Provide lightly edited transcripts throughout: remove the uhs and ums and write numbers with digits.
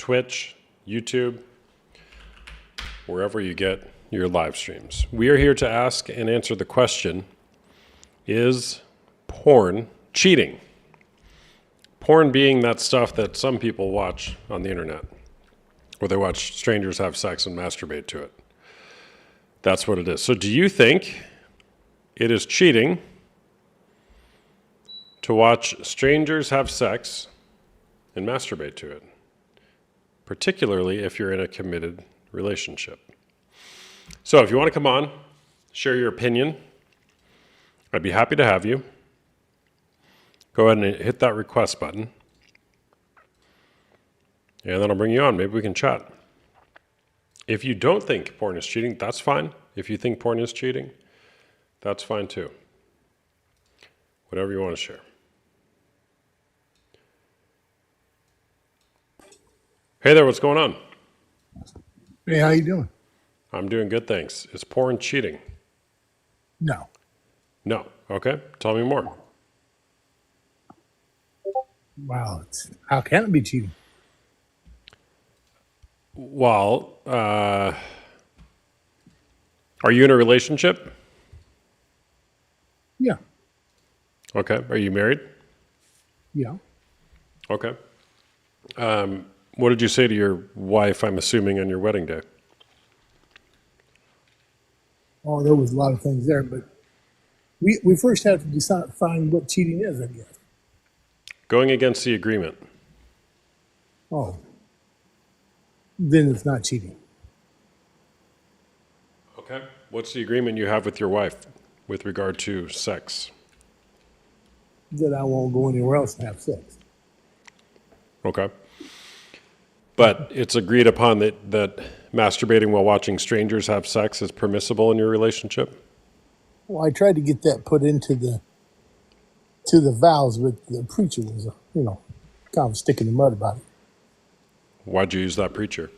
Twitch, YouTube, wherever you get your live streams. We are here to ask and answer the question, is porn cheating? Porn being that stuff that some people watch on the internet, where they watch strangers have sex and masturbate to it. That's what it is. So do you think it is cheating to watch strangers have sex and masturbate to it, particularly if you're in a committed relationship? So if you want to come on, share your opinion, I'd be happy to have you. Go ahead and hit that request button, and then I'll bring you on. Maybe we can chat. If you don't think porn is cheating, that's fine. If you think porn is cheating, that's fine too. Whatever you want to share. Hey there, what's going on? Hey, how you doing? I'm doing good, thanks. Is porn cheating? No. No. Okay, tell me more. Wow. How can it be cheating? Well, are you in a relationship? Yeah. Okay. Are you married? Yeah. Okay. What did you say to your wife, I'm assuming, on your wedding day? Oh, there was a lot of things there, but we first have to find what cheating is, I guess. Going against the agreement. Oh. Then it's not cheating. Okay. What's the agreement you have with your wife with regard to sex? That I won't go anywhere else and have sex. Okay. But it's agreed upon that masturbating while watching strangers have sex is permissible in your relationship? Well, I tried to get that put into the vows, but the preacher was, kind of sticking the mud about it. Why'd you use that preacher?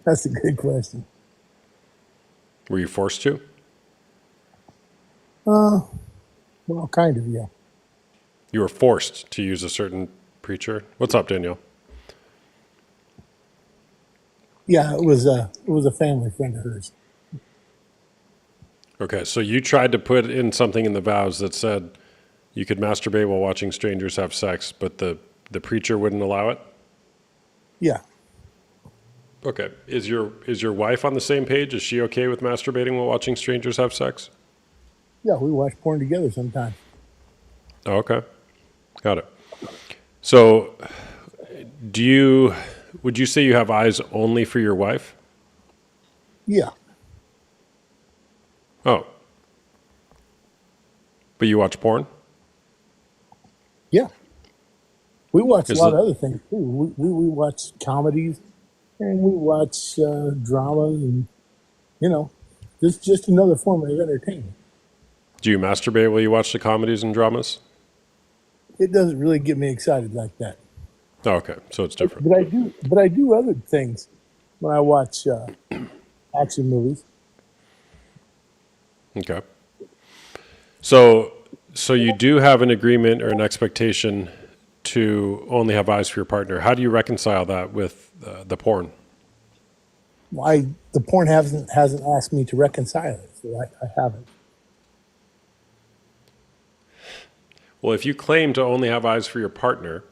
That's a good question. Were you forced to? Well, kind of, yeah. You were forced to use a certain preacher? What's up, Danielle? Yeah, it was a family friend of hers. Okay, so you tried to put in something in the vows that said you could masturbate while watching strangers have sex, but the preacher wouldn't allow it? Yeah. Okay. Is your wife on the same page? Is she okay with masturbating while watching strangers have sex? Yeah, we watch porn together sometimes. Oh, okay. Got it. So would you say you have eyes only for your wife? Yeah. Oh. But you watch porn? Yeah. We watch a Is lot it- of other things too. We watch comedies and we watch dramas and, just another form of entertainment. Do you masturbate while you watch the comedies and dramas? It doesn't really get me excited like that. Oh, okay. So it's different. But I do other things when I watch action movies. Okay. So you do have an agreement or an expectation to only have eyes for your partner. How do you reconcile that with the porn? The porn hasn't asked me to reconcile it, so I haven't. Well, if you claim to only have eyes for your partner,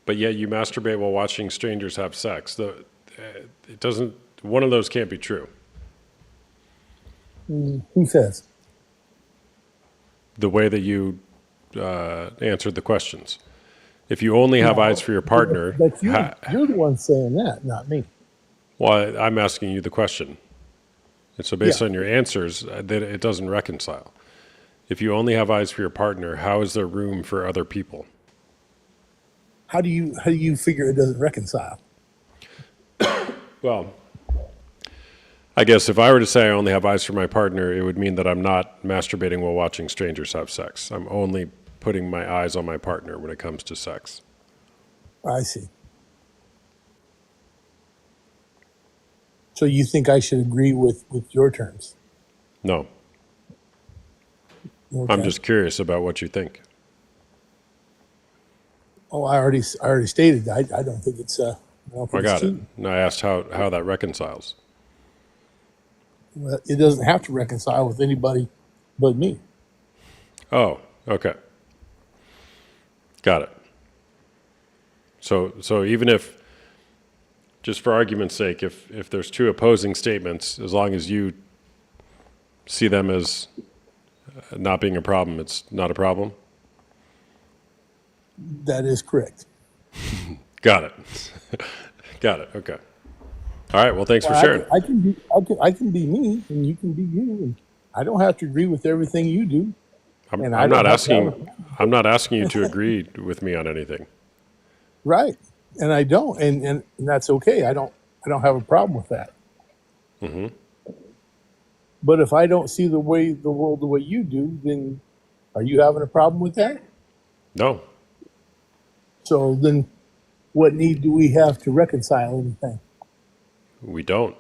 but yet you masturbate while watching strangers have sex, it doesn't. One of those can't be true. Who says? The way that you answered the questions. If you only have eyes for your partner, But you're the one saying that, not me. well, I'm asking you the question. And so based Yeah. on your answers, that it doesn't reconcile. If you only have eyes for your partner, how is there room for other people? How do you figure it doesn't reconcile? Well, I guess if I were to say I only have eyes for my partner, it would mean that I'm not masturbating while watching strangers have sex. I'm only putting my eyes on my partner when it comes to sex. I see. So you think I should agree with your terms? No, Okay. I'm just curious about what you think. Oh, I already stated. I don't think it's I don't I think it's got it. cheating. And I asked how that reconciles. It doesn't have to reconcile with anybody but me. Oh, okay. Got it. So even if, just for argument's sake, if there's two opposing statements, as long as you see them as not being a problem, it's not a problem? That is correct. Got it. Got it. Okay. All right. Well, thanks for Well, sharing. I can be me, and you can be you, and I don't have to agree with everything you do, I'm, and I I'm don't not have to have a asking. I'm not asking you to agree with me on anything. right, and I don't, and that's okay. I don't have a problem with that. But if I don't see the world the way you do, then are you having a problem with that? No, So then, what need do we have to reconcile anything? we don't.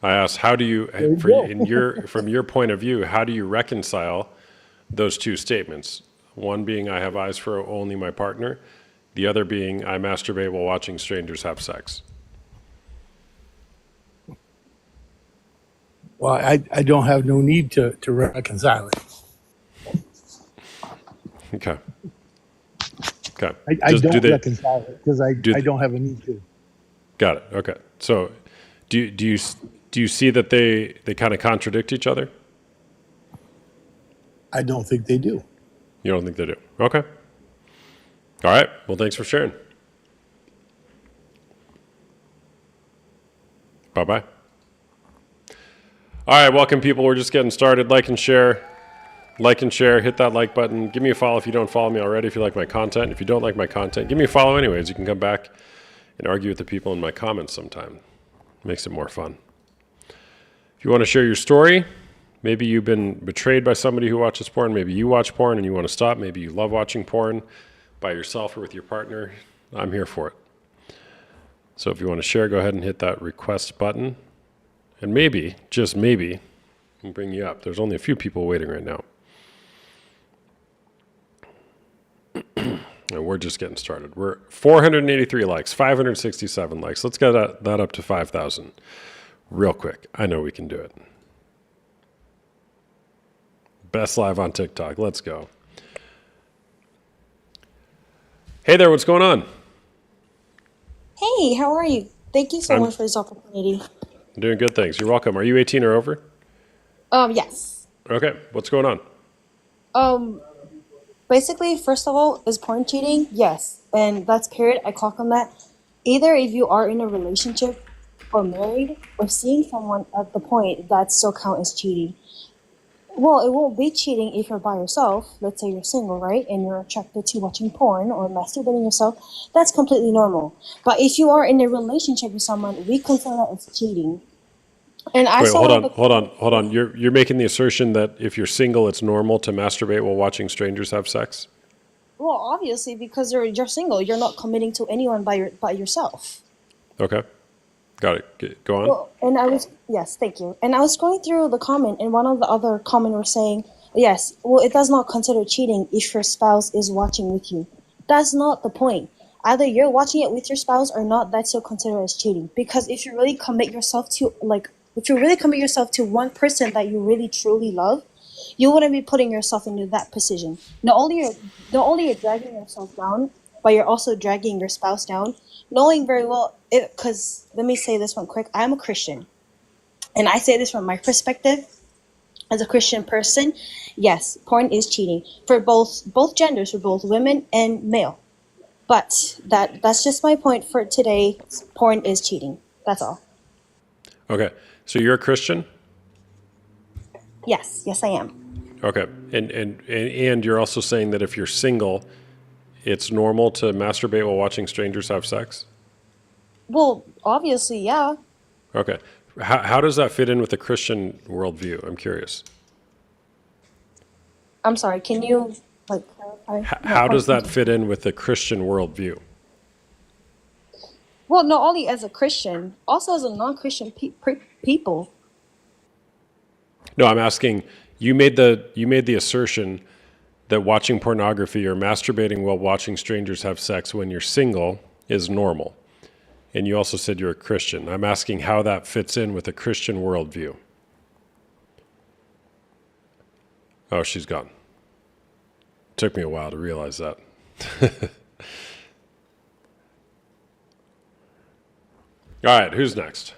I asked, how do you, There you for go. in your from your point of view, how do you reconcile those two statements? One being, I have eyes for only my partner. The other being, I masturbate while watching strangers have sex. Well, I don't have no need to reconcile it. Okay. Okay. I Just do don't they reconcile it because do? I don't have a need to. Got it. Okay. So, do you see that they kind of contradict each other? I don't think they do. You don't think they do? Okay. All right. Well, thanks for sharing. Bye bye. All right. Welcome, people. We're just getting started. Like and share. Like and share. Hit that like button. Give me a follow if you don't follow me already. If you like my content. If you don't like my content, give me a follow anyways. You can come back and argue with the people in my comments sometime. Makes it more fun. If you want to share your story, maybe you've been betrayed by somebody who watches porn. Maybe you watch porn and you want to stop. Maybe you love watching porn by yourself or with your partner. I'm here for it. So if you want to share, go ahead and hit that request button. And maybe, just maybe, I'll bring you up. There's only a few people waiting right now. And we're just getting started. We're 483 likes, 567 likes. Let's get that up to 5,000 real quick. I know we can do it. Best live on TikTok. Let's go. Hey there, what's going on? Hey, how are you? Thank you so I'm much for this opportunity. doing good, thanks. You're welcome. Are you 18 or over? Yes. Okay, what's going on? Um, Basically, first of all, is porn cheating? Yes. And that's period. I clock on that. Either if you are in a relationship or married or seeing someone at the point that still count as cheating. Well, it won't be cheating if you're by yourself. Let's say you're single, right? And you're attracted to watching porn or masturbating yourself. That's completely normal. But if you are in a relationship with someone, we consider that as cheating. And I Wait, saw one of the hold on. You're making the assertion that if you're single, it's normal to masturbate while watching strangers have sex? well, obviously, because you're single, you're not committing to anyone by yourself. Okay, got it. Go on. Well, and I was yes, thank you. And I was going through the comment, and one of the other comment were saying, yes, well, it does not consider cheating if your spouse is watching with you. That's not the point. Either you're watching it with your spouse or not, that's still considered as cheating. Because if you really commit yourself to if you really commit yourself to one person that you really truly love, you wouldn't be putting yourself into that position. Not only you're dragging yourself down, but you're also dragging your spouse down, knowing very well it. Because let me say this one quick. I'm a Christian, and I say this from my perspective as a Christian person. Yes, porn is cheating for both genders, for both women and male. But that's just my point for today. Porn is cheating. That's all. Okay, so you're a Christian? Yes, I am. Okay, and you're also saying that if you're single, it's normal to masturbate while watching strangers have sex? Well, obviously, yeah. Okay, how does that fit in with the Christian worldview? I'm curious. I'm sorry. Can you clarify my How does point? that fit in with the Christian worldview? Well, not only as a Christian, also as a non-Christian people. No, I'm asking. You made the assertion that watching pornography or masturbating while watching strangers have sex when you're single is normal. And you also said you're a Christian. I'm asking how that fits in with a Christian worldview. Oh, she's gone. Took me a while to realize that. All right, who's next?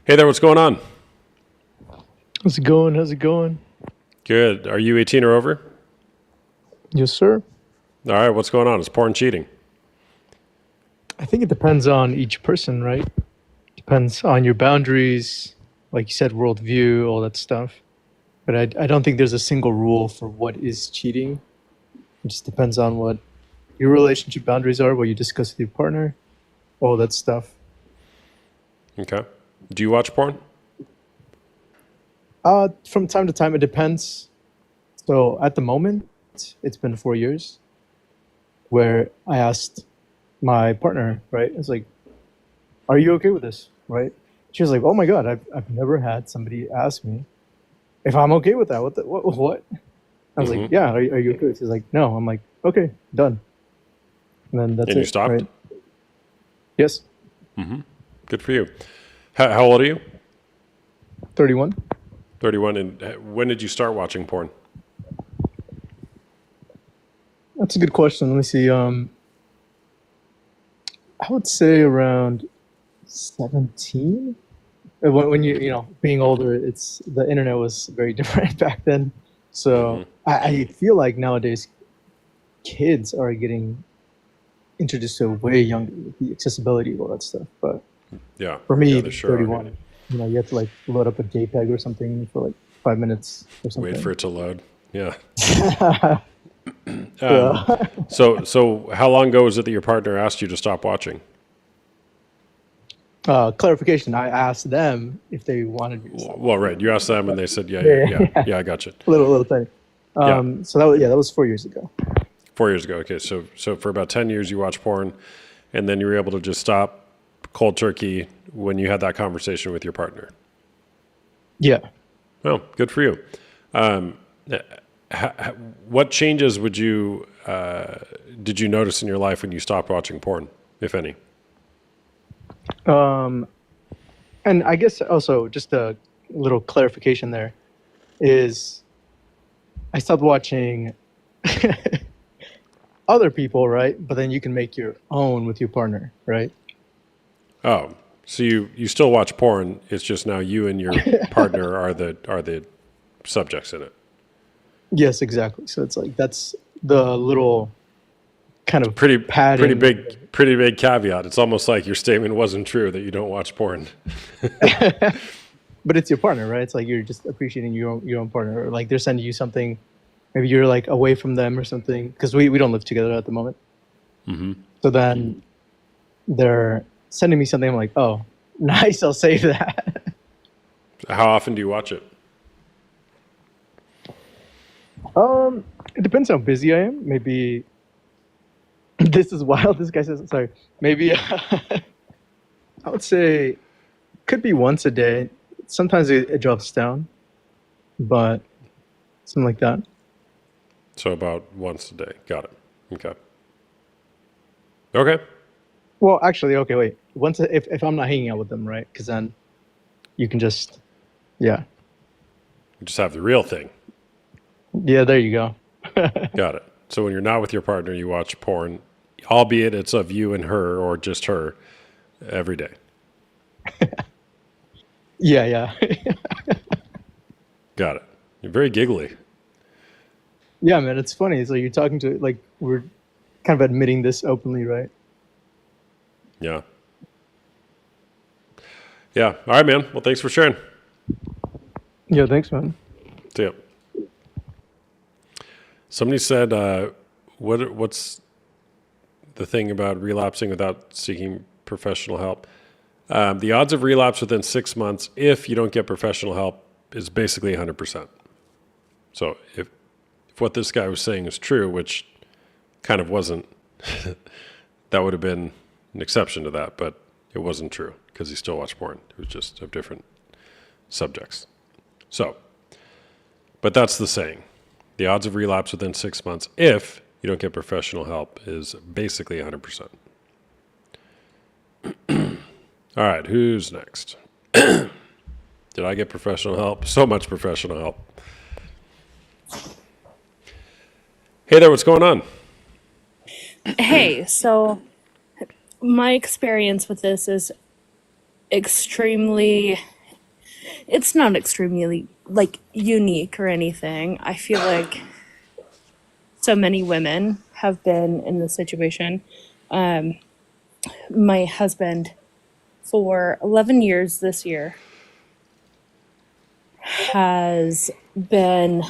Hey there, what's going on? How's it going? How's it going? Good. Are you 18 or over? Yes, sir. All right, what's going on? Is porn cheating? I think it depends on each person, right? Depends on your boundaries, like you said, worldview, all that stuff. But I don't think there's a single rule for what is cheating. It just depends on what your relationship boundaries are, what you discuss with your partner, all that stuff. Okay. Do you watch porn? From time to time, it depends. So at the moment, it's been 4 years where I asked my partner, right? It's like, are you okay with this, right? She was like, oh my God, I've never had somebody ask me if I'm okay with that. What? I was like, yeah, are you okay? She's like, no. I'm like, okay, done. And then that's it. And you stopped? Right? Yes. Good for you. How old are you? 31. 31. And when did you start watching porn? That's a good question. Let me see. I would say around 17. When you being older, it's the internet was very different back then. So I feel like nowadays kids are getting introduced to way younger with the accessibility of all that stuff. But Yeah. for me, yeah, they sure are. 31, you have to like load up a JPEG or something for like 5 minutes or something. Wait for it to load. Yeah. Yeah. So how long ago was it that your partner asked you to stop watching? Clarification, I asked them if they wanted me to stop. Well, right. You asked them and they said, yeah, I got you. Little tiny. So that was 4 years ago. 4 years ago. Okay. So for about 10 years you watched porn and then you were able to just stop cold turkey when you had that conversation with your partner. Yeah. Oh, good for you. What changes did you notice in your life when you stopped watching porn, if any? And I guess also just a little clarification there is I stopped watching other people, right? But then you can make your own with your partner, right? Oh, so you still watch porn. It's just now you and your partner are the subjects in it. Yes, exactly. So it's like that's the little kind of Pretty padding. pretty big caveat. It's almost like your statement wasn't true that you don't watch porn. But it's your partner, right? It's like you're just appreciating your own partner, or like they're sending you something. Maybe you're like away from them or something because we don't live together at the moment. So then they're sending me something. I'm like, oh, nice. I'll save that. How often do you watch it? It depends how busy I am. Maybe this is wild. This guy says, sorry. Maybe I would say could be once a day. Sometimes it drops down, but something like that. So about once a day. Got it. Okay. Okay. Well, actually, okay, wait. Once if I'm not hanging out with them, right? Because then you can just, yeah, You just have the real thing. yeah. There you go. Got it. So when you're not with your partner, you watch porn, albeit it's of you and her or just her, every day. Yeah. Got it. You're very giggly. Yeah, man. It's funny. It's like you're talking to like we're kind of admitting this openly, right? Yeah. Yeah. All right, man. Well, thanks for sharing. Yeah. Thanks, man. See ya. Somebody said, what's the thing about relapsing without seeking professional help? The odds of relapse within 6 months, if you don't get professional help, is basically 100%. So if what this guy was saying is true, which kind of wasn't, that would have been an exception to that. But it wasn't true because he still watched porn. It was just of different subjects. So, but that's the saying. The odds of relapse within 6 months, if you don't get professional help, is basically 100%. All right, who's next? Did I get professional help? So much professional help. Hey there, what's going on? Hey, so my experience with this is extremely, it's not extremely like unique or anything. I feel like so many women have been in this situation. My husband, for 11 years this year, has been,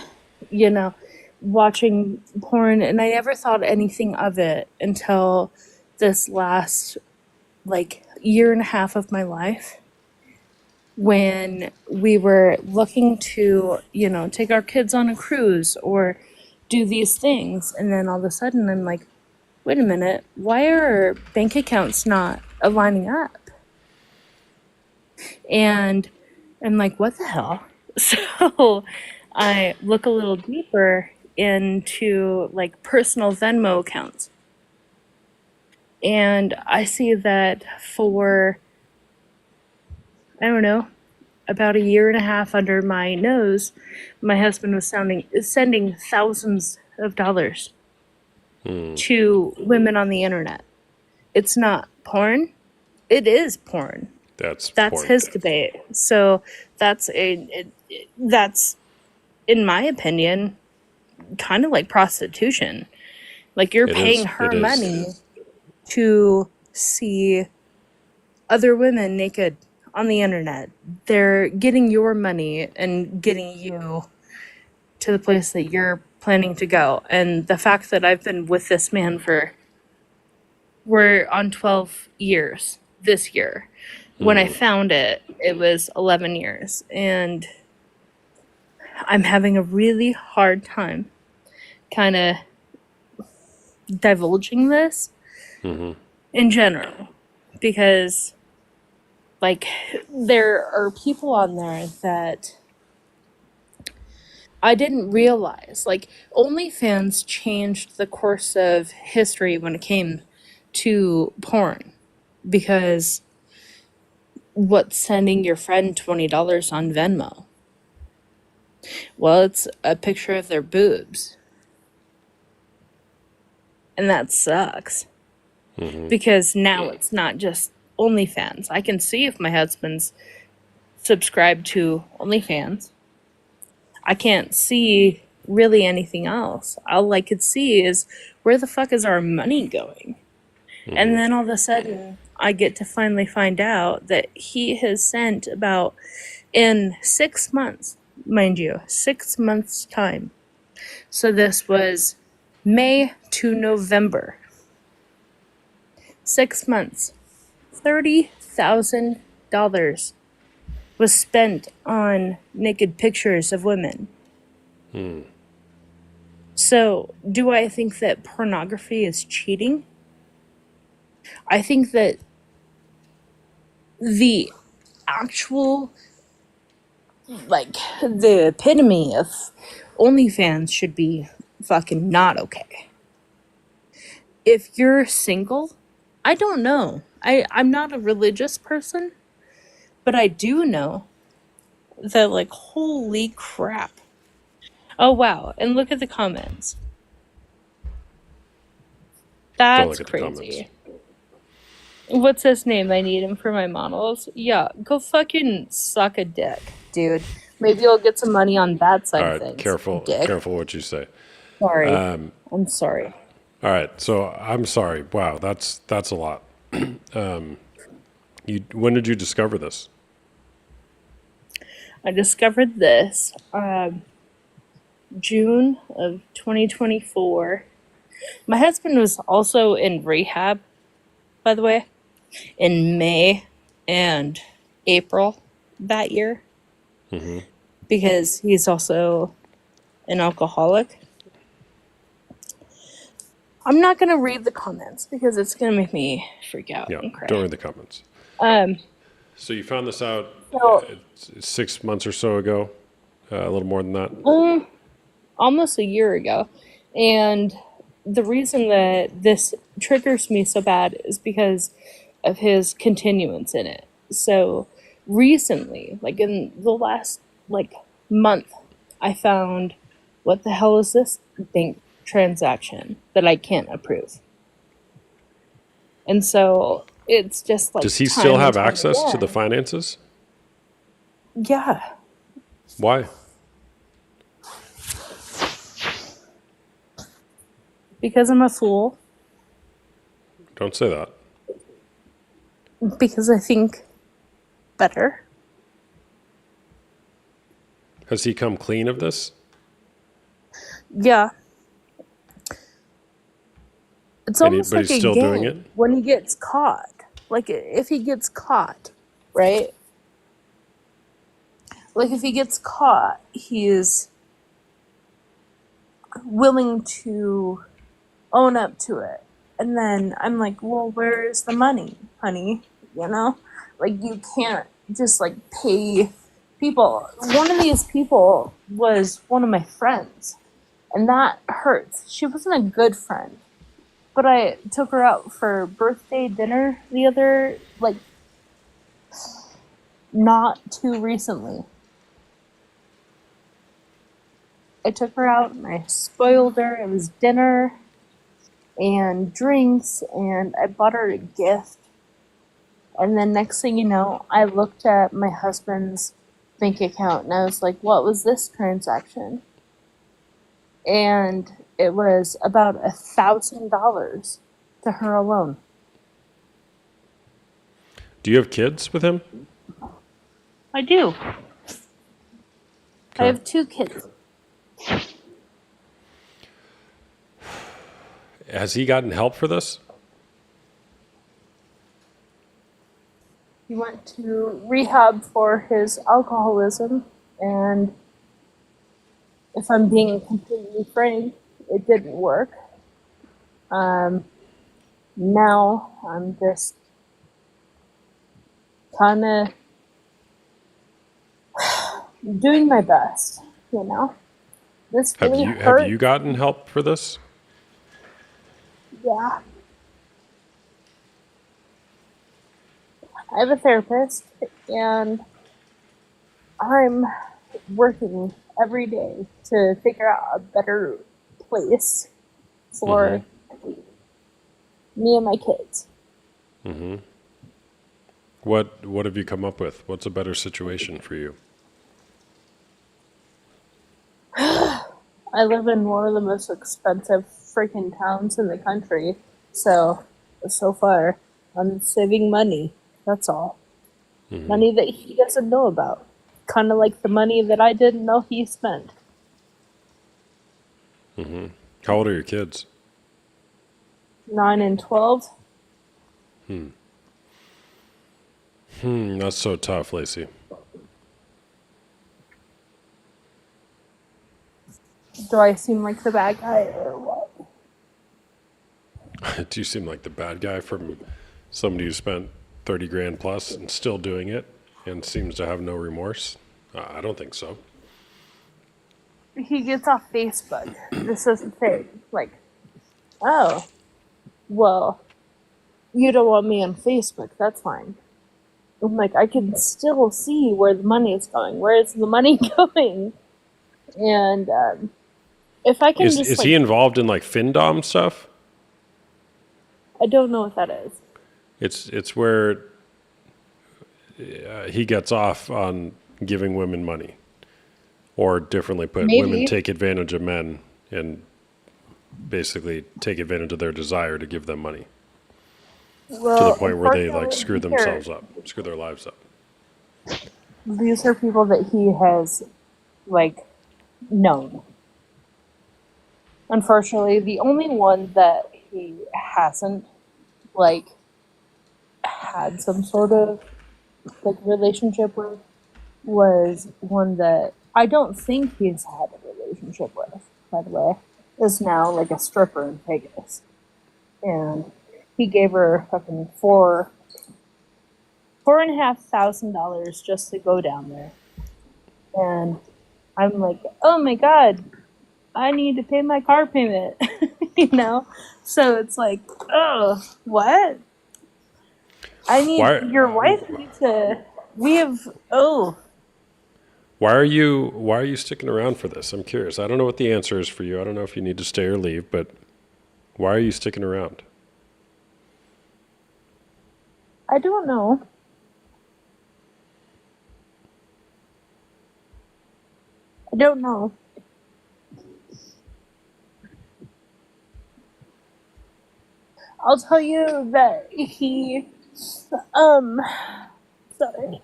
watching porn, and I never thought anything of it until this last year and a half of my life, when we were looking to take our kids on a cruise or do these things, and then all of a sudden I'm like, wait a minute, why are our bank accounts not aligning up? And I'm like, what the hell? So I look a little deeper into personal Venmo accounts. And I see that for, I don't know, about a year and a half under my nose, my husband was sending thousands of dollars to women on the internet. It's not porn. It is porn. That's That's porn. his debate. So that's in my opinion, kind of like prostitution. Like you're It paying is. her It is. money to see other women naked on the internet. They're getting your money and getting you to the place that you're planning to go. And the fact that I've been with this man we're on 12 years this year. When I found it, it was 11 years. And I'm having a really hard time kind of divulging this in general, because there are people on there that I didn't realize. OnlyFans changed the course of history when it came to porn, because what's sending your friend $20 on Venmo? Well, it's a picture of their boobs. And that sucks. Because now it's not just OnlyFans. I can see if my husband's subscribed to OnlyFans. I can't see really anything else. All I could see is, where the fuck is our money going? And then all of a sudden, I get to finally find out that he has sent about, in 6 months, mind you, 6 months' time. So this was May to November. 6 months. $30,000 was spent on naked pictures of women. So, do I think that pornography is cheating? I think that the actual, the epitome of OnlyFans should be fucking not okay. If you're single, I don't know. I'm not a religious person, but I do know that, holy crap. Oh, wow. And look at the comments. Don't That's look at the comments. crazy. What's his name? I need him for my models. Yeah, go fucking suck a dick, dude. Maybe you'll get some money on that side All of right, things. careful Dick. what you say. Sorry. I'm sorry. All right, so I'm sorry. Wow, that's a lot. When did you discover this? I discovered this June of 2024. My husband was also in rehab, by the way, in May and April that year, because he's also an alcoholic. I'm not going to read the comments because it's going to make me freak out Yeah, and cry. don't read the comments. So you found this out So 6 months or so ago, a little more than that. almost a year ago. And the reason that this triggers me so bad is because of his continuance in it. So recently, like in the last like month, I found what the hell is this bank transaction that I can't approve. And so it's just like Does he time still and have time access to the again. finances? Yeah. Why? Because I'm a fool. Don't say that. Because I think better. Has he come clean of this? Yeah. It's And almost but like he's a still doing it? game when he gets caught. Like if he gets caught, right? Like if he gets caught, he is willing to own up to it. And then I'm like, well, where is the money, honey? You know? Like you can't just like pay people. One of these people was one of my friends. And that hurts. She wasn't a good friend. But I took her out for birthday dinner the other, like, not too recently. I took her out and I spoiled her. It was dinner and drinks, and I bought her a gift. And then next thing you know, I looked at my husband's bank account and I was like, what was this transaction? And it was about $1,000 to her alone. Do you have kids with him? I do. I Okay. have 2 kids. Has he gotten help for this? He went to rehab for his alcoholism, and if I'm being completely frank, it didn't work. Now I'm just kind of doing my best, you know? This Have really you hurt. have you gotten help for this? Yeah. I have a therapist, and I'm working every day to figure out a better place for me and my kids. What have you come up with? What's a better situation for you? I live in one of the most expensive freaking towns in the country, so far I'm saving money. That's all. Money that he doesn't know about. Kind of like the money that I didn't know he spent. How old are your kids? 9 and 12. That's so tough, Lacey. Do I seem like the bad guy or what? Do you seem like the bad guy from somebody who spent 30 grand plus and still doing it and seems to have no remorse? I don't think so. He gets off Facebook. This is the thing. Like, oh, well, you don't want me on Facebook. That's fine. I'm like, I can still see where the money is going. Where is the money going? And if I can Is just, is like, he involved in like FinDom stuff? I don't know what that is. It's where he gets off on giving women money, or differently put, women Maybe. take advantage of men and basically take advantage of their desire to give them money to Well, the point where they like screw unfortunately, themselves up, screw their lives up. these are people that he has, like, known. Unfortunately, the only one that he hasn't, like, had some sort of, like, relationship with was one that I don't think he's had a relationship with, by the way, is now, like, a stripper in Vegas. And he gave her fucking $4,500 just to go down there. And I'm like, oh my god, I need to pay my car payment. You know? So it's like, oh, what? I need Why? your wife needs to we have Why are you sticking around for this? I'm curious. I don't know what the answer is for you. I don't know if you need to stay or leave, but why are you sticking around? I don't know. I don't know. I'll tell you that he sorry.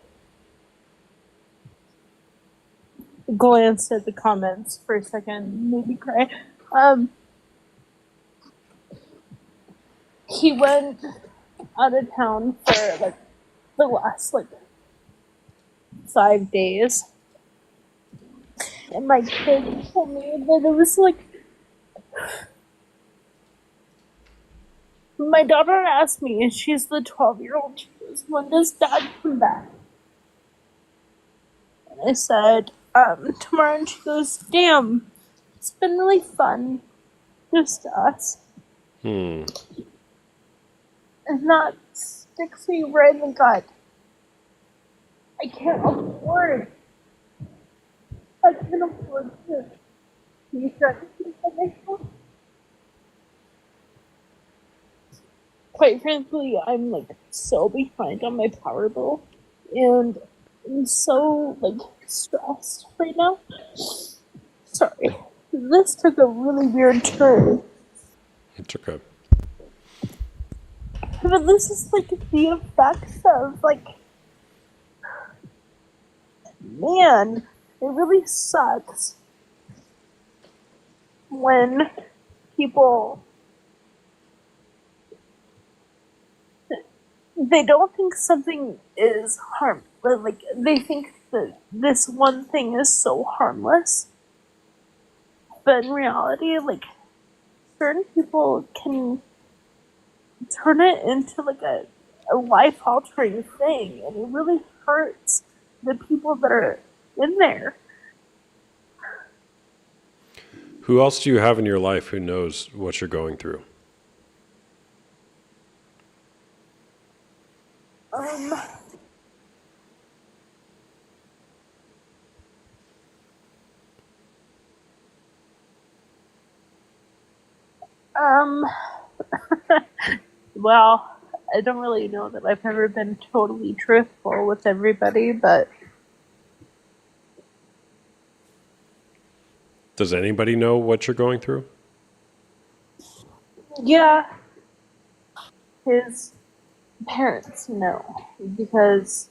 Glanced at the comments for a second, made me cry. He went out of town for like the last like 5 days. And my kid told me that it was like my daughter asked me, and she's the 12-year-old, she goes, when does dad come back? And I said, tomorrow, and she goes, damn, it's been really fun. Just us. Hmm. And that sticks me right in the gut. I can't afford to be friends. Quite frankly, I'm like so behind on my power bill, and I'm so like stressed right now. Sorry, this took a really weird turn, It's okay. but this is like the effects of like, man, it really sucks when people they don't think something is like they think that this one thing is so harmless, but in reality, like certain people can turn it into like a life altering thing, and it really hurts the people that are in there. Who else do you have in your life who knows what you're going through? Um, um, well, I don't really know that I've ever been totally truthful with everybody, but Does anybody know what you're going through? yeah, his parents know because,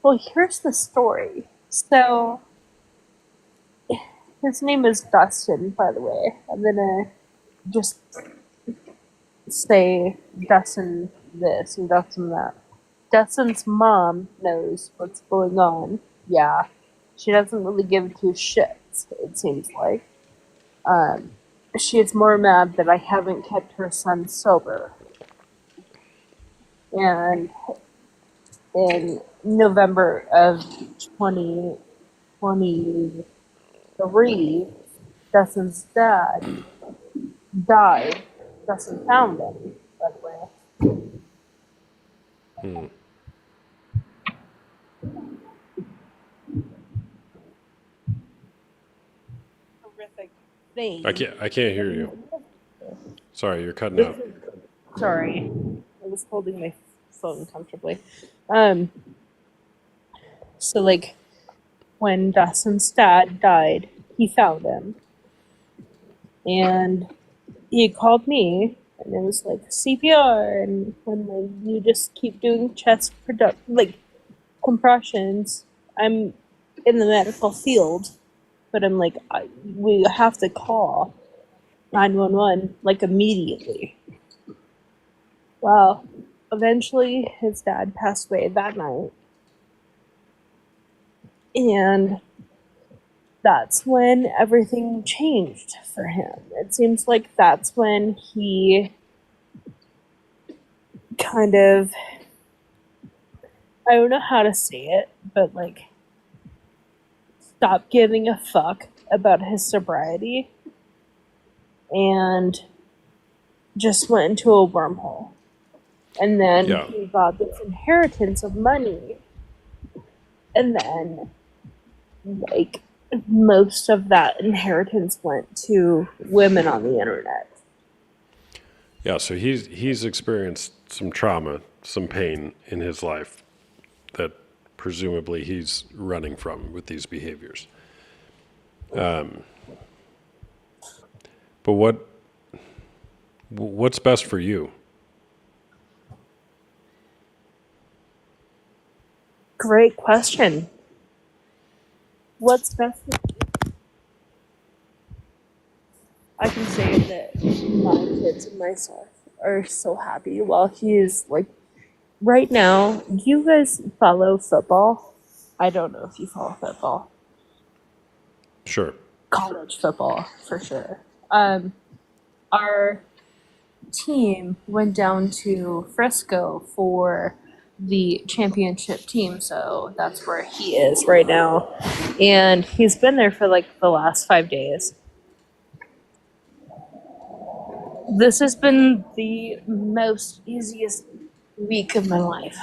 well, here's the story. So, his name is Dustin, by the way. I'm gonna just say Dustin this and Dustin that. Dustin's mom knows what's going on. Yeah. She doesn't really give two shits, it seems like. She's more mad that I haven't kept her son sober. And in November of 2023, Dustin's dad died. Dustin found him, by the way. Horrific thing. I can't hear you. Sorry, you're cutting out. Sorry, I was holding my phone comfortably. So like, when Dustin's dad died, he found him, and he called me, and it was like CPR, and when like you just keep doing chest compressions. I'm in the medical field, but I'm like, we have to call 911 like immediately. Well, eventually his dad passed away that night. And that's when everything changed for him. It seems like that's when he kind of I don't know how to say it, but like, stop giving a fuck about his sobriety and just went into a wormhole. And then Yeah. he got this inheritance of money. And then, like, most of that inheritance went to women on the internet. Yeah, so he's experienced some trauma, some pain in his life that presumably he's running from with these behaviors. But what's best for you? Great question. What's best for me? I can say that my kids and myself are so happy while he's like, right now, do you guys follow football? I don't know if you follow football. Sure. College football, for sure. Our team went down to Frisco for the championship team, so that's where he is right now. And he's been there for like the last 5 days. This has been the most easiest week of my life.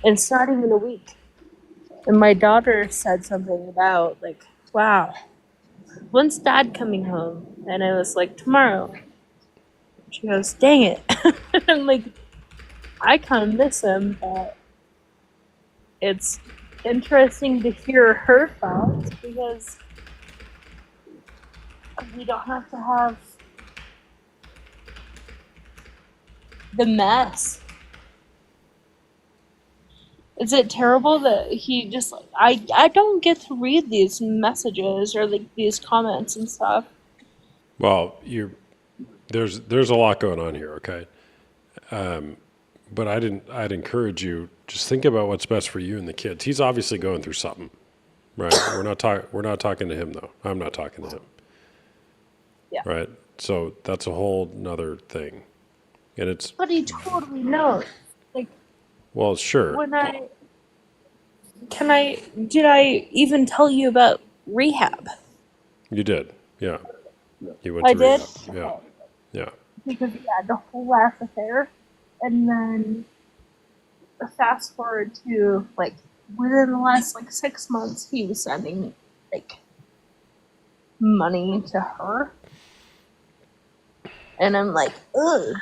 And it's not even a week. And my daughter said something about, like, wow, when's dad coming home? And I was like, tomorrow. She goes, dang it. I'm like, I kind of miss him, but it's interesting to hear her thoughts because we don't have to have the mess. Is it terrible that he just like I don't get to read these messages or like these comments and stuff? Well, there's a lot going on here, okay? But I'd encourage you just think about what's best for you and the kids. He's obviously going through something, right? We're not talking to him though. I'm not talking to him. Yeah. Right? So that's a whole nother thing. And it's But he totally knows. Like well, sure. when did I even tell you about rehab? You did. Yeah. You went I to did? rehab. Yeah. Okay. Yeah. Because he had the whole ass affair. And then fast forward to like within the last like 6 months he was sending like money to her. And I'm like, ugh.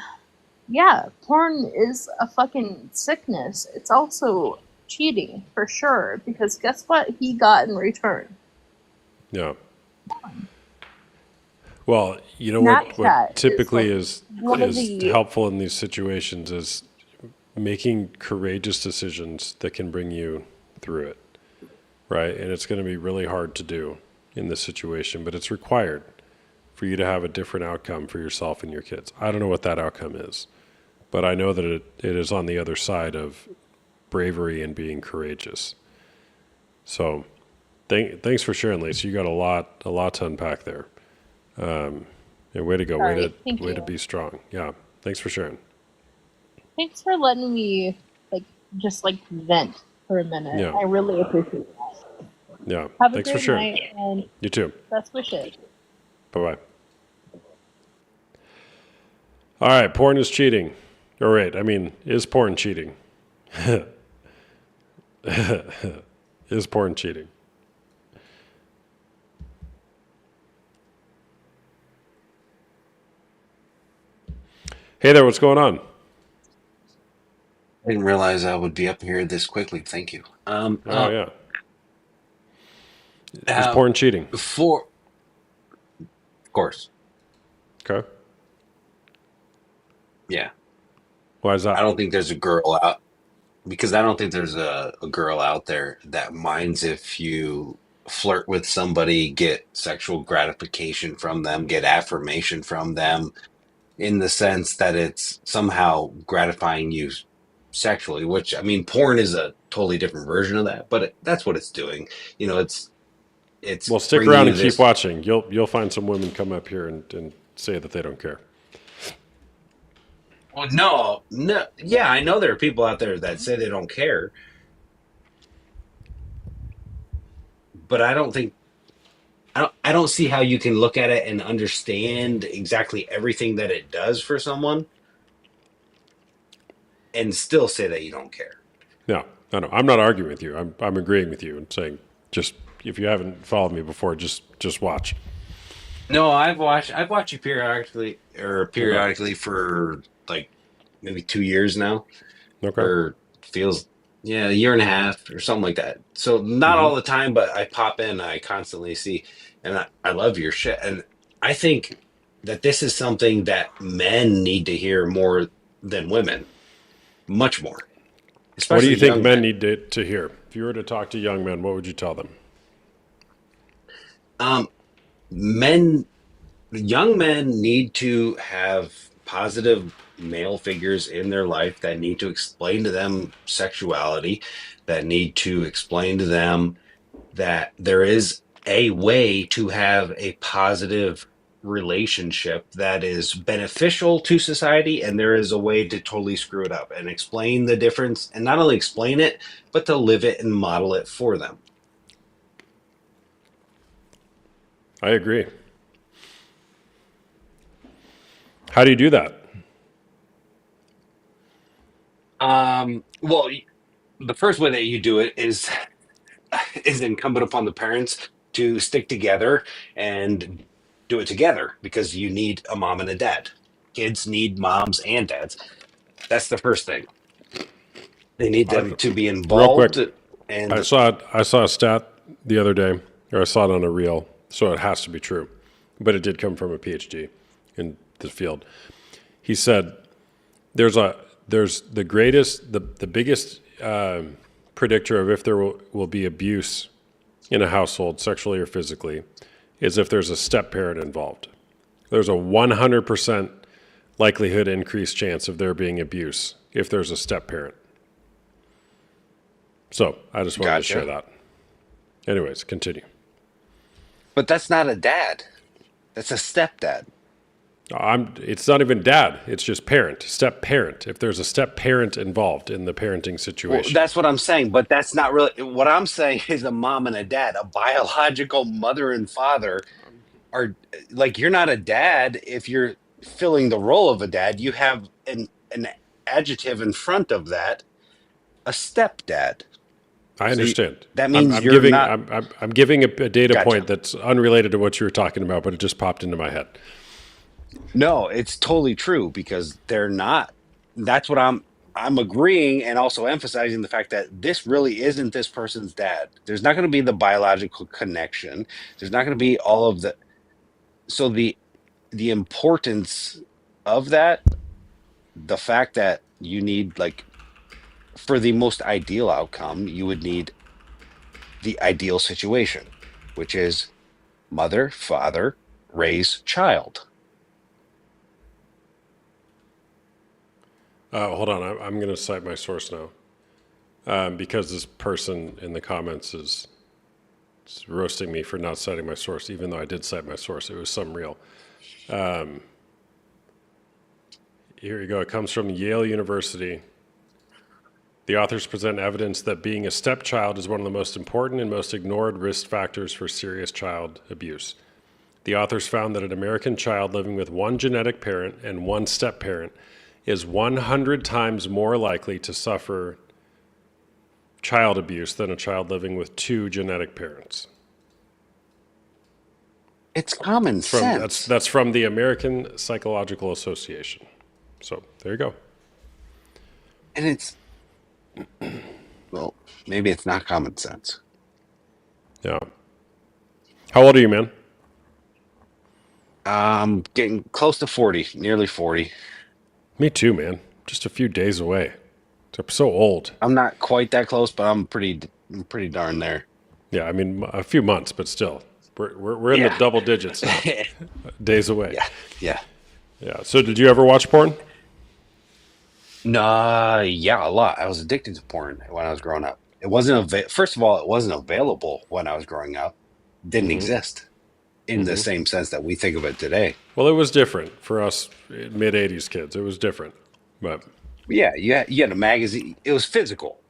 Yeah, porn is a fucking sickness. It's also cheating for sure. Because guess what he got in return? Yeah. Well, you know Snapchat what is, typically like, is one of the- helpful in these situations is making courageous decisions that can bring you through it, right? And it's going to be really hard to do in this situation, but it's required for you to have a different outcome for yourself and your kids. I don't know what that outcome is, but I know that it is on the other side of bravery and being courageous. So thanks for sharing, Lisa. You got a lot to unpack there. Yeah, way to go. Sorry, thank Way to you. be strong. Yeah. Thanks for sharing. Thanks for letting me like just like vent for a minute. Yeah. I really appreciate that. Yeah. Have Thanks a for great sharing. night and You too. best wishes. Bye-bye. All right. Porn is cheating. Or wait, I mean, is porn cheating? Is porn cheating? Hey there, what's going on? I didn't realize I would be up here this quickly. Thank you. Oh, yeah. Is Uh, porn cheating? for of course, Okay. yeah. Why is I that? don't think there's a girl out because I don't think there's a girl out there that minds if you flirt with somebody, get sexual gratification from them, get affirmation from them, in the sense that it's somehow gratifying you sexually. Which I mean, porn is a totally different version of that, but that's what it's doing. You know, it's Well, stick bringing around you and keep this. watching. You'll find some women come up here and say that they don't care. Well, no, yeah, I know there are people out there that say they don't care, but I don't see how you can look at it and understand exactly everything that it does for someone and still say that you don't care. No, no. I'm not arguing with you. I'm agreeing with you and saying just if you haven't followed me before, just watch. No, I've watched you Okay. periodically for like maybe 2 years now, Okay. or feels yeah, a year and a half or something like that. So not Hmm. all the time, but I pop in, I constantly see, and I love your shit. And I think that this is something that men need to hear more than women, much more, What do especially you think young men men. need to hear? If you were to talk to young men, what would you tell them? Um, men Young men need to have positive male figures in their life that need to explain to them sexuality, that need to explain to them that there is a way to have a positive relationship that is beneficial to society, and there is a way to totally screw it up, and explain the difference, and not only explain it but to live it and model it for them. I agree. How do you do that? Well, the first way that you do it is incumbent upon the parents to stick together and do it together, because you need a mom and a dad. Kids need moms and dads. That's the first thing. They need I, them to be real quick, involved. And I saw a stat the other day, or I saw it on a reel, so it has to be true, but it did come from a PhD in the field. He said there's the biggest predictor of if there will be abuse in a household, sexually or physically, is if there's a step parent involved. There's a 100% likelihood increased chance of there being abuse if there's a step parent. So I just wanted to share gotcha. that. Anyways, continue. But that's not a dad. That's a stepdad. It's not even dad. It's just parent, step parent. If there's a step parent involved in the parenting Well, situation. that's what I'm saying, but that's not really what I'm saying. Is a mom and a dad, a biological mother and father, are like, you're not a dad if you're filling the role of a dad. You have an adjective in front of that, a stepdad. I So understand. that means I'm you're giving not. I'm giving a data point Gotcha. that's unrelated to what you were talking about, but it just popped into my head. No, it's totally true, because they're not. That's what I'm agreeing, and also emphasizing the fact that this really isn't this person's dad. There's not going to be the biological connection. There's not going to be all of the. So the importance of that, the fact that you need, like, for the most ideal outcome, you would need the ideal situation, which is mother, father, raise child. Hold on, I'm going to cite my source now because this person in the comments is roasting me for not citing my source, even though I did cite my source. It was some real. Here you go. It comes from Yale University. The authors present evidence that being a stepchild is one of the most important and most ignored risk factors for serious child abuse. The authors found that an American child living with one genetic parent and one step parent is 100 times more likely to suffer child abuse than a child living with two genetic parents. It's common sense. That's from the American Psychological Association. So there you go. And it's, well, maybe it's not common sense. Yeah. How old are you, man? Getting close to 40, nearly 40. Me too, man. Just a few days away. I'm so old. I'm not quite that close, but I'm pretty darn there. Yeah, I mean a few months, but still, we're in the Yeah. double digits now. Days away. Yeah. Yeah. Yeah. So did you ever watch porn? No, yeah, a lot. I was addicted to porn when I was growing up. It wasn't first of all, it wasn't available when I was growing up. It didn't exist in the same sense that we think of it today. Well, it was different for us mid '80s kids. It was different. But Yeah, you had a magazine. It was physical.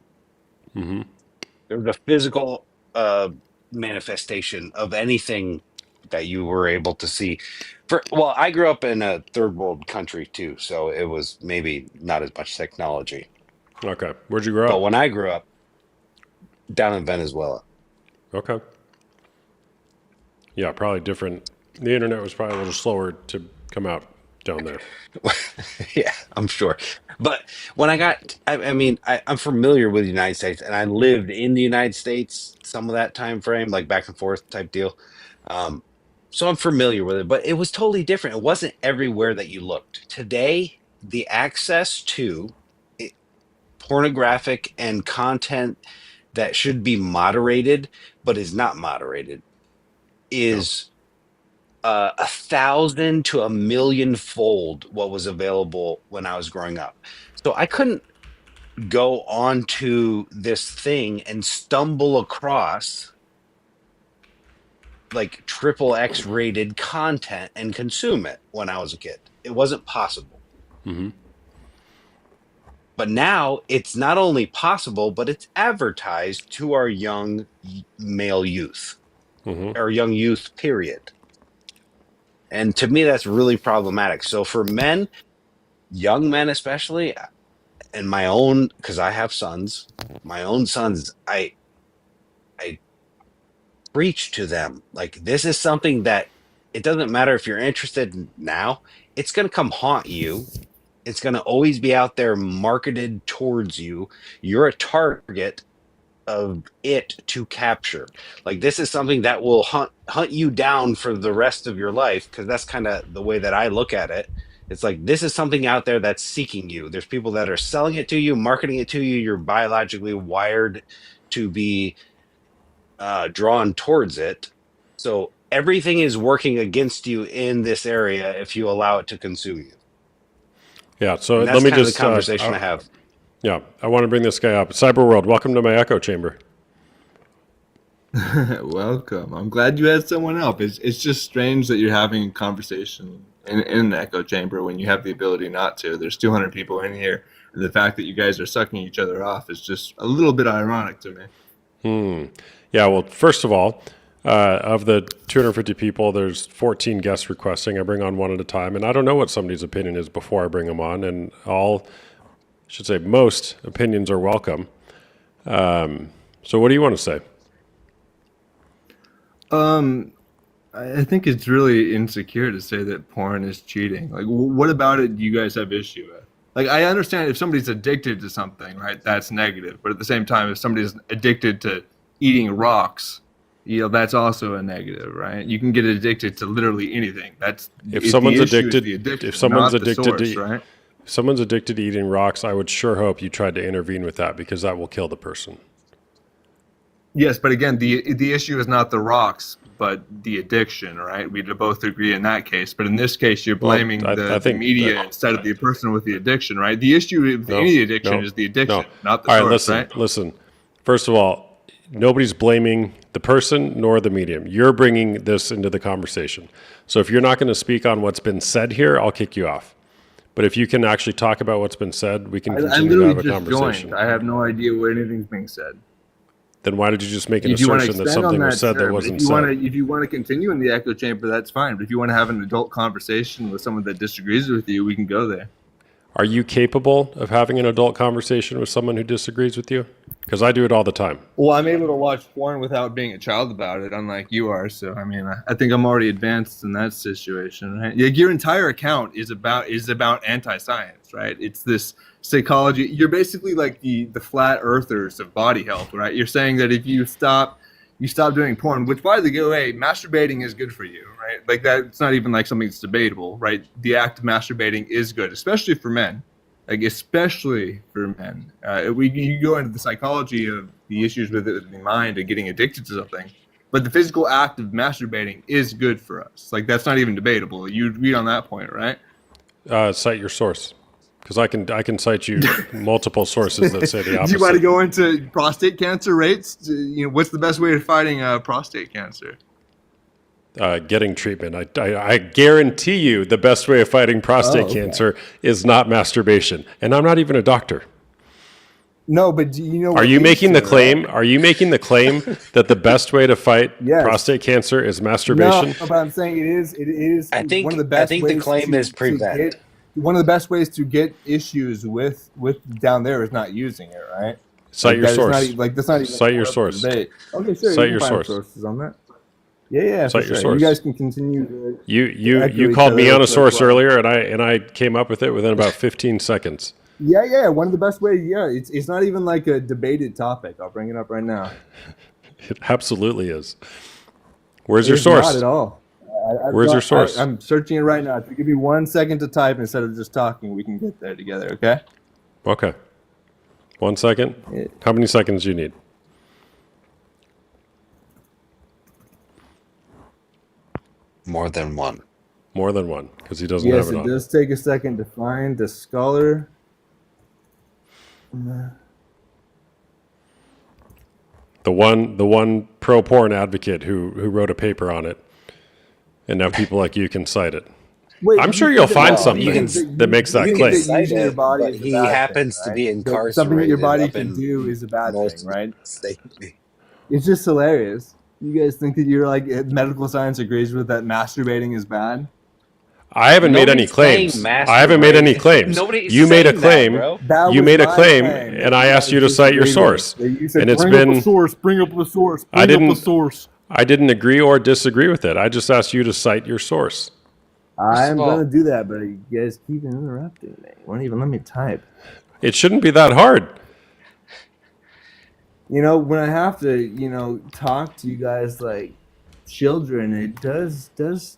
There was a physical manifestation of anything that you were able to see. Well, I grew up in a third world country too, so it was maybe not as much technology. okay, where'd you grow But up? when I grew up down in Venezuela, Okay. Yeah, probably different. The internet was probably a little slower to come out down there. yeah, I'm sure. But when I mean, I'm familiar with the United States, and I lived in the United States some of that time frame, like back and forth type deal. Um, so I'm familiar with it, but it was totally different. It wasn't everywhere that you looked. Today, the access to it- pornographic and content that should be moderated, but is not moderated, No. is 1,000 to 1,000,000 fold what was available when I was growing up. So I couldn't go onto this thing and stumble across like triple X rated content and consume it when I was a kid. It wasn't possible. But now it's not only possible, but it's advertised to our young male youth or young youth, period. And to me, that's really problematic. So for men, young men especially, and my own, because I have sons, my own sons, I preach to them like this is something that it doesn't matter if you're interested now, it's going to come haunt you. It's going to always be out there marketed towards you. You're a target of it to capture. Like this is something that will hunt you down for the rest of your life, because that's kind of the way that I look at it. It's like this is something out there that's seeking you. There's people that are selling it to you, marketing it to you. You're biologically wired to be drawn towards it. So everything is working against you in this area if you allow it to consume you. Yeah, so And let that's me kind of just the conversation I have. yeah, I want to bring this guy up. Cyber World, welcome to my echo chamber. Welcome. I'm glad you had someone up. It's just strange that you're having a conversation in an echo chamber when you have the ability not to. There's 200 people in here, and the fact that you guys are sucking each other off is just a little bit ironic to me. Yeah, well, first of all, of the 250 people, there's 14 guests requesting. I bring on one at a time, and I don't know what somebody's opinion is before I bring them on. And most opinions are welcome. So, what do you want to say? I think it's really insecure to say that porn is cheating. Like, what about it do you guys have issue with? Like, I understand if somebody's addicted to something, right? That's negative. But at the same time, if somebody's addicted to eating rocks, that's also a negative, right? You can get addicted to literally anything. If someone's the issue is addicted, the addiction, if someone's not the addicted source, to, right? if someone's addicted to eating rocks, I would sure hope you tried to intervene with that because that will kill the person. Yes, but again, the issue is not the rocks, but the addiction, right? We'd both agree in that case. But in this case, you're blaming I the think media instead of the person with the addiction, right? The issue with any addiction is the addiction, not the All source, listen, right? listen. First of all, nobody's blaming the person nor the medium. You're bringing this into the conversation. So if you're not going to speak on what's been said here, I'll kick you off. But if you can actually talk about what's been said, we can I continue to literally have a just conversation. joined. I have no idea what anything's being said. Then why did you just make an If you want to assertion that expand on something that, was said sure, that but wasn't if you want said? to, if you want to continue in the echo chamber, that's fine. But if you want to have an adult conversation with someone that disagrees with you, we can go there. Are you capable of having an adult conversation with someone who disagrees with you? Because I do it all the time. Well, I'm able to watch porn without being a child about it, unlike you are. So, I mean, I think I'm already advanced in that situation, right? Like, your entire account is about anti-science, right? It's this psychology. You're basically like the flat earthers of body health, right? You're saying that if you stop doing porn, which, by the way, masturbating is good for you, right? Like, that's not even like something that's debatable, right? The act of masturbating is good, especially for men. Like, especially for men. You go into the psychology of the issues with the mind and getting addicted to something, but the physical act of masturbating is good for us. Like, that's not even debatable. You agree on that point, right? Cite your source. Because I can cite you multiple sources that say the Do opposite. you want to go into prostate cancer rates? What's the best way of fighting prostate cancer? getting treatment. I guarantee you the best way of fighting prostate cancer is not masturbation. And I'm not even a doctor. No, but do you know? Are you making the claim? Are you making the claim that the best way to fight Yes. prostate cancer is No, masturbation? but I'm saying it is. It is. I think one of the best the ways claim is prevent. get, one of the best ways to get issues with down there is not using it, right? Cite your that is source. Not, that's not even Cite your up for source. debate. Okay, sure. Cite you your can find source. sources on that. Yeah, Cite for your sure. source. You guys can continue. To You echo you each called me other on a for source while. earlier, and I came up with it within about 15 seconds. Yeah. One of the best ways. Yeah, it's not even like a debated topic. I'll bring it up right now. It absolutely is. Where's your It's source? Not at all. Where's your source? I'm searching it right now. If you give me 1 second to type instead of just talking, we can get there together. Okay. Okay. 1 second. Yeah. How many seconds do you need? More than one. More than one, because he doesn't Yes, have it it on. does take a second to find the scholar. The one pro porn advocate who wrote a paper on it, and now people like you can cite it. Wait, I'm sure you you'll think find that- something you think that makes that you claim. think that using your Cite it, body but is a he bad thing, happens to right? be So something that your incarcerated body up can in do is a bad most thing, right? state. It's just hilarious. You guys think that you're like medical science agrees with that masturbating is bad? I haven't made any Nobody's saying claims. I haven't made any masturbate. claims. Nobody's You made a saying that, claim. bro. That You was made a my claim, claim that and I asked guys you to cite your disagreed with. source. That you said, And it's bring up been. a source. Bring up a source. I Bring up a didn't- source. I didn't agree or disagree with it. I just asked you to cite your source. I'm Well- gonna do that, but you guys keep interrupting me. Won't even let me type. It shouldn't be that hard. You know, when I have to, talk to you guys like children, it does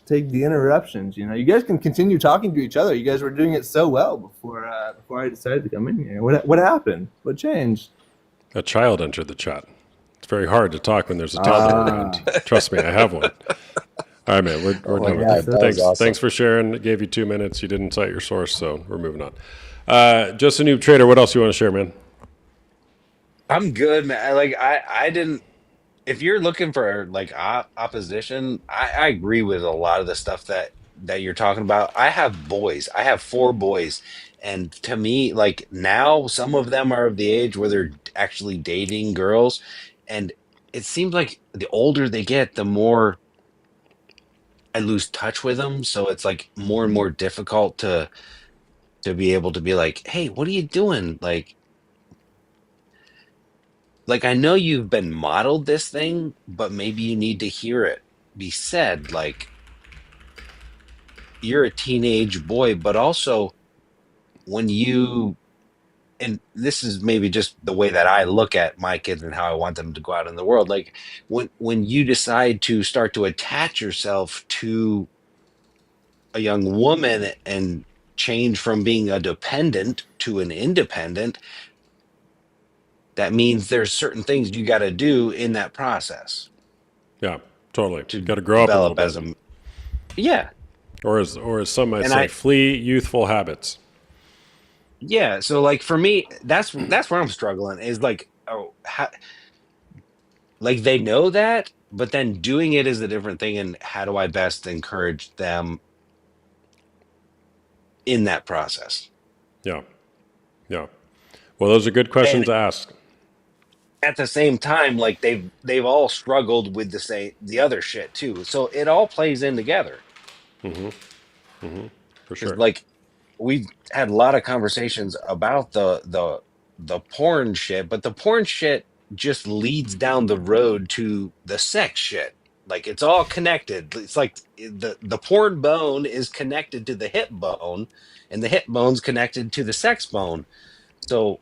take the interruptions. You know, you guys can continue talking to each other. You guys were doing it so well before I decided to come in here. What happened? What changed? A child entered the chat. It's very hard to talk when there's a toddler around. Trust me, I have one. All right, man, we're done with God, that. that was Thanks, awesome. thanks for sharing. It gave you 2 minutes. You didn't cite your source, so we're moving on. Just a noob trader. What else you want to share, man? I'm good, man. I didn't. If you're looking for like opposition, I agree with a lot of the stuff that you're talking about. I have boys. I have 4 boys, and to me, like now, some of them are of the age where they're actually dating girls, and it seems like the older they get, the more I lose touch with them. So it's like more and more difficult to be able to be like, hey, what are you doing? Like I know you've been modeled this thing, but maybe you need to hear it be said. Like you're a teenage boy, but also when you, and this is maybe just the way that I look at my kids and how I want them to go out in the world. Like when you decide to start to attach yourself to a young woman and change from being a dependent to an independent, that means there's certain things you got to do in that process Yeah, totally. to Got to grow up a little develop as bit. yeah. Or as some might And say, I- flee youthful habits. Yeah, so like for me, that's where I'm struggling is like, oh, like they know that, but then doing it is a different thing. And how do I best encourage them in that process? Yeah, yeah. Well, those are good questions And- to ask. At the same time, like they've all struggled with the other shit too. So it all plays in together. For 'Cause, sure. like we've had a lot of conversations about the porn shit, but the porn shit just leads down the road to the sex shit. Like it's all connected. It's like the porn bone is connected to the hip bone, and the hip bone's connected to the sex bone. So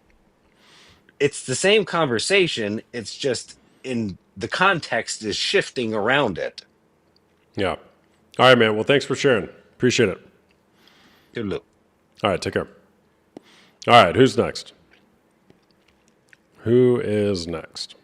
it's the same conversation. It's just in the context is shifting around it. Yeah. All right, man. Well, thanks for sharing. Appreciate it. Good look. All right, take care. All right, who's next? Who is next?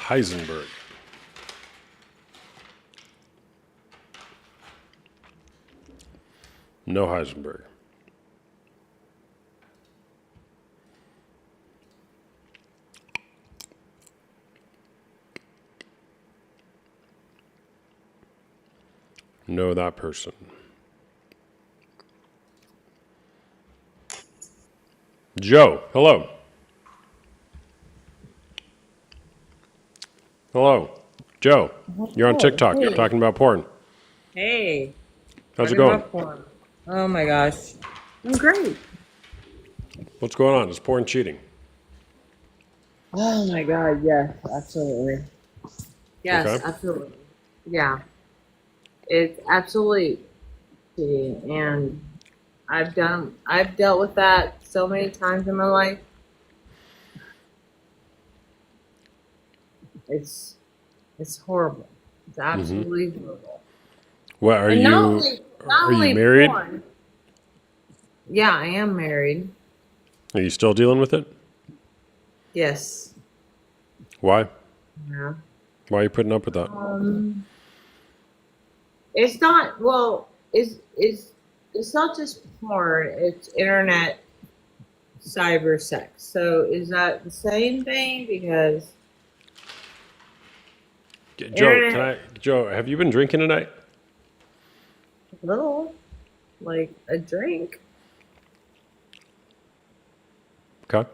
Heisenberg. No Heisenberg. Know that person. Joe, hello. Hello. Joe, you're on TikTok Hey. talking about porn. Hey, How's it talking going? about porn. Oh my gosh, I'm great. What's going on? Is porn cheating? Oh my god, yes, absolutely. Yes, Okay. absolutely. Yeah, it's absolutely cheating, and I've dealt with that so many times in my life. It's it's horrible. It's absolutely horrible. What are And you? not Are you only married? porn. Yeah, I am married. Are you still dealing with it? Yes. Why? Yeah. Why are you putting up with that? It's not well. It's not just porn. It's internet cyber sex. So is that the same thing? Because Joe, internet Joe, have you been drinking tonight? little like a drink. Okay.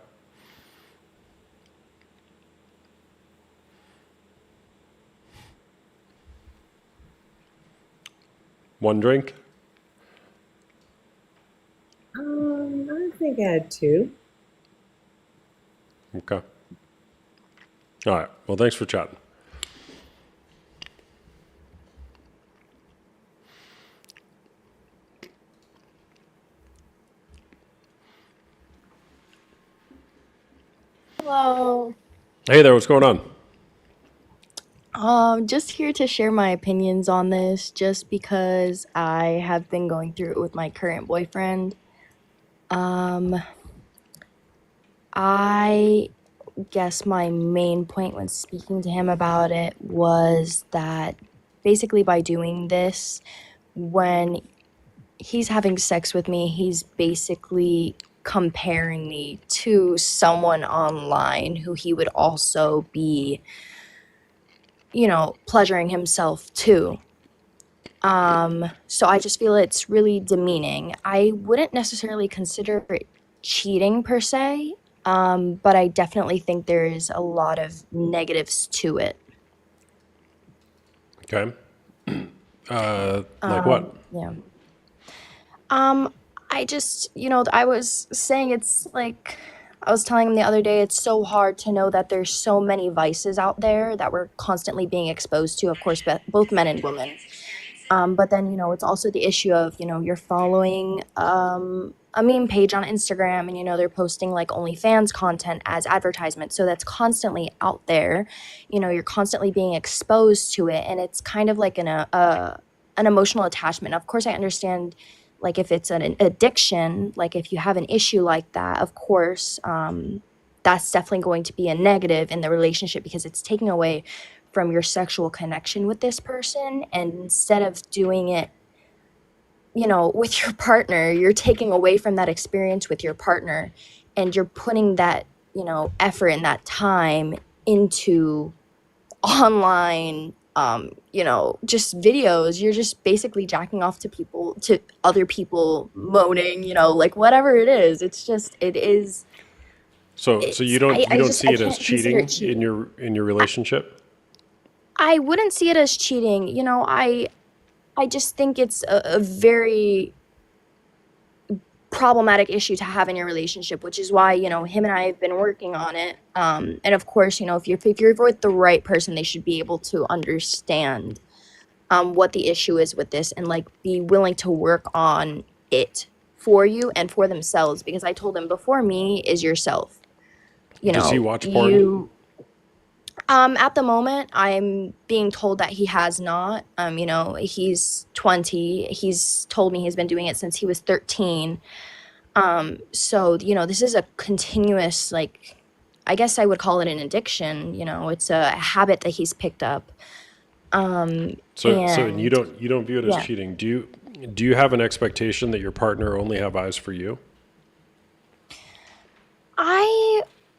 One drink? I think I had two. Okay. All right. Well, thanks for chatting. Hello. Hey there, what's going on? Just here to share my opinions on this, just because I have been going through it with my current boyfriend. Um, I guess my main point when speaking to him about it was that basically by doing this, when he's having sex with me, he's basically comparing me to someone online who he would also be, pleasuring himself too. So I just feel it's really demeaning. I wouldn't necessarily consider it cheating per se, but I definitely think there's a lot of negatives to it. Okay. Like what? Yeah. I just, I was saying it's like, I was telling him the other day, it's so hard to know that there's so many vices out there that we're constantly being exposed to, of course, both men and women. But then, it's also the issue of, you're following a meme page on Instagram and, they're posting like OnlyFans content as advertisements. So that's constantly out there. You're constantly being exposed to it. And it's kind of like an emotional attachment. Of course, I understand like if it's an addiction, like if you have an issue like that, of course, that's definitely going to be a negative in the relationship because it's taking away from your sexual connection with this person. And instead of doing it, with your partner, you're taking away from that experience with your partner and you're putting that, effort and that time into online, just videos. You're just basically jacking off to other people moaning, like whatever it is. It is. So you don't see I it as can't consider it cheating cheating. in your relationship? I wouldn't see it as cheating. I just think it's a very problematic issue to have in your relationship, which is why, him and I have been working on it. And of course, if you're with the right person, they should be able to understand what the issue is with this and like be willing to work on it for you and for themselves. Because I told him before me is yourself. Does he watch porn? At the moment, I'm being told that he has not. He's 20. He's told me he's been doing it since he was 13. So, this is a continuous, like, I guess I would call it an addiction. It's a habit that he's picked up. So and And you don't view it as yeah. cheating. Do you Do you have an expectation that your partner only have eyes for you?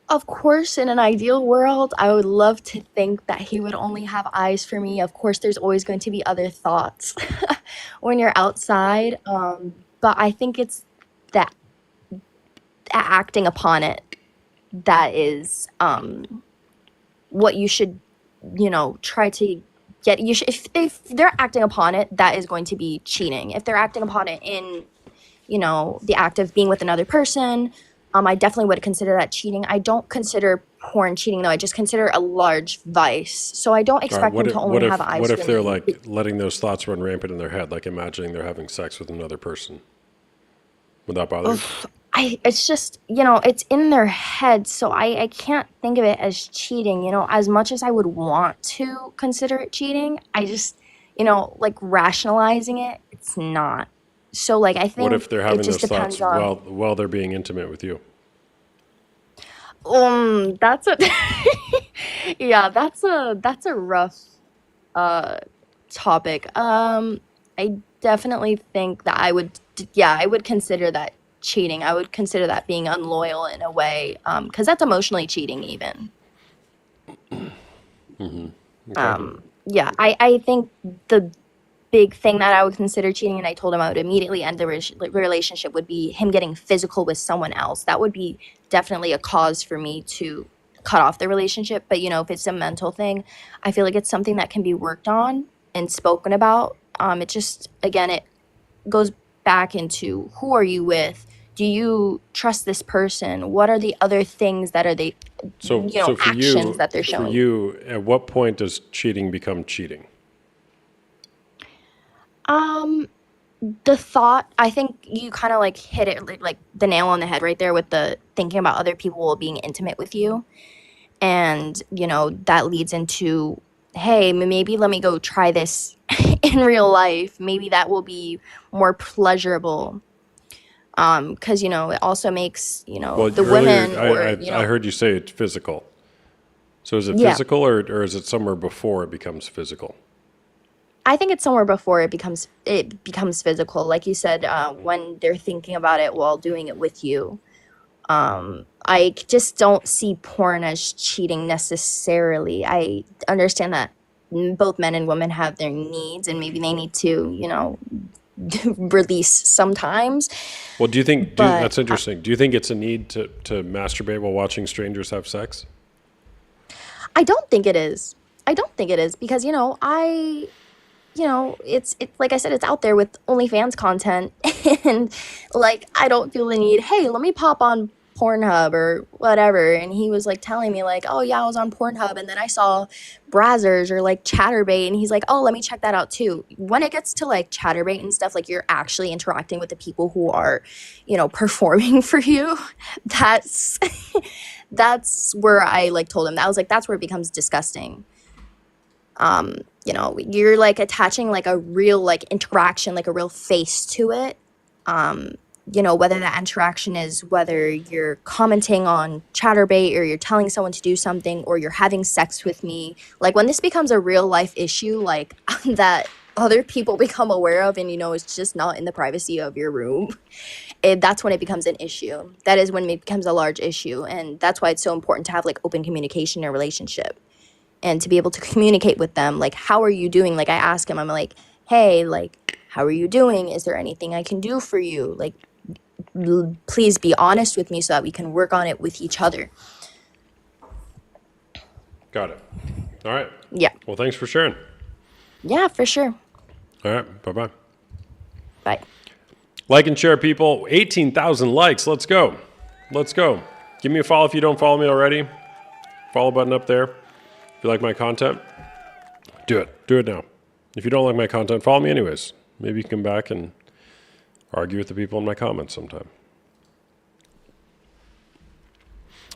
Of course, in an ideal world, I would love to think that he would only have eyes for me. Of course, there's always going to be other thoughts when you're outside. But I think it's that acting upon it that is what you should, try to get. You should, if they're acting upon it, that is going to be cheating. If they're acting upon it in, the act of being with another person, I definitely would consider that cheating. I don't consider porn cheating, though. I just consider a large vice. So I don't All right, expect them to only have eyes what for if they're me. like letting those thoughts run rampant in their head, like imagining they're having sex with another person? Would that bother you? It's just, it's in their head. So I can't think of it as cheating. As much as I would want to consider it cheating, I just, like rationalizing it, it's not. So like I think What if they're having it just those thoughts depends on. while they're being intimate with you? That's a yeah, that's a rough topic. I definitely think that I would consider that cheating. I would consider that being unloyal in a way, because that's emotionally cheating even. Yeah, I think the big thing that I would consider cheating, and I told him I would immediately end the relationship, would be him getting physical with someone else. That would be definitely a cause for me to cut off the relationship. But if it's a mental thing, I feel like it's something that can be worked on and spoken about. It just, again, it goes back into who are you with? Do you trust this person? What are the other things that are they, So for actions that they're for showing? you, at what point does cheating become cheating? The thought, I think you kind of like hit it like the nail on the head right there with the thinking about other people being intimate with you. And, that leads into, hey, maybe let me go try this in real life. Maybe that will be more pleasurable. Because, it also makes, Well, the earlier women or, I heard you say it's physical. So is it Yeah. physical or is it somewhere before it becomes physical? I think it's somewhere before it becomes physical. Like you said, when they're thinking about it while doing it with you. I just don't see porn as cheating necessarily. I understand that both men and women have their needs, and maybe they need to, release sometimes. Well, do you think But that's interesting? Do you think it's a need to masturbate while watching strangers have sex? I don't think it is. I don't think it is because it's like I said, it's out there with OnlyFans content, and like I don't feel the need. Hey, let me pop on Pornhub or whatever. And he was like telling me like, oh yeah, I was on Pornhub, and then I saw Brazzers or like Chatterbait, and he's like, oh, let me check that out too. When it gets to like Chatterbait and stuff, like you're actually interacting with the people who are, performing for you. That's that's where I like told him that. I was like, that's where it becomes disgusting. You're like attaching like a real like interaction, like a real face to it. Whether that interaction is whether you're commenting on Chatterbait or you're telling someone to do something or you're having sex with me. Like when this becomes a real life issue, like that other people become aware of, and it's just not in the privacy of your room. That's when it becomes an issue. That is when it becomes a large issue, and that's why it's so important to have like open communication in a relationship. And to be able to communicate with them, like, how are you doing? Like, I ask him, I'm like, hey, like, how are you doing? Is there anything I can do for you? Like, please be honest with me so that we can work on it with each other. Got it. All right. Yeah. Well, thanks for sharing. Yeah, for sure. All right. Bye-bye. Bye. Like and share, people. 18,000 likes. Let's go. Let's go. Give me a follow if you don't follow me already. Follow button up there. If you like my content, do it. Do it now. If you don't like my content, follow me anyways. Maybe you can come back and argue with the people in my comments sometime.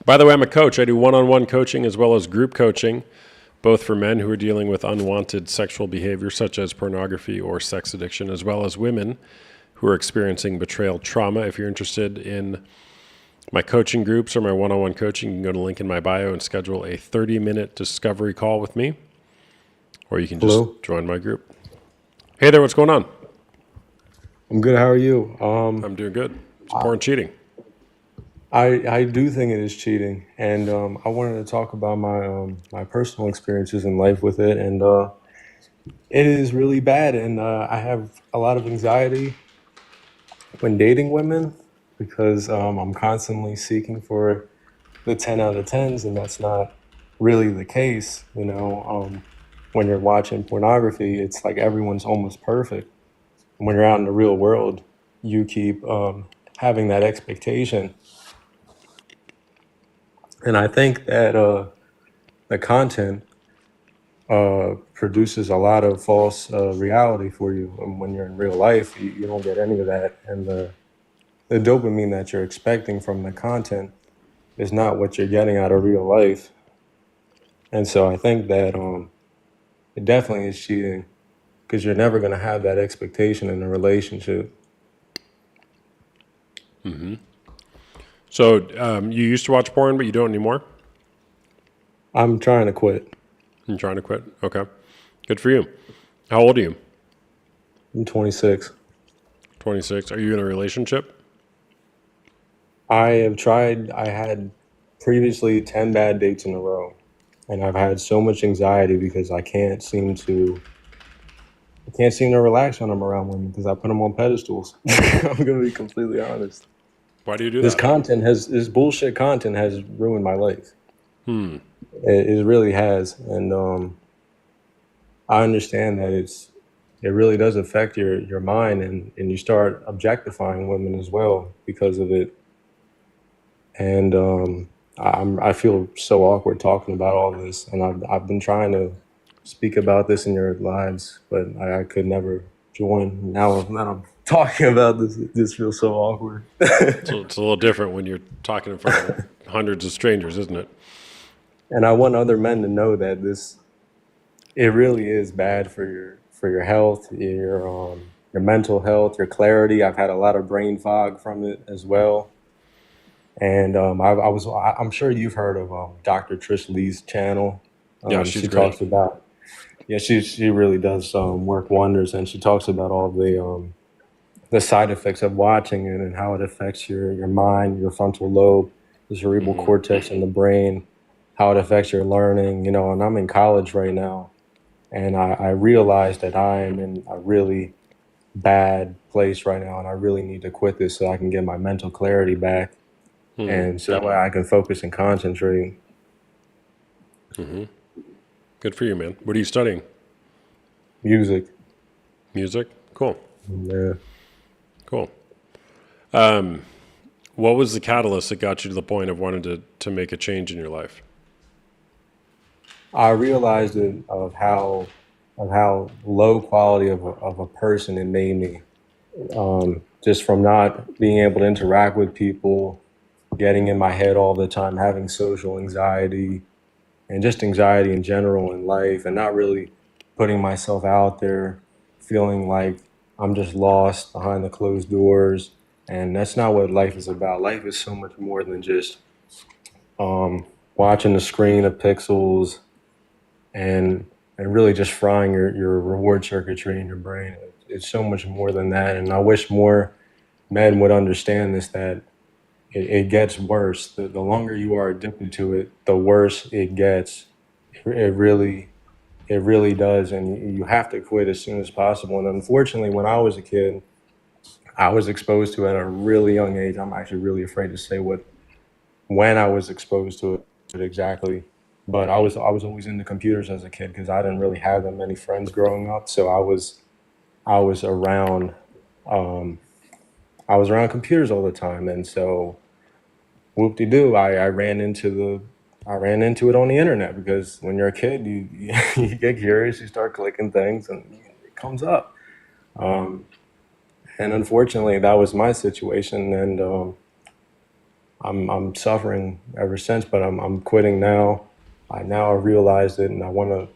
By the way, I'm a coach. I do one-on-one coaching as well as group coaching, both for men who are dealing with unwanted sexual behavior such as pornography or sex addiction, as well as women who are experiencing betrayal trauma. If you're interested in my coaching groups or my one-on-one coaching, you can go to the link in my bio and schedule a 30-minute discovery call with me, or you can just join my group. Hey there, what's going on? I'm good. How are you? I'm doing good. It's porn cheating. I do think it is cheating, and I wanted to talk about my personal experiences in life with it, and it is really bad, and I have a lot of anxiety when dating women because I'm constantly seeking for the 10 out of 10s, and that's not really the case. When you're watching pornography, it's like everyone's almost perfect. When you're out in the real world, you keep having that expectation. And I think that the content produces a lot of false reality for you. And when you're in real life, you don't get any of that. And the dopamine that you're expecting from the content is not what you're getting out of real life. And so I think that it definitely is cheating because you're never going to have that expectation in a relationship. So you used to watch porn, but you don't anymore? I'm trying to quit. I'm trying to quit. Okay. Good for you. How old are you? I'm 26. 26. Are you in a relationship? I had previously 10 bad dates in a row, and I've had so much anxiety because I can't seem to relax when I'm around women because I put them on pedestals. I'm gonna be completely honest. Why do you do This that? this bullshit content has ruined my life. It really has, and I understand that it really does affect your mind, and you start objectifying women as well because of it. And I feel so awkward talking about all this, and I've been trying to speak about this in your lives, but I could never join. Now I'm talking about this. It just feels so awkward. So it's a little different when you're talking in front of hundreds of strangers, isn't it? And I want other men to know that it really is bad for your health, your mental health, your clarity. I've had a lot of brain fog from it as well. And I'm sure you've heard of Dr. Trish Lee's channel. Yeah, she's She great. talks about, yeah, she really does work wonders, and she talks about all the side effects of watching it and how it affects your mind, your frontal lobe, the cerebral cortex in the brain, how it affects your learning. And I'm in college right now, and I realize that I am in a really bad place right now, and I really need to quit this so I can get my mental clarity back, and so that way I can focus and concentrate. Good for you, man. What are you studying? Music. Music? Cool. Yeah. Cool. What was the catalyst that got you to the point of wanting to make a change in your life? I realized of how low quality of a person it made me. Just from not being able to interact with people, getting in my head all the time, having social anxiety, and just anxiety in general in life, and not really putting myself out there, feeling like I'm just lost behind the closed doors. And that's not what life is about. Life is so much more than just watching the screen of pixels and really just frying your reward circuitry in your brain. It's so much more than that. And I wish more men would understand this, that it gets worse. The longer you are addicted to it, the worse it gets. It really does. And you have to quit as soon as possible. And unfortunately, when I was a kid, I was exposed to it at a really young age. I'm actually really afraid to say when I was exposed to it exactly. But I was always into computers as a kid because I didn't really have that many friends growing up. So I was around um, I was around computers all the time, and so whoop de doo, I ran into it on the internet because when you're a kid, you get curious, you start clicking things, and it comes up. Um, and unfortunately, that was my situation, and I'm suffering ever since. But I'm quitting now. I realized it, and I want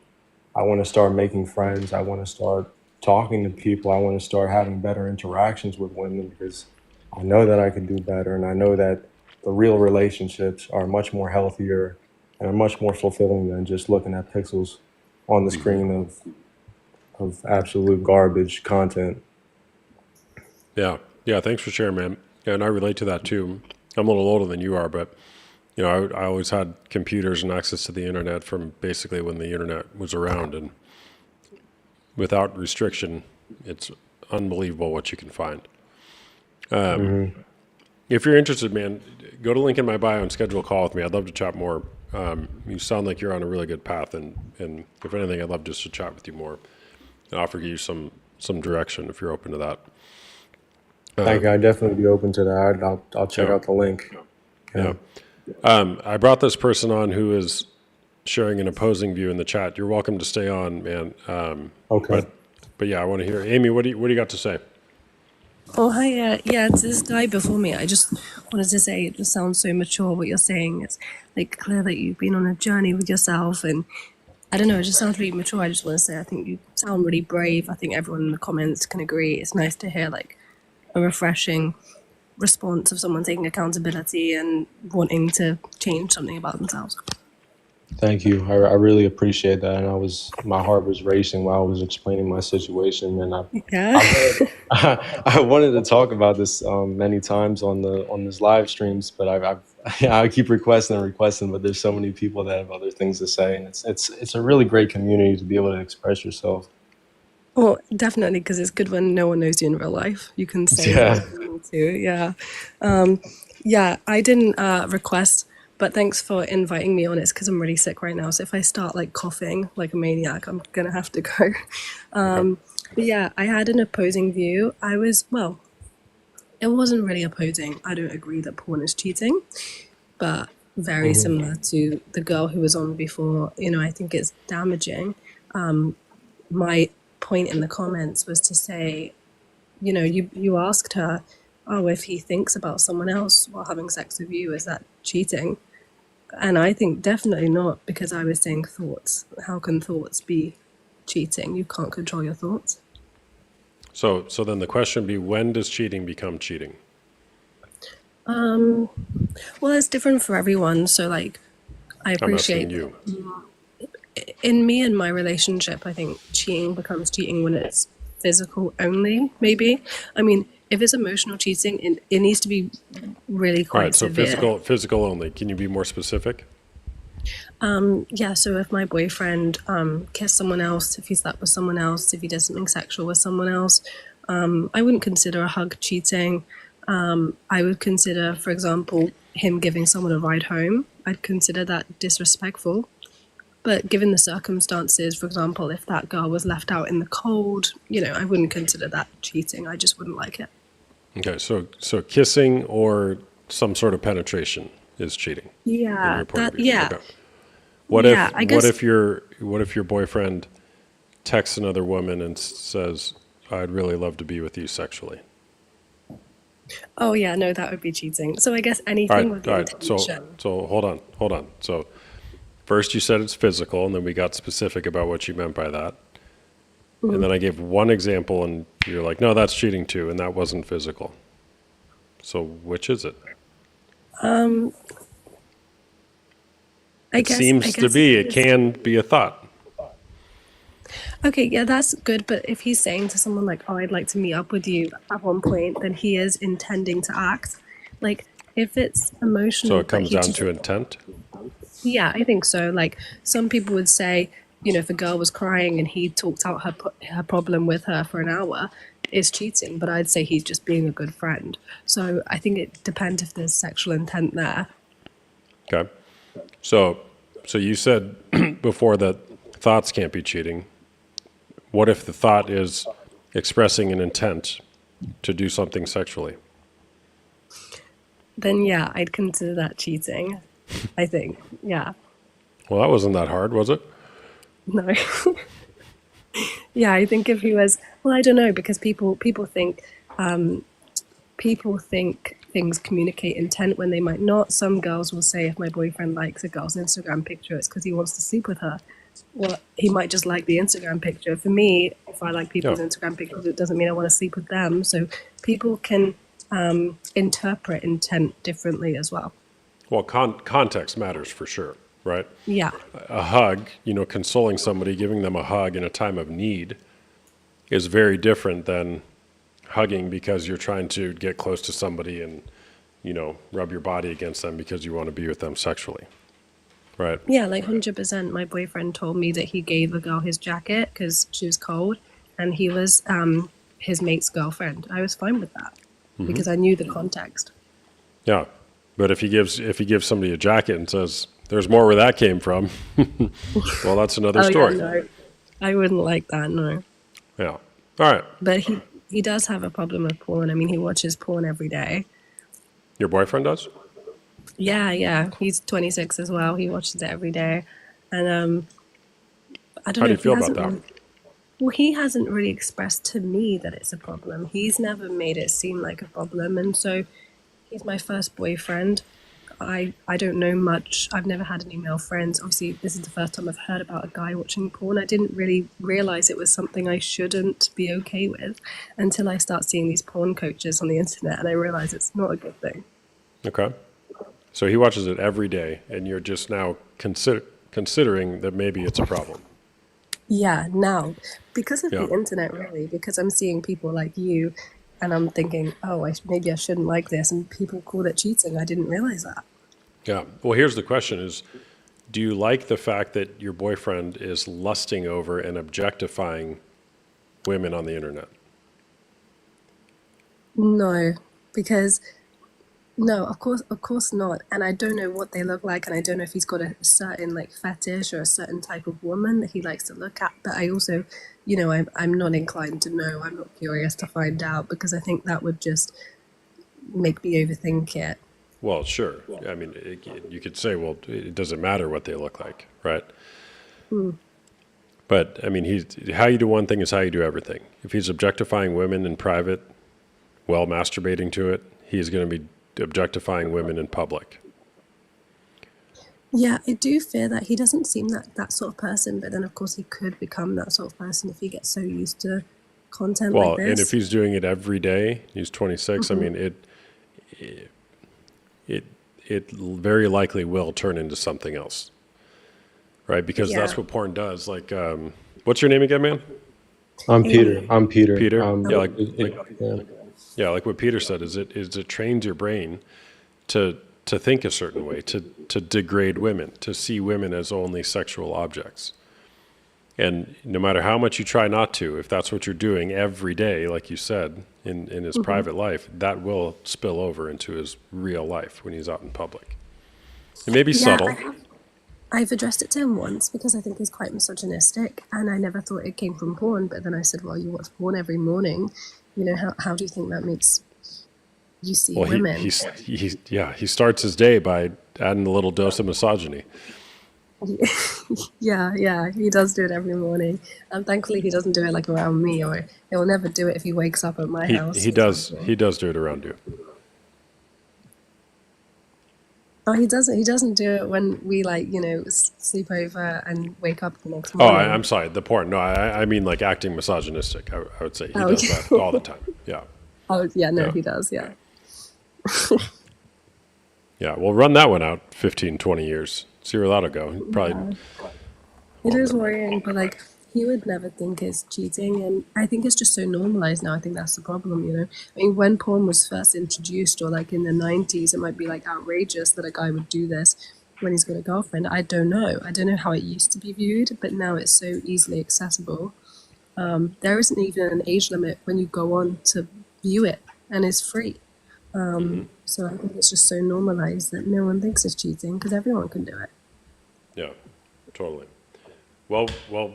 to start making friends. I want to start talking to people. I want to start having better interactions with women because I know that I can do better, and I know that the real relationships are much more healthier and are much more fulfilling than just looking at pixels on the screen of absolute garbage content. Yeah. Yeah. Thanks for sharing, man. Yeah, and I relate to that too. I'm a little older than you are, but I always had computers and access to the internet from basically when the internet was around, and without restriction, it's unbelievable what you can find. If you're interested, man, go to link in my bio and schedule a call with me. I'd love to chat more. You sound like you're on a really good path, and if anything, I'd love just to chat with you more and offer you some direction if you're open to that. Thank you. I'd definitely be open to that. I'll check Yeah. out the link. Yeah. I brought this person on who is sharing an opposing view in the chat. You're welcome to stay on, man. Okay. But yeah, I want to hear. Amy, what do you got to say? Oh, hi. Yeah, to this guy before me, I just wanted to say it just sounds so mature what you're saying. It's like clear that you've been on a journey with yourself, and I don't know, it just sounds really mature. I just want to say I think you sound really brave. I think everyone in the comments can agree. It's nice to hear like a refreshing response of someone taking accountability and wanting to change something about themselves. Thank you. I really appreciate that. And my heart was racing while I was explaining my situation, and Yeah. I wanted to talk about this many times on this live streams, but I keep requesting, but there's so many people that have other things to say, and it's a really great community to be able to express yourself. Well, definitely, because it's good when no one knows you in real life. You can say Yeah. whatever you want to. Yeah. Yeah, I didn't request, but thanks for inviting me on. It's because I'm really sick right now. So if I start like coughing like a maniac, I'm going to have to go. But yeah, I had an opposing view. It wasn't really opposing. I don't agree that porn is cheating, but very similar to the girl who was on before. I think it's damaging. My point in the comments was to say, you asked her, oh, if he thinks about someone else while having sex with you, is that cheating? And I think definitely not, because I was saying thoughts. How can thoughts be cheating? You can't control your thoughts. So then the question would be, when does cheating become cheating? Well, it's different for everyone. So like, I I'm appreciate asking you. in me and my relationship, I think cheating becomes cheating when it's physical only, maybe. I mean, if it's emotional cheating, it needs to be really All quite right, so severe. physical only. Can you be more specific? Yeah, so if my boyfriend kissed someone else, if he slept with someone else, if he did something sexual with someone else, I wouldn't consider a hug cheating. I would consider, for example, him giving someone a ride home. I'd consider that disrespectful. But given the circumstances, for example, if that girl was left out in the cold, I wouldn't consider that cheating. I just wouldn't like it. Okay, so kissing or some sort of penetration is cheating. in Yeah, your point of that, view. yeah. Okay. What Yeah, if I guess- what if your boyfriend texts another woman and says, "I'd really love to be with you sexually"? Oh, yeah, no, that would be cheating. So I guess All anything with right. the So intention. hold on. So first you said it's physical, and then we got specific about what you meant by that. And then I gave one example, and you're like, "No, that's cheating too," and that wasn't physical. So which is it? It seems to be. It can be a thought. Okay, yeah, that's good. But if he's saying to someone like, "Oh, I'd like to meet up with you," at one point, then he is intending to act. Like, if it's emotional, So it but comes he down just- to intent. Yeah, I think so. Like, some people would say, if a girl was crying and he talked out her problem with her for an hour, is cheating. But I'd say he's just being a good friend. So I think it depends if there's sexual intent there. Okay. So you said before that thoughts can't be cheating. What if the thought is expressing an intent to do something sexually? Then yeah, I'd consider that cheating. I think. Yeah. Well, that wasn't that hard, was it? No. Yeah, I think if he was, well, I don't know, because people think things communicate intent when they might not. Some girls will say, if my boyfriend likes a girl's Instagram picture, it's because he wants to sleep with her. Well, he might just like the Instagram picture. For me, if I like people's Yeah. Instagram pictures, it doesn't mean I want to sleep with them. So people can interpret intent differently as well. Well, context matters for sure, right? Yeah. A hug, consoling somebody, giving them a hug in a time of need is very different than hugging because you're trying to get close to somebody and, rub your body against them because you want to be with them sexually. Right. Yeah, like 100%. My boyfriend told me that he gave a girl his jacket because she was cold, and he was his mate's girlfriend. I was fine with that because I knew the context. Yeah. But if he gives somebody a jacket and says, there's more where that came from, well, that's another story. Yeah, no, I wouldn't like that, no. Yeah. All right. But he does have a problem with porn. I mean, he watches porn every day. Your boyfriend does? Yeah. He's 26 as well. He watches it every day. And I don't know. How do you if he feel about hasn't that? really- Well, he hasn't really expressed to me that it's a problem. He's never made it seem like a problem. And so he's my first boyfriend. I don't know much. I've never had any male friends. Obviously, this is the first time I've heard about a guy watching porn. I didn't really realize it was something I shouldn't be okay with until I start seeing these porn coaches on the internet, and I realize it's not a good thing. Okay. So he watches it every day, and you're just now considering that maybe it's a problem. Yeah, now, because of Yeah. the internet, really, because I'm seeing people like you, and I'm thinking, oh, maybe I shouldn't like this, and people call it cheating. I didn't realize that. Yeah. Well, here's the question is, do you like the fact that your boyfriend is lusting over and objectifying women on the internet? No, because no, of course not. And I don't know what they look like, and I don't know if he's got a certain like fetish or a certain type of woman that he likes to look at. But I also, I'm not inclined to know. I'm not curious to find out because I think that would just make me overthink it. Well, sure. I mean, you could say, well, it doesn't matter what they look like, right? But, I mean, how you do one thing is how you do everything. If he's objectifying women in private while masturbating to it, he's going to be objectifying women in public. Yeah, I do fear that he doesn't seem that sort of person, but then of course he could become that sort of person if he gets so used to content Well, like this. and if he's doing it every day, he's 26, I mean, it very likely will turn into something else, right? Because that's Yeah. what porn does. Like, what's your name again, man? I'm Peter. Peter? Yeah, yeah. Yeah, like what Peter said, is it trains your brain to think a certain way, to degrade women, to see women as only sexual objects. And no matter how much you try not to, if that's what you're doing every day, like you said, in his private life, that will spill over into his real life when he's out in public. It may be subtle. I've addressed it to him once because I think he's quite misogynistic, and I never thought it came from porn. But then I said, well, you watch porn every morning. How do you think that makes you see Well, women? he starts his day by adding a little dose of misogyny. Yeah, he does do it every morning. And thankfully he doesn't do it like around me, or he'll never do it if he wakes up at my house. He does do it around you. Oh, he doesn't. He doesn't do it when we sleep over and wake up the next Oh, morning. I'm sorry, the porn. No, I mean like acting misogynistic. I would say he Oh, does yeah. that all the time. Yeah. Oh, yeah, no, Yeah. he does. Yeah. Yeah, well, run that one out 15, 20 years. See where that'll go. Probably. It is worrying, but he would never think it's cheating, and I think it's just so normalized now. I think that's the problem. I mean, when porn was first introduced, or in the 90s, it might be outrageous that a guy would do this when he's got a girlfriend. I don't know how it used to be viewed, but now it's so easily accessible. There isn't even an age limit when you go on to view it, and it's free. So I think it's just so normalized that no one thinks it's cheating because everyone can do it. Yeah, totally. Well,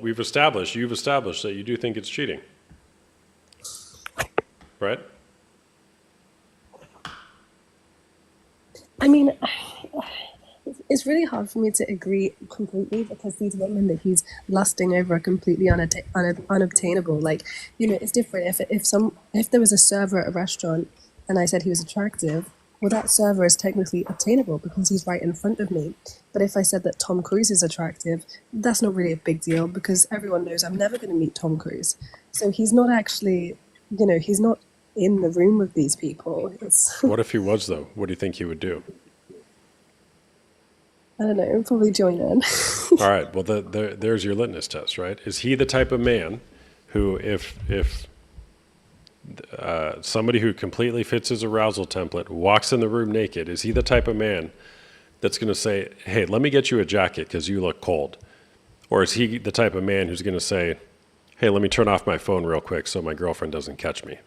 you've established that you do think it's cheating, right? I mean, it's really hard for me to agree completely because these women that he's lusting over are completely unobtainable. It's different if there was a server at a restaurant and I said he was attractive. Well, that server is technically obtainable because he's right in front of me. But if I said that Tom Cruise is attractive, that's not really a big deal because everyone knows I'm never going to meet Tom Cruise. So he's not actually, he's not in the room with these people. What if he was, though? What do you think he would do? I don't know, probably join in. All right, well, there's your litmus test, right? Is he the type of man who, if somebody who completely fits his arousal template, walks in the room naked, is he the type of man that's going to say, hey, let me get you a jacket because you look cold? Or is he the type of man who's going to say, hey, let me turn off my phone real quick so my girlfriend doesn't catch me?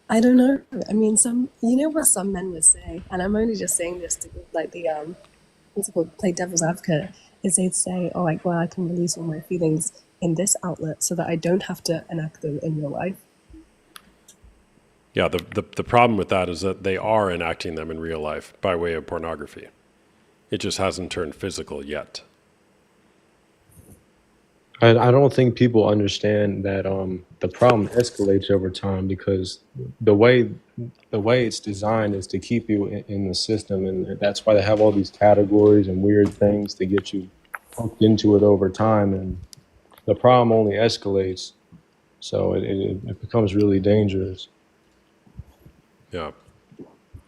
I don't know. I mean, you know what some men would say, and I'm only just saying this to like the what's it called, play devil's advocate, is they'd say, oh, like, well, I can release all my feelings in this outlet so that I don't have to enact them in real life. Yeah, the problem with that is that they are enacting them in real life by way of pornography. It just hasn't turned physical yet. I don't think people understand that the problem escalates over time because the way it's designed is to keep you in the system, and that's why they have all these categories and weird things to get you hooked into it over time, and the problem only escalates, so it becomes really dangerous. Yeah.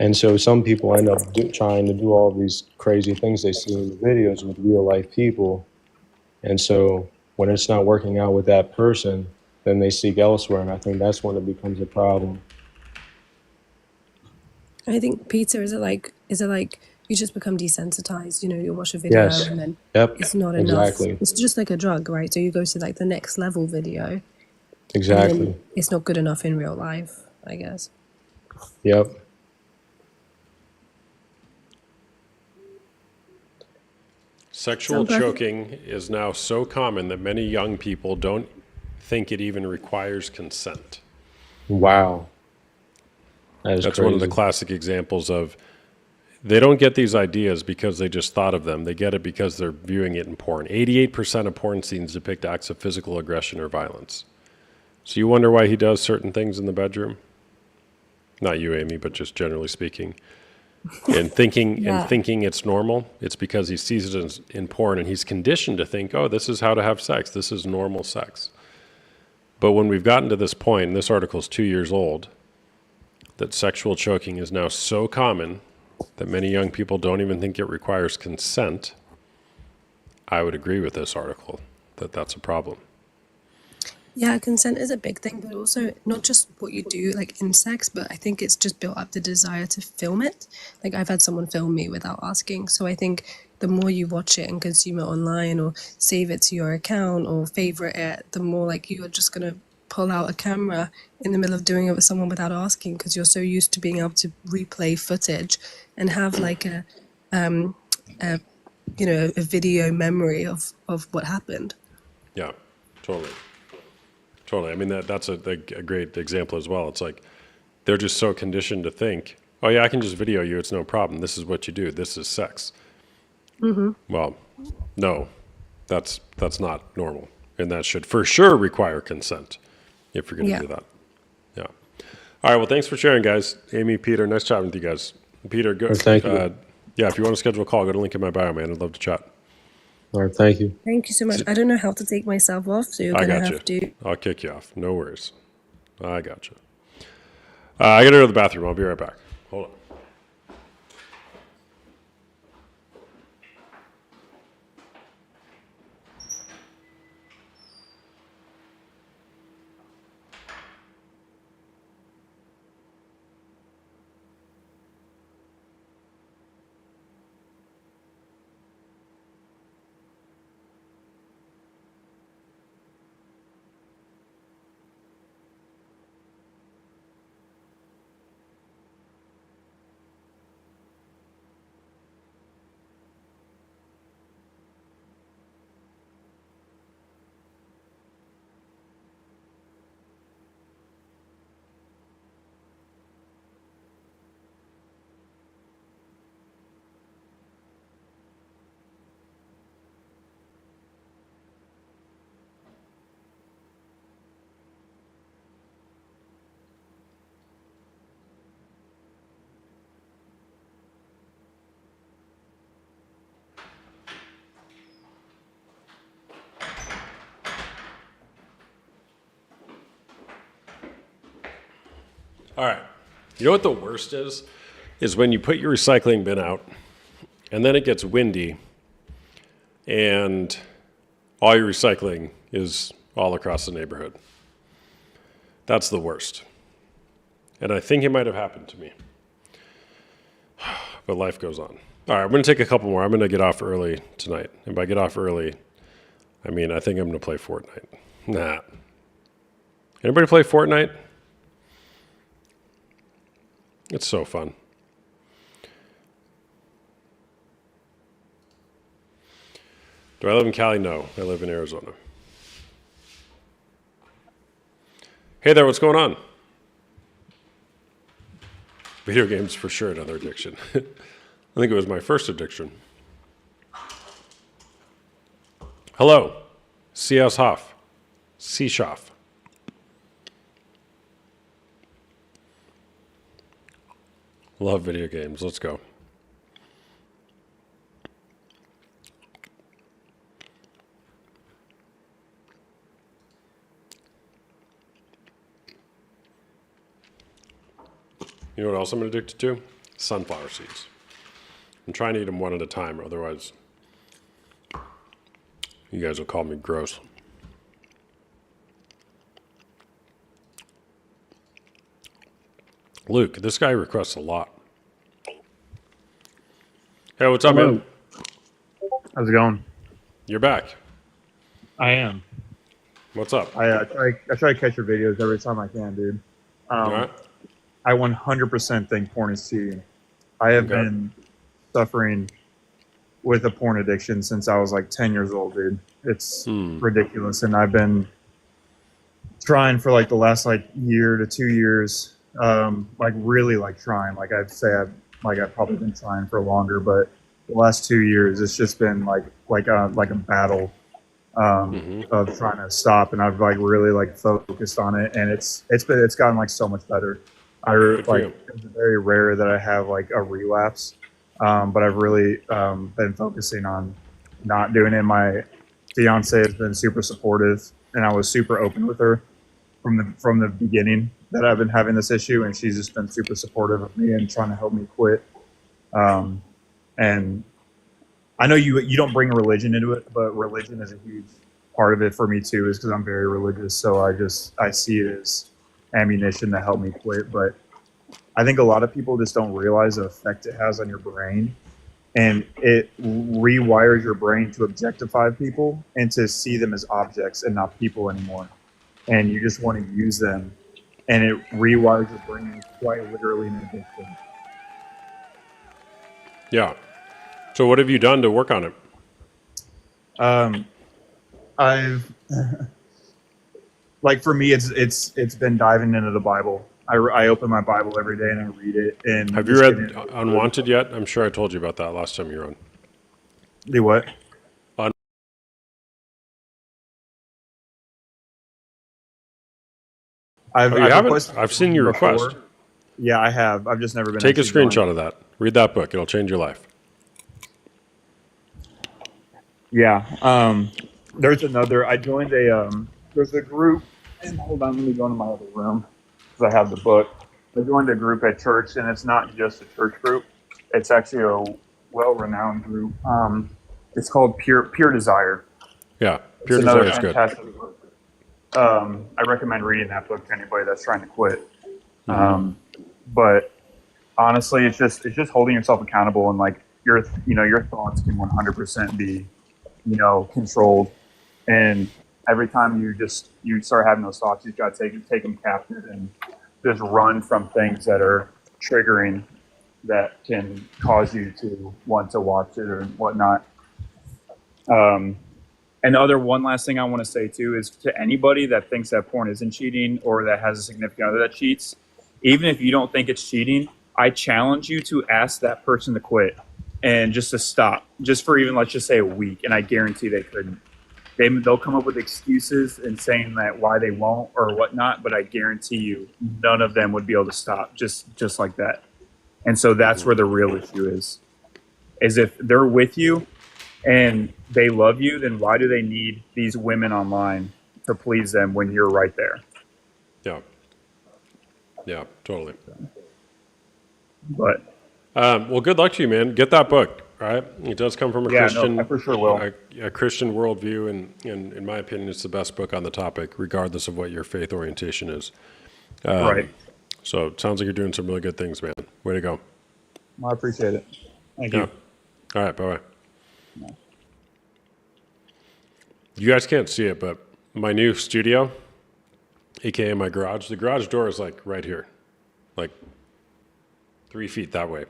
And so some people end up trying to do all these crazy things they see in the videos with real life people, and so when it's not working out with that person, then they seek elsewhere, and I think that's when it becomes a problem. I think, Peter, is it like you just become desensitized? You know, you watch a video Yes. and then Yep. it's not enough. Exactly. It's just like a drug, right? So you go to like the next level video, and Exactly. then it's not good enough in real life, I guess. Yep. Sexual Sound perfect? choking is now so common that many young people don't think it even requires consent. Wow. That's That's crazy. one of the classic examples of they don't get these ideas because they just thought of them. They get it because they're viewing it in porn. 88% of porn scenes depict acts of physical aggression or violence. So you wonder why he does certain things in the bedroom? Not you, Amy, but just generally speaking. And thinking Yeah. and thinking it's normal. It's because he sees it in porn and he's conditioned to think, oh, this is how to have sex. This is normal sex. But when we've gotten to this point, and this article is 2 years old, that sexual choking is now so common that many young people don't even think it requires consent, I would agree with this article that that's a problem. Yeah, consent is a big thing, but also not just what you do like in sex, but I think it's just built up the desire to film it. Like I've had someone film me without asking. So I think the more you watch it and consume it online or save it to your account or favorite it, the more like you are just going to pull out a camera in the middle of doing it with someone without asking because you're so used to being able to replay footage and have like a you know, a video memory of what happened. Yeah, totally. Totally. I mean, that's a great example as well. It's like they're just so conditioned to think, oh, yeah, I can just video you. It's no problem. This is what you do. This is sex. Well, no, that's not normal. And that should for sure require consent if you're going to Yeah. do that. Yeah. All right. Well, thanks for sharing, guys. Amy, Peter, nice chatting with you guys. Peter, go. Well, thank you. Yeah, if you want to schedule a call, go to the link in my bio, man. I'd love to chat. All right, thank you. Thank you so much. I don't know how to take myself off, so you're I gonna got have you. to. I'll kick you off. No worries. I got you. I got to go to the bathroom. I'll be right back. Hold on. All right. You know what the worst is? Is when you put your recycling bin out and then it gets windy and all your recycling is all across the neighborhood. That's the worst. And I think it might have happened to me. But life goes on. All right, I'm going to take a couple more. I'm going to get off early tonight. And by get off early, I mean I think I'm going to play Fortnite. Nah. Anybody play Fortnite? It's so fun. Do I live in Cali? No. I live in Arizona. Hey there, what's going on? Video games for sure another addiction. I think it was my first addiction. Hello, C.S. Hoff. C-Shoff. Love video games. Let's go. You know what else I'm addicted to? Sunflower seeds. I'm trying to eat them one at a time, otherwise you guys will call me gross. Luke, this guy requests a lot. Hey, what's up, man? How's it going? You're back. I am. What's up? I try to catch your videos every time I can, dude. All right. I 100% think porn is cheating. I have been suffering with a porn addiction since I was like 10 years old, dude. It's ridiculous, and I've been trying for like the last like year to 2 years, like really like trying. Like I'd say I've probably been trying for longer, but the last 2 years it's just been like a battle of trying to stop, and I've like really like focused on it, and it's gotten like so much better. It's very rare that I have like a relapse, but I've really been focusing on not doing it. My fiance has been super supportive, and I was super open with her from the beginning that I've been having this issue, and she's just been super supportive of me and trying to help me quit. And I know you don't bring religion into it, but religion is a huge part of it for me too, is because I'm very religious. So I see it as ammunition to help me quit. But I think a lot of people just don't realize the effect it has on your brain, and it rewires your brain to objectify people and to see them as objects and not people anymore. And you just want to use them, and it rewires your brain quite literally in addiction. Yeah. So what have you done to work on it? I've like for me, it's been diving into the Bible. I open my Bible every day and I read it. And have you read Unwanted yet? I'm sure I told you about that last time you were on. The what? I've seen your request. Yeah, I have. I've just never been. Take a screenshot of that. Read that book. It'll change your life. Yeah. There's another. I joined there's a group. And hold on, let me go into my other room because I have the book. I joined a group at church, and it's not just a church group. It's actually a well-renowned group. It's called Pure Desire. Yeah, Pure Desire is good. Book. I recommend reading that book to anybody that's trying to quit. But honestly, it's just holding yourself accountable, and like your thoughts can 100% be, controlled. And every time you start having those thoughts, you've got to take them captive and just run from things that are triggering, that can cause you to want to watch it or whatnot. And one last thing I want to say too is to anybody that thinks that porn isn't cheating or that has a significant other that cheats, even if you don't think it's cheating, I challenge you to ask that person to quit and just to stop, just for even, let's just say, a week. And I guarantee they couldn't. They'll come up with excuses and saying that why they won't or whatnot, but I guarantee you none of them would be able to stop just like that. And so that's where the real issue is if they're with you and they love you, then why do they need these women online to please them when you're right there? Yeah, totally. But well, good luck to you, man. Get that book. right? It does come from a Yeah, no, Christian, I for sure will. a Christian worldview, and in my opinion, it's the best book on the topic, regardless of what your faith orientation is. Right. So it sounds like you're doing some really good things, man. Way to go. Well, I appreciate it. Thank Yeah. you. All right, bye-bye. You guys can't see it, but my new studio, aka my garage, the garage door is like right here, like 3 feet that way.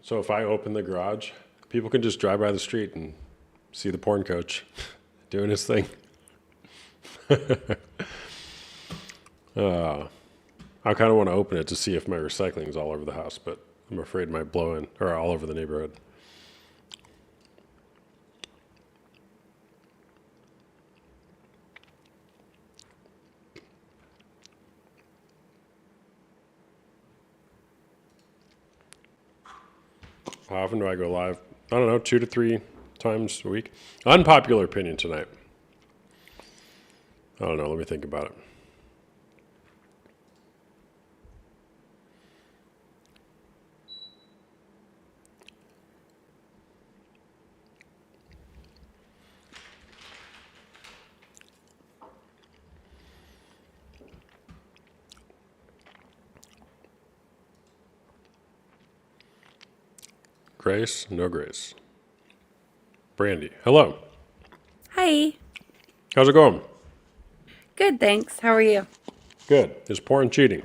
So if I open the garage, people can just drive by the street and see the porn coach doing his thing. I kind of want to open it to see if my recycling is all over the house, but I'm afraid it might blow in, or all over the neighborhood. How often do I go live? I don't know, 2 to 3 times a week. Unpopular opinion tonight. I don't know, let me think about it. Grace, no grace. Brandy, hello. Hi. How's it going? Good, thanks. How are you? Good. Is porn cheating?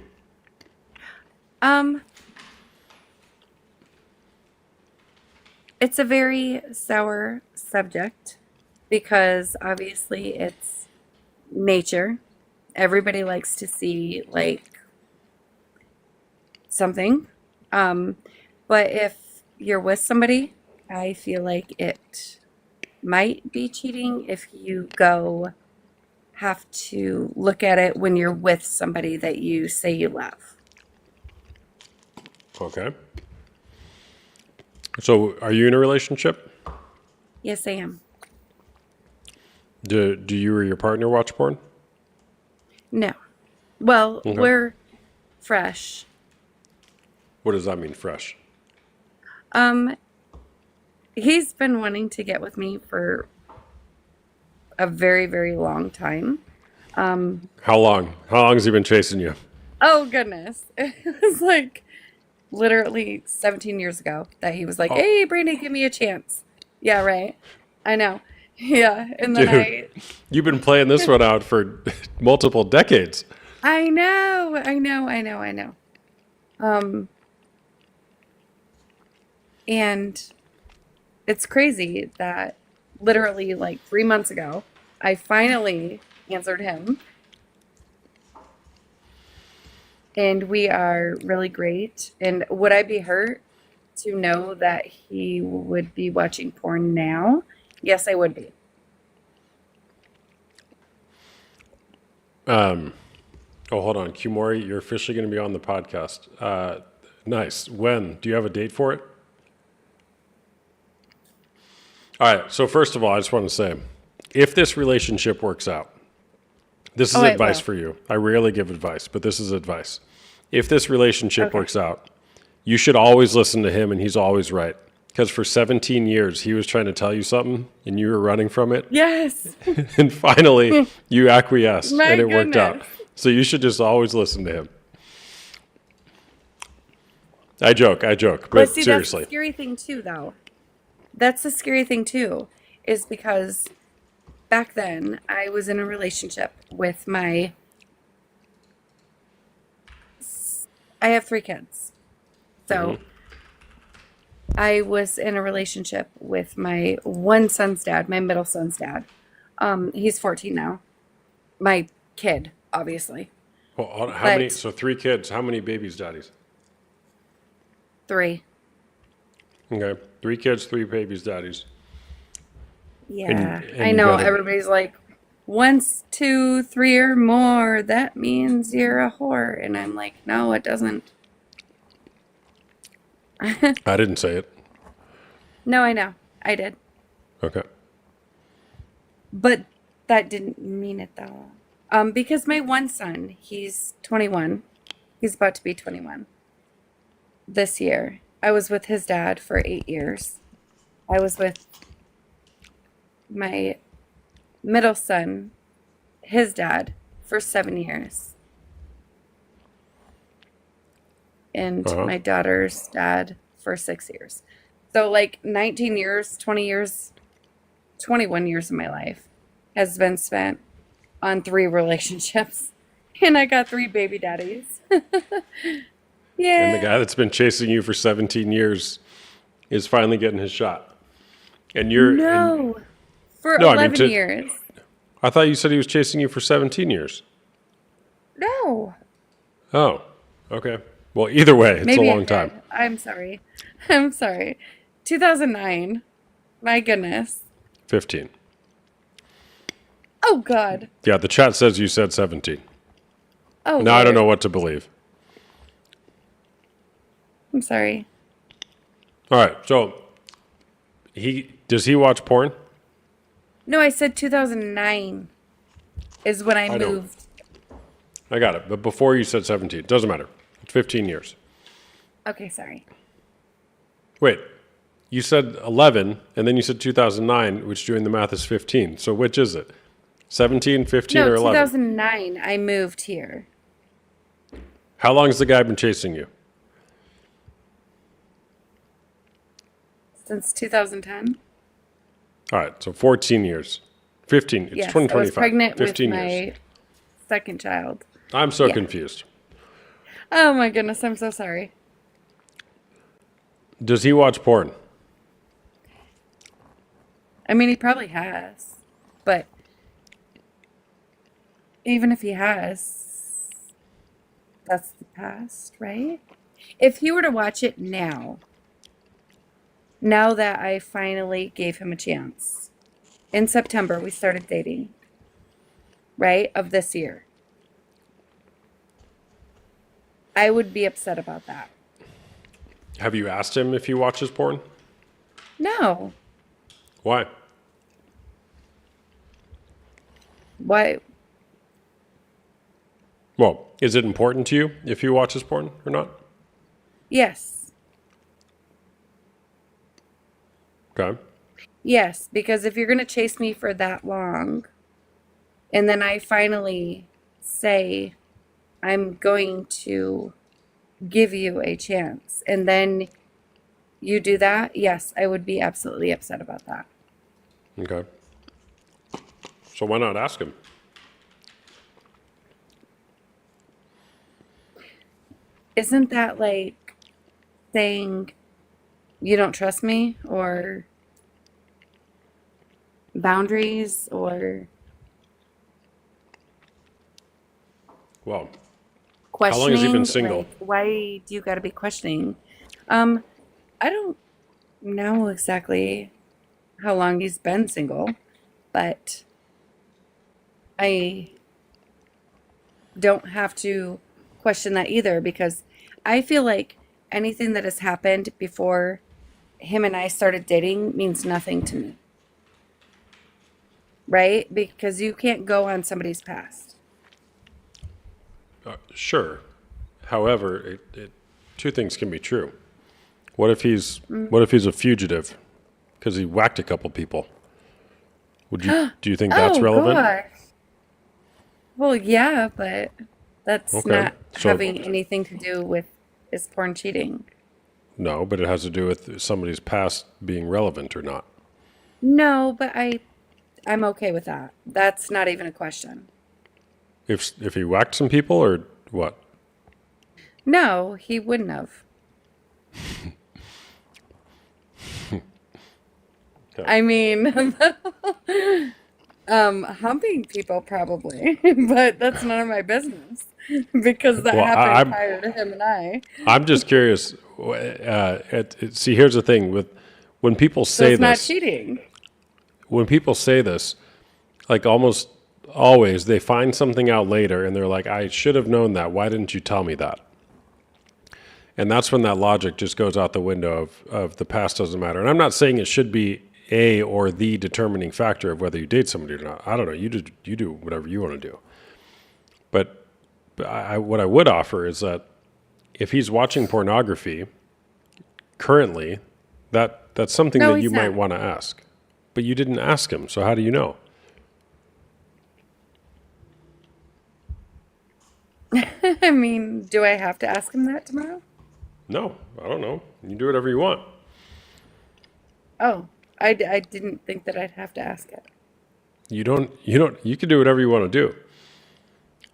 It's a very sour subject because obviously it's nature. Everybody likes to see like something. But if you're with somebody, I feel like it might be cheating if you have to look at it when you're with somebody that you say you love. Okay. So are you in a relationship? Yes, I am. Do you or your partner watch porn? No. Well, Okay. we're fresh. What does that mean, fresh? He's been wanting to get with me for a very, very long time. How long? How long has he been chasing you? Oh goodness. It was like literally 17 years ago that he was like, "Hey, Brandy, give me a chance." Yeah, right. I know. Yeah, and then Dude, you've been playing this one out for multiple decades. I know. And it's crazy that literally like 3 months ago, I finally answered him. And we are really great. And would I be hurt to know that he would be watching porn now? Yes, I would be. Oh, hold on. Kumori, you're officially going to be on the podcast. Nice. When? Do you have a date for it? All right. So first of all, I just want to say, if this relationship works out, this is advice for you. I rarely give advice, but this is advice. If this relationship works out, you should always listen to him, and he's always right. Because for 17 years, he was trying to tell you something, and you were running from it. Yes. And finally, you acquiesced, My and it worked out. goodness. So you should just always listen to him. I joke, but But see, seriously. that's the scary thing too, though. That's the scary thing too, is because back then I was in a relationship with I have 3 kids. So I was in a relationship with my one son's dad, my middle son's dad. He's 14 now. My kid, obviously. Well, how many? But- So 3 kids. How many babies, daddies? 3. Okay, 3 kids, 3 babies, daddies. Yeah, and I you know. gotta- Everybody's like, 1, 2, 3 or more, that means you're a whore. And I'm like, no, it doesn't. I didn't say it. No, I know. I did. Okay. But that didn't mean it though. Because my one son, he's 21. He's about to be 21 this year. I was with his dad for 8 years. I was with my middle son, his dad, for 7 years. And my daughter's dad for 6 years. So like 19 years, 20 years, 21 years of my life has been spent on 3 relationships. And I got 3 baby daddies. Yeah. And the guy that's been chasing you for 17 years is finally getting his shot. And you're No. For No, I mean 11 years. I thought you said he was chasing you for 17 years. No. Oh, okay. Well, either way, it's Maybe a I long did. time. I'm sorry. I'm sorry. 2009. My goodness. 15. Oh, God. Yeah, the chat says you said 17. Oh, Now I don't Lord. know what to believe. I'm sorry. All right, so does he watch porn? No, I said 2009 is when I I don't- moved. I got it, but before you said 17. Doesn't matter. It's 15 years. Okay, sorry. Wait, you said 11, and then you said 2009, which doing the math is 15. So which is it? 17, 15, No, or 11? 2009 I moved here. How long has the guy been chasing you? Since 2010. All right, so 14 years. 15. It's Yes, I 2025. was pregnant with 15 my years. second child. I'm so Yeah. confused. Oh my goodness, I'm so sorry. Does he watch porn? I mean, he probably has, but even if he has, that's the past, right? If he were to watch it now that I finally gave him a chance, in September we started dating, right, of this year, I would be upset about that. Have you asked him if he watches porn? No. Why? Why? Well, is it important to you if he watches porn or not? Yes. Okay. Yes, because if you're going to chase me for that long, and then I finally say, I'm going to give you a chance, and then you do that, yes, I would be absolutely upset about that. Okay. So why not ask him? Isn't that like saying you don't trust me, or boundaries, or Well, questioning? how long has he been single? Like, why do you got to be questioning? I don't know exactly how long he's been single, but I don't have to question that either, because I feel like anything that has happened before him and I started dating means nothing to me. Right? Because you can't go on somebody's past. Sure. However, two things can be true. What if he's a fugitive because he whacked a couple people? Do you think that's relevant? Gosh. Well, yeah, but that's Okay. not So- having anything to do with his porn cheating. No, but it has to do with somebody's past being relevant or not. No, but I'm okay with that. That's not even a question. If he whacked some people or what? No, he wouldn't have. Okay. I mean, humping people probably, but that's none of my business because that Well, happened prior to him and I. I'm just curious. See, here's the thing with when people So say it's not this. cheating. When people say this, like almost always, they find something out later and they're like, I should have known that. Why didn't you tell me that? And that's when that logic just goes out the window of the past doesn't matter. And I'm not saying it should be a or the determining factor of whether you date somebody or not. I don't know. You do whatever you want to do. But what I would offer is that if he's watching pornography, currently, that's something No, that you he's might not. want to ask. But you didn't ask him, so how do you know? I mean, do I have to ask him that tomorrow? No, I don't know. You do whatever you want. Oh, I didn't think that I'd have to ask it. You can do whatever you want to do.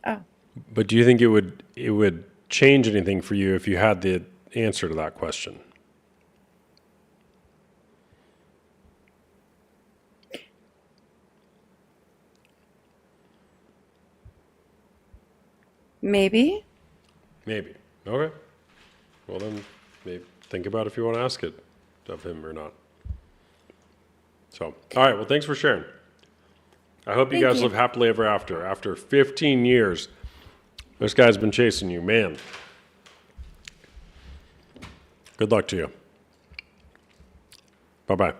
Oh, But do you think it would change anything for you if you had the answer to that question? maybe. Maybe. Okay. Well, then maybe think about if you want to ask it of him or not. So, all right. Well, thanks for sharing. I hope you Thank guys you. live happily ever after. After 15 years, this guy's been chasing you, man. Good luck to you. Bye-bye.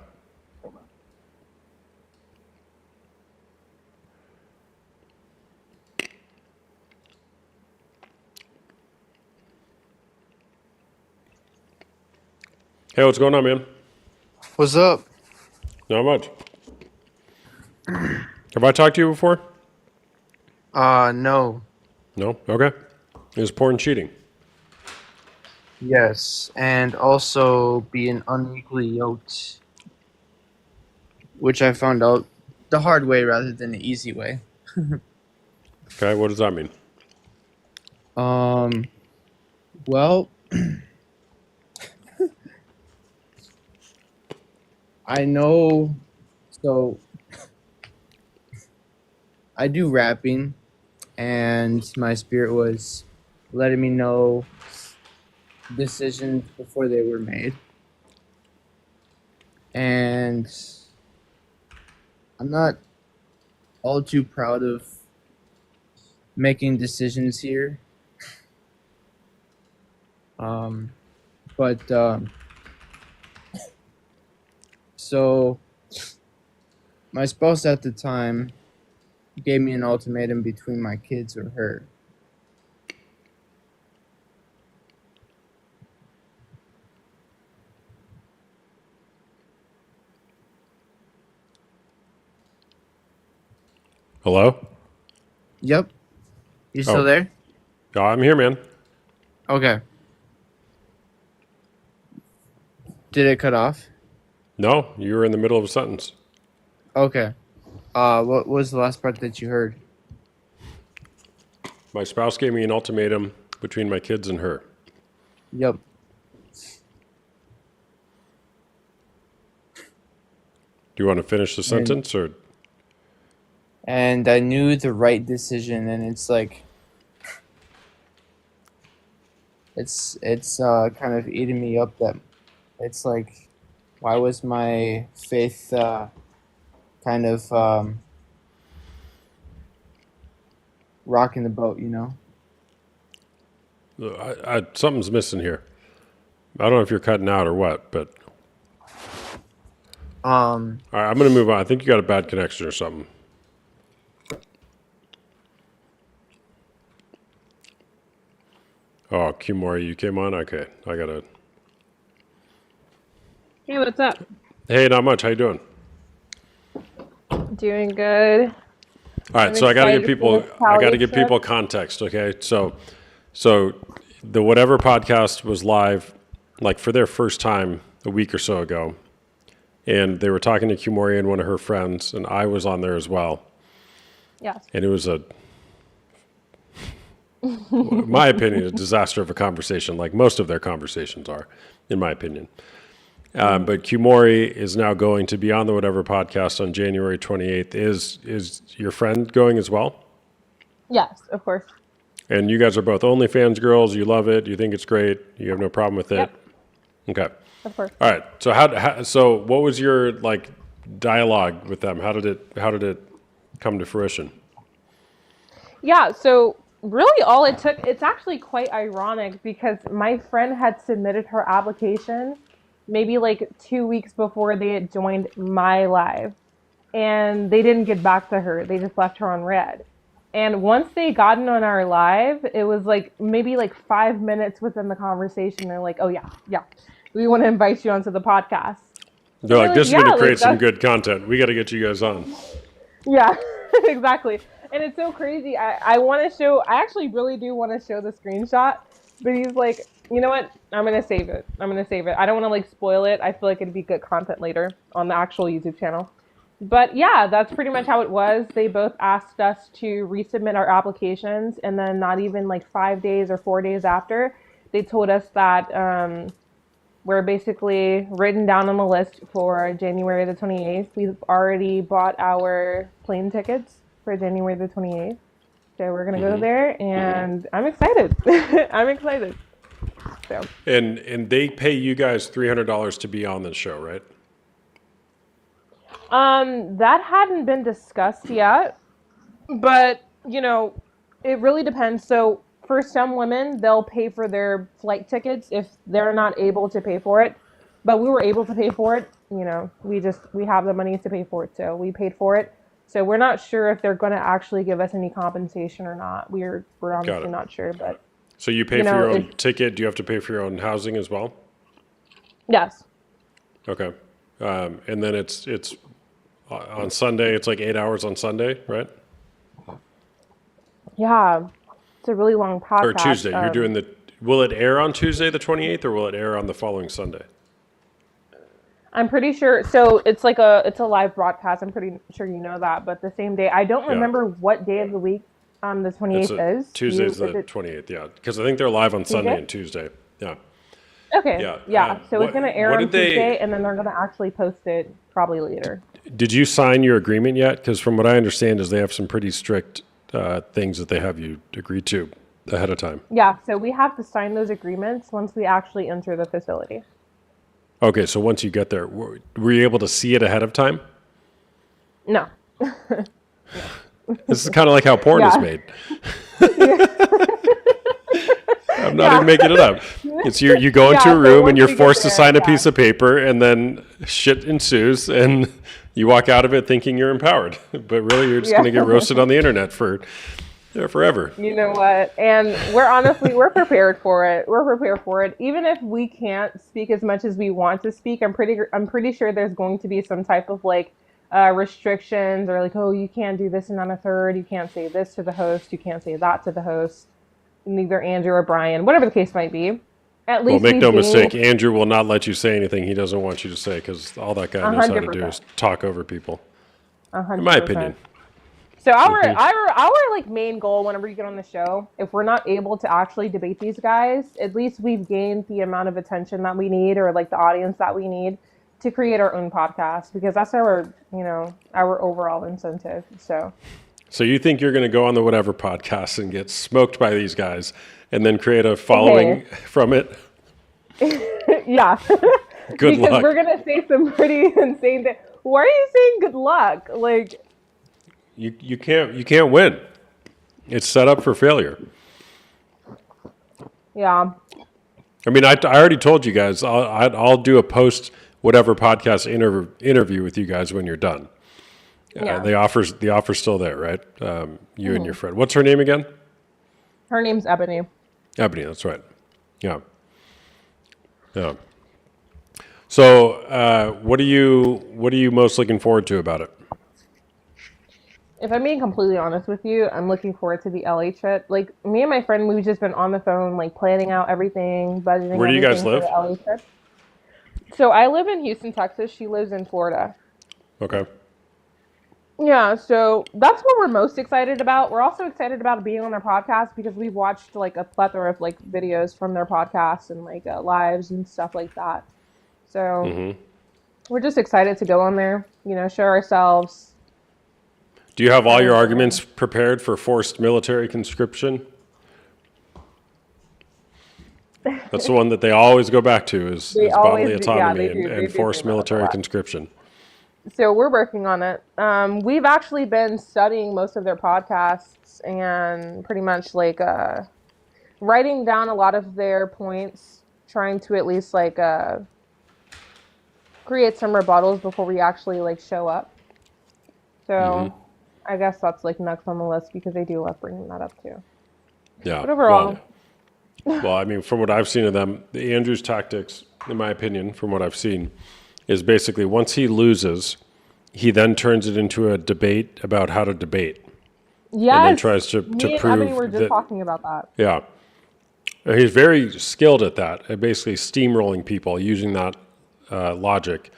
Hey, what's going on, man? What's up? Not much. Have I talked to you before? No. No? Okay. Is porn cheating? Yes, and also being unequally yoked, which I found out the hard way rather than the easy way. Okay, what does that mean? Well, I know, so I do rapping, and my spirit was letting me know decisions before they were made. And I'm not all too proud of making decisions here. So my spouse at the time gave me an ultimatum between my kids or her. Hello? Yep. You still Oh. there? Oh, I'm here, man. Okay. Did it cut off? No, you were in the middle of a sentence. Okay. What was the last part that you heard? My spouse gave me an ultimatum between my kids and her. Yep. Do you want to finish the sentence or? And I knew the right decision, and it's like it's kind of eating me up. That it's like, why was my faith kind of rocking the boat? You know. Something's missing here. I don't know if you're cutting out or what, but all right, I'm going to move on. I think you got a bad connection or something. Oh, Kimori, you came on? Okay, I got to. Hey, what's up? Hey, not much. How you doing? Doing good. All right, I'm so I got to give excited for people this I got to Cali give trip. people context, okay? So the Whatever podcast was live like for their first time a week or so ago. And they were talking to Kimori and one of her friends, and I was on there as well. Yes. And it was in my opinion, a disaster of a conversation, like most of their conversations are, in my opinion. But Kimori is now going to be on the Whatever podcast on January 28th. Is your friend going as well? Yes, of course. And you guys are both OnlyFans girls. You love it. You think it's great. You have no problem with it. Yep. Okay. Of course. All right. So so what was your like dialogue with them? How did it come to fruition? Yeah, so really all it took, it's actually quite ironic because my friend had submitted her application maybe like 2 weeks before they had joined my live, and they didn't get back to her. They just left her on red. And once they got in on our live, it was like maybe like 5 minutes within the conversation. They're like, oh yeah. we want to invite you onto the podcast. They're like, Really? this is Yeah, going to like create some that's good content. We got to get you guys on. yeah, exactly. And it's so crazy. I want to show. I actually really do want to show the screenshot, but he's like, you know what? I'm gonna save it. I'm gonna save it. I don't want to like spoil it. I feel like it'd be good content later on the actual YouTube channel. But yeah, that's pretty much how it was. They both asked us to resubmit our applications, and then not even like 5 days or 4 days after, they told us that we're basically written down on the list for January the 28th. We've already bought our plane tickets for January the 28th. So we're going to go there, and I'm excited. I'm excited. So And they pay you guys $300 to be on the show, right? that hadn't been discussed yet, but you know, it really depends. So for some women, they'll pay for their flight tickets if they're not able to pay for it. But we were able to pay for it. You know, we have the money to pay for it, so we paid for it. So we're not sure if they're going to actually give us any compensation or not. We're Got honestly it. not sure, but So you pay you for know, your own if ticket. Do you have to pay for your own housing as well? yes, Okay. And then it's on Sunday. It's like 8 hours on Sunday, right? yeah, it's a really long Or podcast. Tuesday. You're doing the. Will it air on Tuesday the 28th, or will it air on the following Sunday? I'm pretty sure. So it's like it's a live broadcast. I'm pretty sure you know that. But the same day, I don't Yeah. remember what day of the week the It's 28th a, is. Tuesday's Is the it 28th. Yeah, because I think they're live on Sunday Tuesday? and Tuesday. Yeah. Okay. Yeah. Yeah. So What it's gonna air what on did they? Tuesday, and then they're gonna actually post it probably later. Did you sign your agreement yet? Because from what I understand, is they have some pretty strict things that they have you agree to ahead of time. Yeah. So we have to sign those agreements once we actually enter the facility. Okay, so once you get there, were you able to see it ahead of time? No. This is kind of like how porn is Yeah. made. I'm not even making it up. It's you go into Yeah. a So room and once you're we get forced to there, sign a yeah. piece of paper, and then shit ensues, and you walk out of it thinking you're empowered, but really you're just Yeah. going to get roasted on the internet for forever. You know what? And we're prepared for it. We're prepared for it. Even if we can't speak as much as we want to speak, I'm pretty sure there's going to be some type of like restrictions, or like, oh, you can't do this and on a third, you can't say this to the host, you can't say that to the host, neither Andrew or Brian, whatever the case might be. At Well, least make we've no gained mistake, Andrew will not let you say anything he doesn't want you to say, because all that guy knows how to do 100%. is talk over people, in 100%. my opinion. So our Mhm. our like main goal whenever you get on the show, if we're not able to actually debate these guys, at least we've gained the amount of attention that we need, or like the audience that we need to create our own podcast, because that's our our overall incentive. So So you think you're going to go on the whatever podcast and get smoked by these guys, and then create a following from it? yeah, Good because luck. we're gonna say some pretty insane things. Why are you saying good luck? Like, You can't win. It's set up for failure. yeah, I mean, I already told you guys I'll do a post whatever podcast interview with you guys when you're done. Yeah. The offer's still there, right? You and your friend. What's her name again? her name's Ebony. Ebony. That's right. Yeah. Yeah. So, what are you most looking forward to about it? If I'm being completely honest with you, I'm looking forward to the LA trip. Like, me and my friend, we've just been on the phone, like planning out everything, budgeting. Where do you guys everything live? for the LA trip. So I live in Houston, Texas. She lives in Florida. Okay. Yeah, so that's what we're most excited about. We're also excited about being on their podcast because we've watched like a plethora of like videos from their podcast and like lives and stuff like that. So Mm-hmm. we're just excited to go on there, show ourselves. Do you have all your arguments prepared for forced military conscription? That's the one that they always go back to is They bodily always do- yeah, autonomy they do- they and do forced bring that up a military lot. conscription. So we're working on it. We've actually been studying most of their podcasts and pretty much like writing down a lot of their points, trying to at least like create some rebuttals before we actually like show up. So Mhm. I guess that's like next on the list because they do love bringing that up too. Yeah. But overall, Well, I mean, from what I've seen of them, the Andrews tactics in my opinion, from what I've seen, is basically once he loses, he then turns it into a debate about how to debate. Yes. And then tries to Me and prove Ebony were just that, talking about that. yeah. He's very skilled at that, at basically steamrolling people using that logic.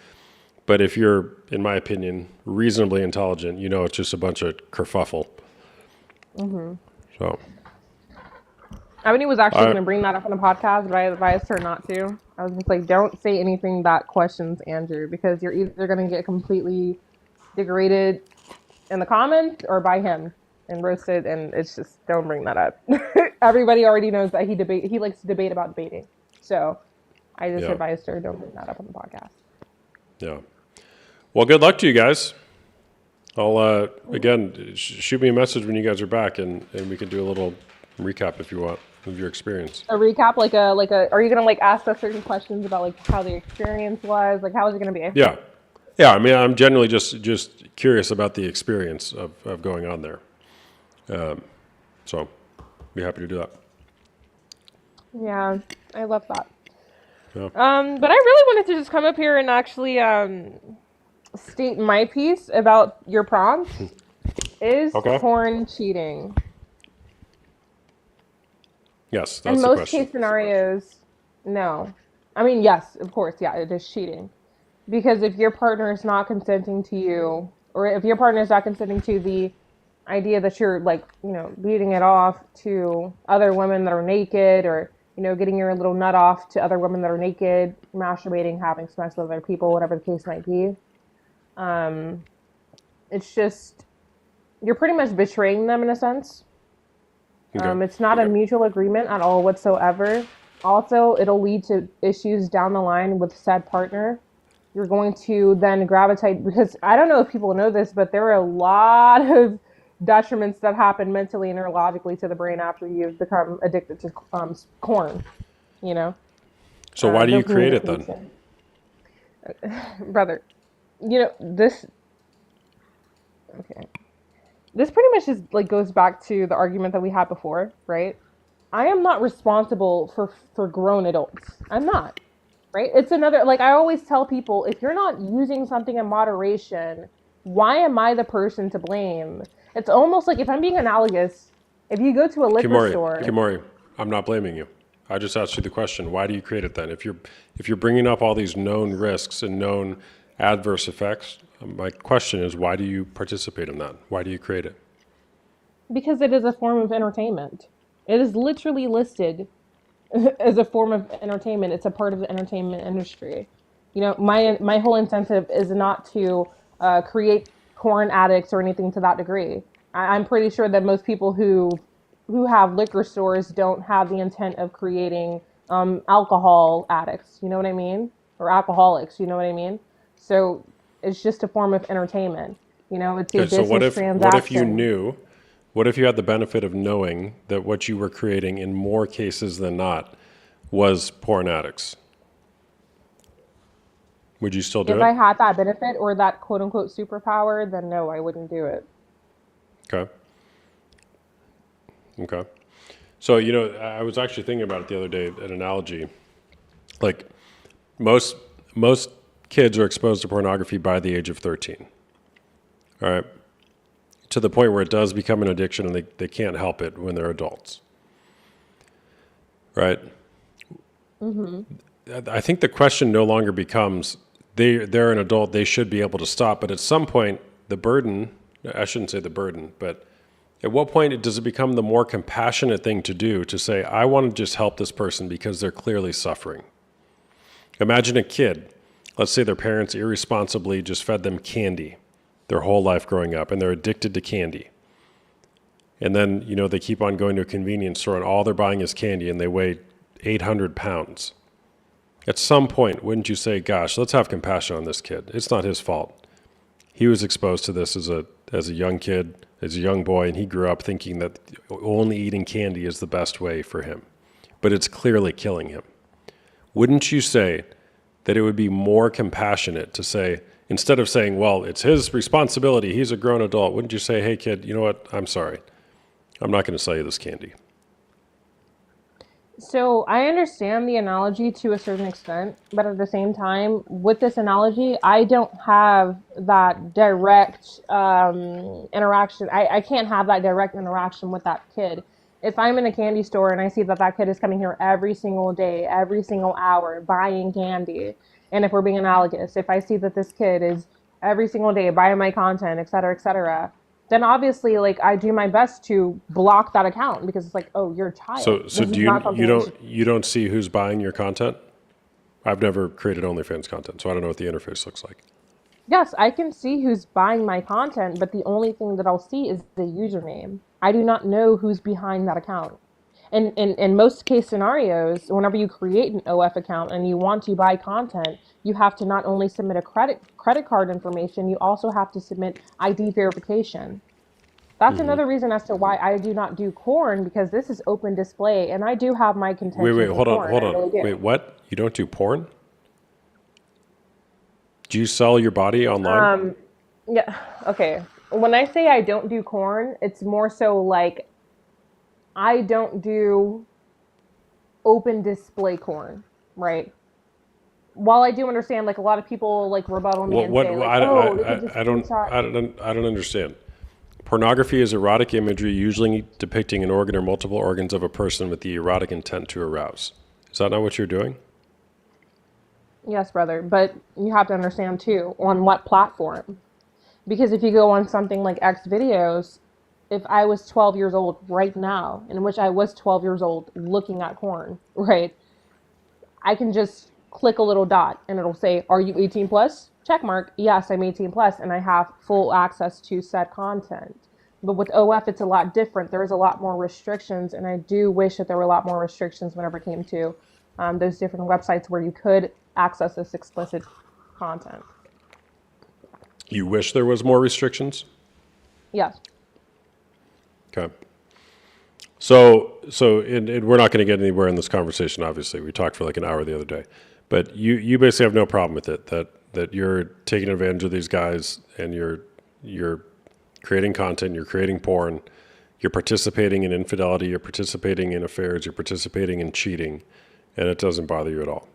But if you're, in my opinion, reasonably intelligent, you know it's just a bunch of kerfuffle. Mm-hmm. So Ebony was actually going to bring that up on the podcast, but I advised her not to. I was just like, don't say anything that questions Andrew, because you're either going to get completely degraded in the comments or by him and roasted, and it's just, don't bring that up. Everybody already knows that he likes to debate about debating. So I just advised her, don't bring that up on the podcast. yeah. Well, good luck to you guys. I'll again shoot me a message when you guys are back, and we can do a little recap if you want of your experience. A recap, like a. Are you gonna like ask us certain questions about like how the experience was? Like how is it gonna be? Yeah. I mean, I'm generally just curious about the experience of going on there. So, be happy to do that. Yeah, I love that. Yeah. But I really wanted to just come up here and actually state my piece about your prompt. Is porn cheating? Yes, that's in the most question. case scenarios, no. I mean, yes, of course, yeah, it is cheating. Because if your partner is not consenting to you, or if your partner is not consenting to the idea that you're like, beating it off to other women that are naked, or, getting your little nut off to other women that are naked, masturbating, having sex with other people, whatever the case might be. It's just, you're pretty much betraying them in a sense. Okay. It's not a mutual agreement at all whatsoever. Also, it'll lead to issues down the line with said partner. You're going to then gravitate, because I don't know if people know this, but there are a lot of detriments that happen mentally and neurologically to the brain after you've become addicted to corn, So why do you create it then? Brother, this... Okay. This pretty much just like goes back to the argument that we had before, right? I am not responsible for grown adults. I'm not, right? It's another, like I always tell people, if you're not using something in moderation, why am I the person to blame? It's almost like, if I'm being analogous, if you go to a liquor store... Kimori, I'm not blaming you. I just asked you the question, why do you create it then? If you're bringing up all these known risks and known adverse effects, my question is, why do you participate in that? Why do you create it? Because it is a form of entertainment. It is literally listed as a form of entertainment. It's a part of the entertainment industry. My whole incentive is not to create porn addicts or anything to that degree. I'm pretty sure that most people who have liquor stores don't have the intent of creating alcohol addicts. You know what I mean? Or alcoholics. You know what I mean? So it's just a form of entertainment. It's a business transaction. What if you had the benefit of knowing that what you were creating in more cases than not was porn addicts? Would you still do it? If I had that benefit or that quote unquote superpower, then no, I wouldn't do it. Okay. So, I was actually thinking about it the other day, an analogy. Like most kids are exposed to pornography by the age of 13. All right. To the point where it does become an addiction and they can't help it when they're adults. Right? Mm-hmm. I think the question no longer becomes, they're an adult, they should be able to stop. But at some point, the burden, I shouldn't say the burden, but at what point does it become the more compassionate thing to do to say, I want to just help this person because they're clearly suffering? Imagine a kid. Let's say their parents irresponsibly just fed them candy their whole life growing up, and they're addicted to candy. And then, they keep on going to a convenience store and all they're buying is candy and they weigh 800 pounds. At some point, wouldn't you say, gosh, let's have compassion on this kid. It's not his fault. He was exposed to this as a young kid, as a young boy, and he grew up thinking that only eating candy is the best way for him. But it's clearly killing him. Wouldn't you say that it would be more compassionate to say, instead of saying, well, it's his responsibility, he's a grown adult, wouldn't you say, hey, kid, you know what, I'm sorry. I'm not going to sell you this candy. So I understand the analogy to a certain extent, but at the same time, with this analogy, I don't have that direct interaction. I can't have that direct interaction with that kid. If I'm in a candy store and I see that that kid is coming here every single day, every single hour, buying candy, and if we're being analogous, if I see that this kid is every single day buying my content, et cetera, then obviously like I do my best to block that account because it's like, oh, you're a child. So This is do not you something we should. you don't see who's buying your content? I've never created OnlyFans content, so I don't know what the interface looks like. Yes, I can see who's buying my content, but the only thing that I'll see is the username. I do not know who's behind that account. And in most case scenarios, whenever you create an OF account and you want to buy content, you have to not only submit a credit card information, you also have to submit ID verification. That's Hmm. another reason as to why I do not do corn because this is open display and I do have my Wait, contentions with hold on, corn. hold I on. really do. Wait, what? You don't do porn? Do you sell your body online? Yeah, okay. When I say I don't do corn, it's more so like I don't do open display corn, right? While I do understand, like a lot of people like rebuttal me and say like, "Oh, they could just screenshot." I don't understand. Pornography is erotic imagery, usually depicting an organ or multiple organs of a person with the erotic intent to arouse. Is that not what you're doing? Yes, brother, but you have to understand too on what platform. Because if you go on something like X videos, if I was 12 years old right now, in which I was 12 years old looking at corn, right? I can just click a little dot and it'll say, "Are you 18 plus?" Check mark. Yes, I'm 18 plus and I have full access to said content. But with OF, it's a lot different. There's a lot more restrictions, and I do wish that there were a lot more restrictions whenever it came to those different websites where you could access this explicit content. You wish there was more restrictions? Yes. Okay. So we're not going to get anywhere in this conversation, obviously. We talked for like an hour the other day. But you basically have no problem with it, that you're taking advantage of these guys and you're creating content, you're creating porn, you're participating in infidelity, you're participating in affairs, you're participating in cheating, and it doesn't bother you at all.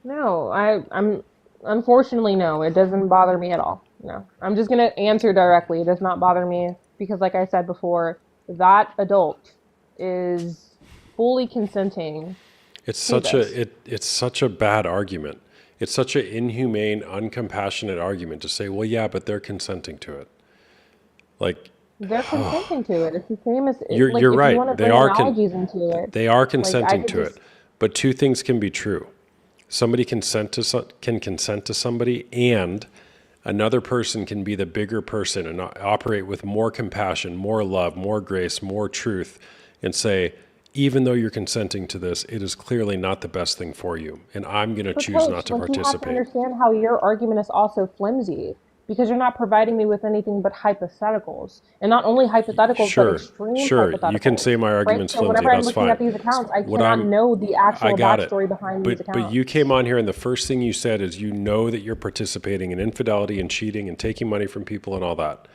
No, I'm unfortunately no, it doesn't bother me at all. No. I'm just gonna answer directly. It does not bother me because like I said before, that adult is fully consenting It's to such this. it's such a bad argument. It's such an inhumane, uncompassionate argument to say, well, yeah, but they're consenting to it. Like, They're consenting to it. It's the same as you're like you're if you right. want to They bring are analogies into it. they are Like I consenting could to just it. But two things can be true. Somebody can consent to somebody, and another person can be the bigger person and operate with more compassion, more love, more grace, more truth, and say, even though you're consenting to this, it is clearly not the best thing for you, and I'm going to But choose coach, not to like you have to participate. understand how your argument is also flimsy because you're not providing me with anything but hypotheticals. And not only hypotheticals, but Sure, extreme sure. You can hypotheticals. say my Right? argument's So flimsy. whenever I'm That's looking at fine. these accounts, I What cannot know the I actual got it. backstory behind these But you accounts. came on here and the first thing you said is you know that you're participating in infidelity and cheating and taking money from people and all that.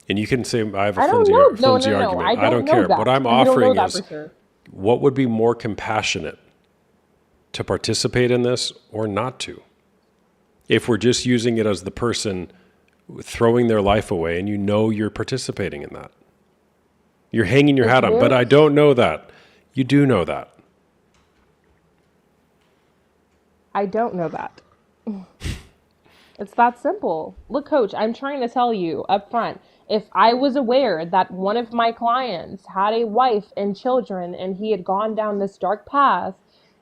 And you can say I have a I don't flimsy know. No, flimsy no, no. argument. I I don't don't know care. that. What I'm You don't know offering that is for sure. what would be more compassionate to participate in this or not to? If we're just using it as the person throwing their life away and you know you're participating in that. You're hanging your It's hat on, but very I don't know that. You do know that. I don't know that. It's that simple. Look, coach, I'm trying to tell you up front. If I was aware that one of my clients had a wife and children and he had gone down this dark path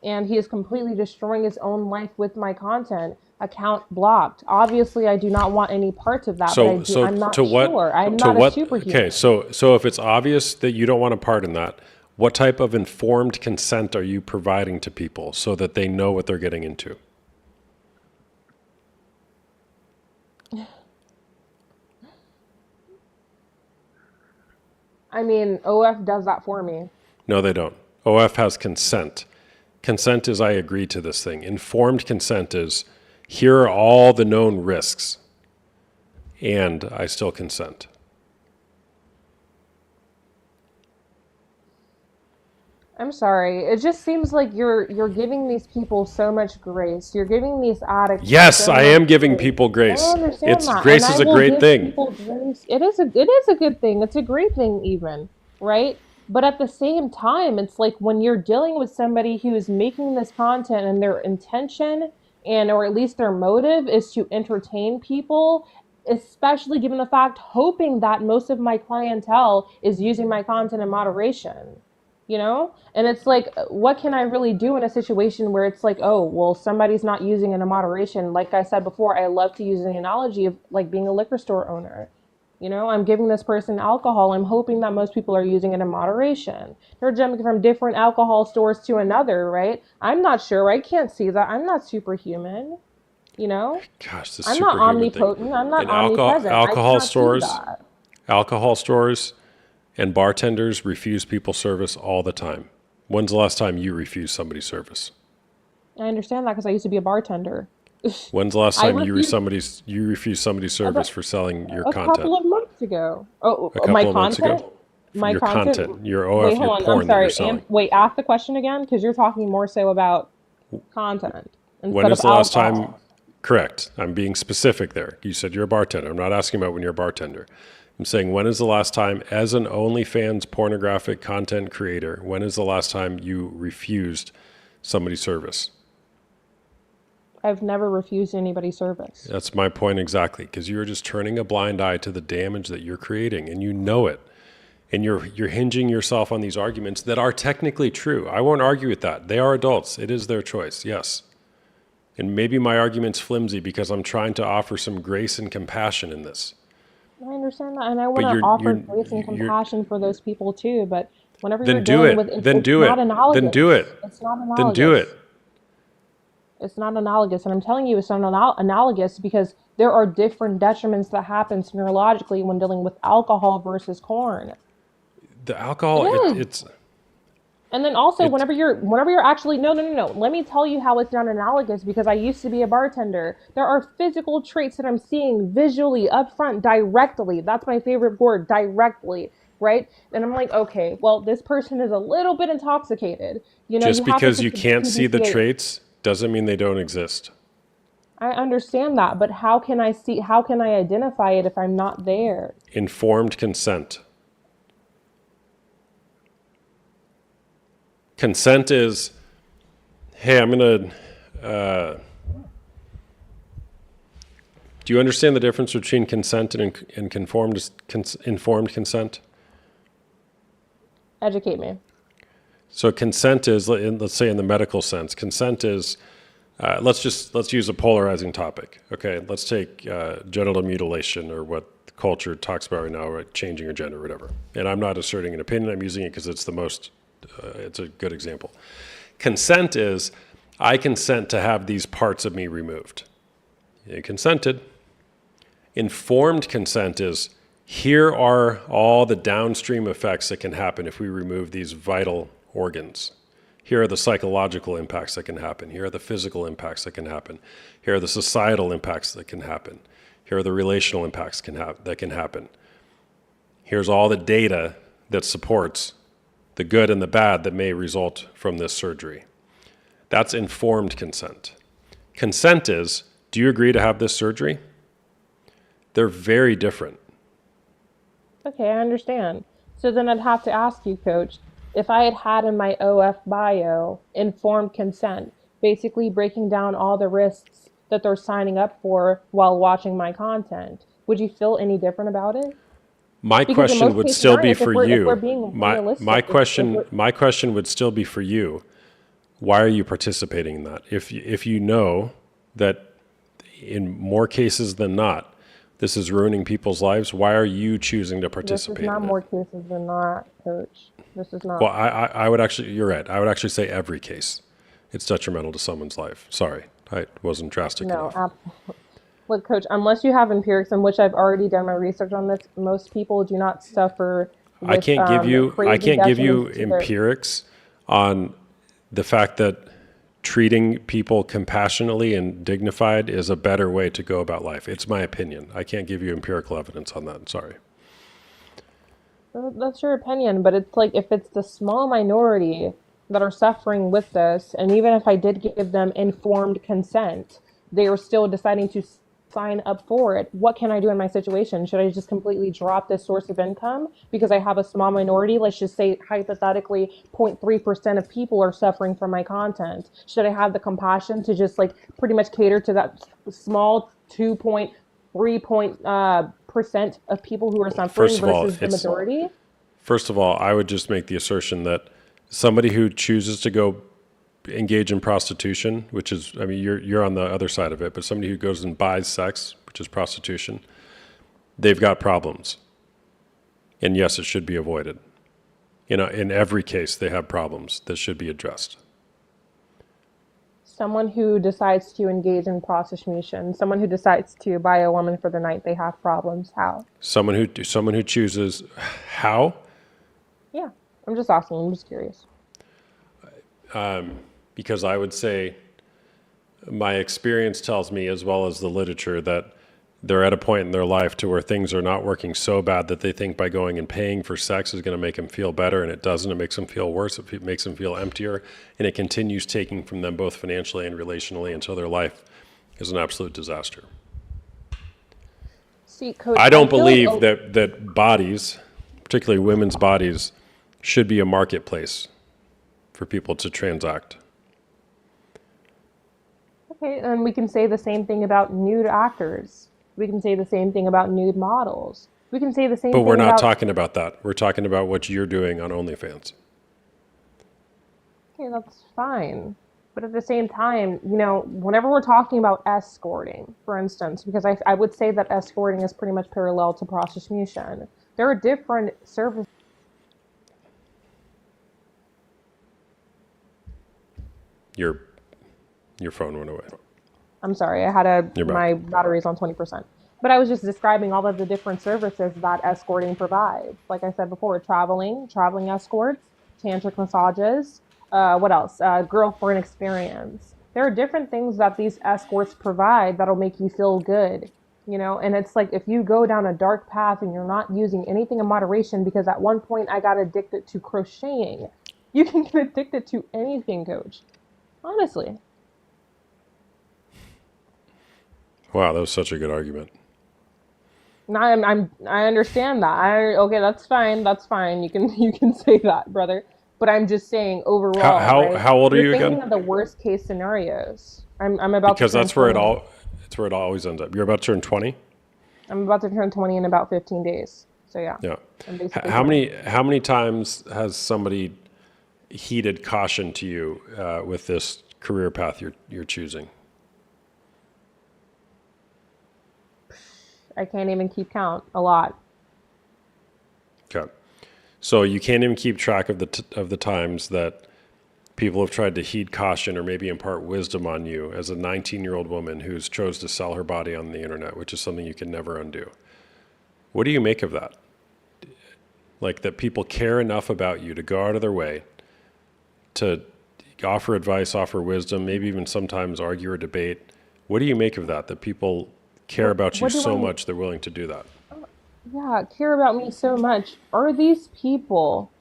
and he is completely destroying his own life with my content, account blocked. Obviously, I do not want any parts of that, but I'm not sure. I'm not a superhuman. Okay, so if it's obvious that you don't want a part in that, what type of informed consent are you providing to people so that they know what they're getting into? I mean, OF does that for me. No, they don't. OF has consent. Consent is I agree to this thing. Informed consent is here are all the known risks, and I still consent. I'm sorry. It just seems like you're giving these people so much grace. You're giving these addicts Yes, so I much am giving grace. people I grace. don't understand It's that. grace And is I a will great give thing. people grace. It is a good thing. It's a great thing even, right? But at the same time, it's like when you're dealing with somebody who is making this content and their intention and or at least their motive is to entertain people, especially given the fact hoping that most of my clientele is using my content in moderation, you know? And it's like, what can I really do in a situation where it's like, oh, well, somebody's not using it in moderation? Like I said before, I love to use the analogy of like being a liquor store owner. You know, I'm giving this person alcohol. I'm hoping that most people are using it in moderation. They're jumping from different alcohol stores to another, right? I'm not sure. I can't see that. I'm not superhuman, you know? Gosh, this I'm not superhuman thing. omnipotent. I'm not In omnipresent. I alcohol can't see stores, that. alcohol stores and bartenders refuse people service all the time. When's the last time you refused somebody service? I understand that because I used to be a bartender. When's the last I time you refused refused somebody's service for selling your a content? couple of months ago. Oh, A my couple of months content? ago? My Your content? content, your Wait, OF, hold your on. I'm porn that you're sorry. selling. Wait, ask the question again because you're talking more so about content When instead is of the last alcohol. time? Correct. I'm being specific there. You said you're a bartender. I'm not asking about when you're a bartender. I'm saying when is the last time, as an OnlyFans pornographic content creator, when is the last time you refused somebody's service? I've never refused anybody's service. That's my point exactly, because you're just turning a blind eye to the damage that you're creating, and you know it. And you're hinging yourself on these arguments that are technically true. I won't argue with that. They are adults. It is their choice, yes. And maybe my argument's flimsy because I'm trying to offer some grace and compassion in this. I understand that, and I want But to offer you're grace and compassion for those people too. But whenever you're then do dealing with it. it, Then it's do not it. analogous. Then do it. It's not Then do analogous. it. It's not analogous, and I'm telling you, it's not analogous because there are different detriments that happens neurologically when dealing with alcohol versus corn. The alcohol, It is. it's And then also, It's whenever you're actually no. Let me tell you how it's not analogous because I used to be a bartender. There are physical traits that I'm seeing visually up front directly. That's my favorite word, directly, right? And I'm like, okay, well, this person is a little bit intoxicated. You know, just you have to because you take the can't see the PDCA. traits doesn't mean they don't exist. I understand that, but how can I see? How can I identify it if I'm not there? Informed consent. Consent is, hey, I'm going to, do you understand the difference between consent and informed consent? Educate me. So consent is, let's say in the medical sense, consent is, let's use a polarizing topic. Okay, let's take genital mutilation or what the culture talks about right now, right? Changing your gender or whatever. And I'm not asserting an opinion, I'm using it because it's the most, it's a good example. Consent is, I consent to have these parts of me removed. You consented. Informed consent is, here are all the downstream effects that can happen if we remove these vital organs. Here are the psychological impacts that can happen. Here are the physical impacts that can happen. Here are the societal impacts that can happen. Here are the relational impacts that can happen. Here's all the data that supports the good and the bad that may result from this surgery. That's informed consent. Consent is, do you agree to have this surgery? They're very different. Okay, I understand. So then I'd have to ask you, Coach, if I had in my OF bio informed consent, basically breaking down all the risks that they're signing up for while watching my content, would you feel any different about it? My Because in question most would case still be scenarios, if for we're you. being My realistic, my question would still be for you. Why are you participating in that? If you know that in more cases than not, this is ruining people's lives, why are you choosing to this is participate not in it? more cases than not, Coach. This is not. Well, I would actually, you're right. I would actually say every case. It's detrimental to someone's life. Sorry, I wasn't drastic No, enough. absolutely. Look, Coach, unless you have empirics, in which I've already done my research on this, most people do not suffer I with can't give you crazy detriments to their. empirics on the fact that treating people compassionately and dignified is a better way to go about life. It's my opinion. I can't give you empirical evidence on that. Sorry. That's your opinion, but it's like if it's the small minority that are suffering with this, and even if I did give them informed consent, they are still deciding to sign up for it. What can I do in my situation? Should I just completely drop this source of income because I have a small minority? Let's just say hypothetically 0.3% of people are suffering from my content. Should I have the compassion to just like pretty much cater to that small 2.3% of people who are suffering First of all, versus the majority? First of all, I would just make the assertion that somebody who chooses to go engage in prostitution, which is, I mean, you're on the other side of it, but somebody who goes and buys sex, which is prostitution, they've got problems. And yes, it should be avoided. You know, in every case, they have problems that should be addressed. Someone who decides to engage in prostitution, someone who decides to buy a woman for the night, they have problems. How? Someone who chooses how? Yeah, I'm just asking. I'm just curious. Because I would say my experience tells me, as well as the literature, that they're at a point in their life to where things are not working so bad that they think by going and paying for sex is going to make them feel better, and it doesn't. It makes them feel worse. It makes them feel emptier, and it continues taking from them both financially and relationally until their life is an absolute disaster. See, Coach, I don't feel believe like, that bodies, particularly women's bodies, should be a marketplace for people to transact. Okay, and we can say the same thing about nude actors. We can say the same thing about nude models. We can say the same But thing we're not about... talking about that. We're talking about what you're doing on OnlyFans. Okay, that's fine. But at the same time, you know, whenever we're talking about escorting, for instance, because I would say that escorting is pretty much parallel to prostitution, there are different services. Your phone went away. I'm sorry, my battery's on 20%. But I was just describing all of the different services that escorting provides. Like I said before, traveling escorts, tantric massages, what else? Girlfriend experience. There are different things that these escorts provide that'll make you feel good, you know? And it's like, if you go down a dark path and you're not using anything in moderation, because at one point I got addicted to crocheting. You can get addicted to anything, Coach. Honestly. Wow, that was such a good argument. No, I understand that. Okay, that's fine. That's fine. You can say that, brother. But I'm just saying overall. Right? How old are you You're again? thinking of the worst case scenarios. I'm about because to turn that's where 20. it's where it always ends up. You're about to turn 20? I'm about to turn 20 in about 15 days. So yeah. Yeah. I'm basically How 20. many times has somebody heeded caution to you with this career path you're choosing? I can't even keep count. A lot. Okay. So you can't even keep track of the times that people have tried to heed caution or maybe impart wisdom on you as a 19-year-old woman who's chose to sell her body on the internet, which is something you can never undo. What do you make of that? Like, that people care enough about you to go out of their way to offer advice, offer wisdom, maybe even sometimes argue or debate. What do you make of that people care about you so much they're willing to do that? Yeah, care about me so much. Are these people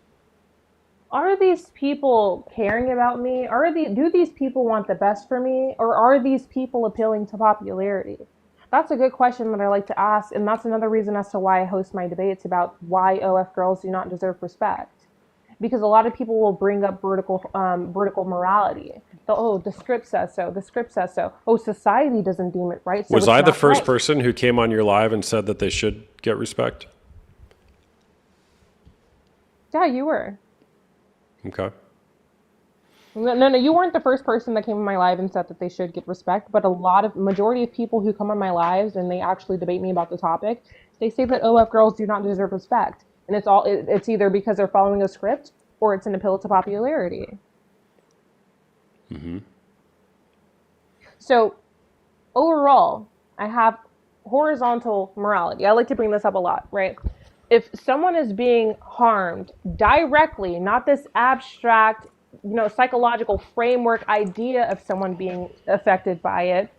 caring about me? Do these people want the best for me? Or are these people appealing to popularity? That's a good question that I like to ask, and that's another reason as to why I host my debates about why OF girls do not deserve respect. Because a lot of people will bring up vertical morality. The script says so. The script says so. Oh, society doesn't deem it right. So Was it's I the not first right. person who came on your live and said that they should get respect? Yeah, you were. Okay. No, you weren't the first person that came on my live and said that they should get respect, but majority of people who come on my lives and they actually debate me about the topic, they say that OF girls do not deserve respect. And it's either because they're following a script or it's an appeal to popularity. Mm-hmm. So overall, I have horizontal morality. I like to bring this up a lot, right? If someone is being harmed directly, not this abstract, psychological framework idea of someone being affected by it,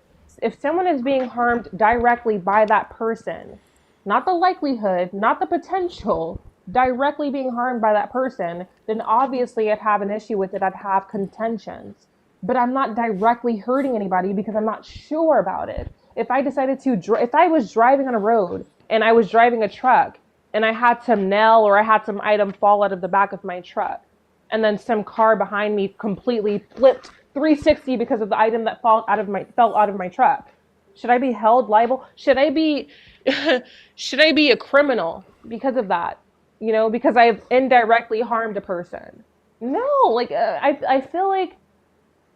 if someone is being harmed directly by that person, not the likelihood, not the potential, directly being harmed by that person, then obviously I'd have an issue with it. I'd have contentions. But I'm not directly hurting anybody because I'm not sure about it. If I decided to, if I was driving on a road and I was driving a truck and I had some nail or I had some item fall out of the back of my truck, and then some car behind me completely flipped 360 because of the item that fell out of my truck, should I be held liable? Should I be a criminal because of that? You know, because I've indirectly harmed a person? No, like I feel like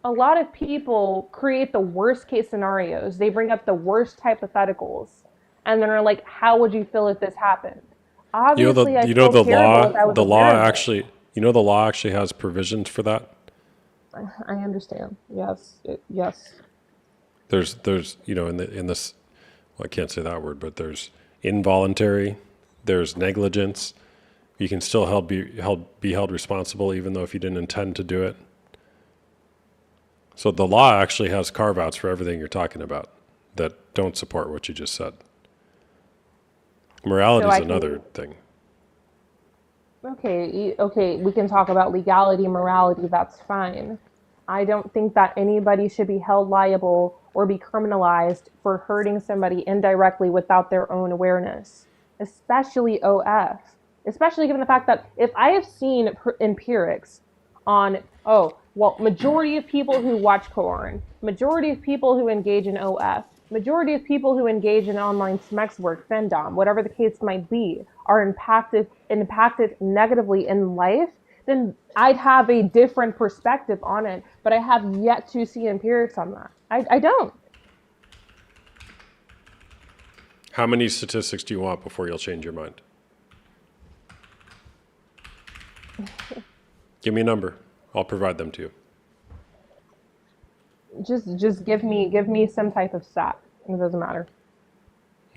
a lot of people create the worst case scenarios. They bring up the worst hypotheticals, and then are like, "How would you feel if this happened?" Obviously, I feel terrible if I was the law aware of it. actually, the law actually has provisions for that. I understand. Yes, yes. There's, in this, well, I can't say that word, but there's involuntary, there's negligence. You can still be held responsible even though if you didn't intend to do it. So the law actually has carve-outs for everything you're talking about that don't support what you just said. Morality is another thing. Okay, we can talk about legality, morality, that's fine. I don't think that anybody should be held liable or be criminalized for hurting somebody indirectly without their own awareness, especially OF. Especially given the fact that if I have seen empirics on, majority of people who watch porn, majority of people who engage in OF, majority of people who engage in online sex work, femdom, whatever the case might be, are impacted negatively in life, then I'd have a different perspective on it. But I have yet to see empirics on that. I don't. How many statistics do you want before you'll change your mind? Give me a number. I'll provide them to you. Just give me some type of stat. It doesn't matter.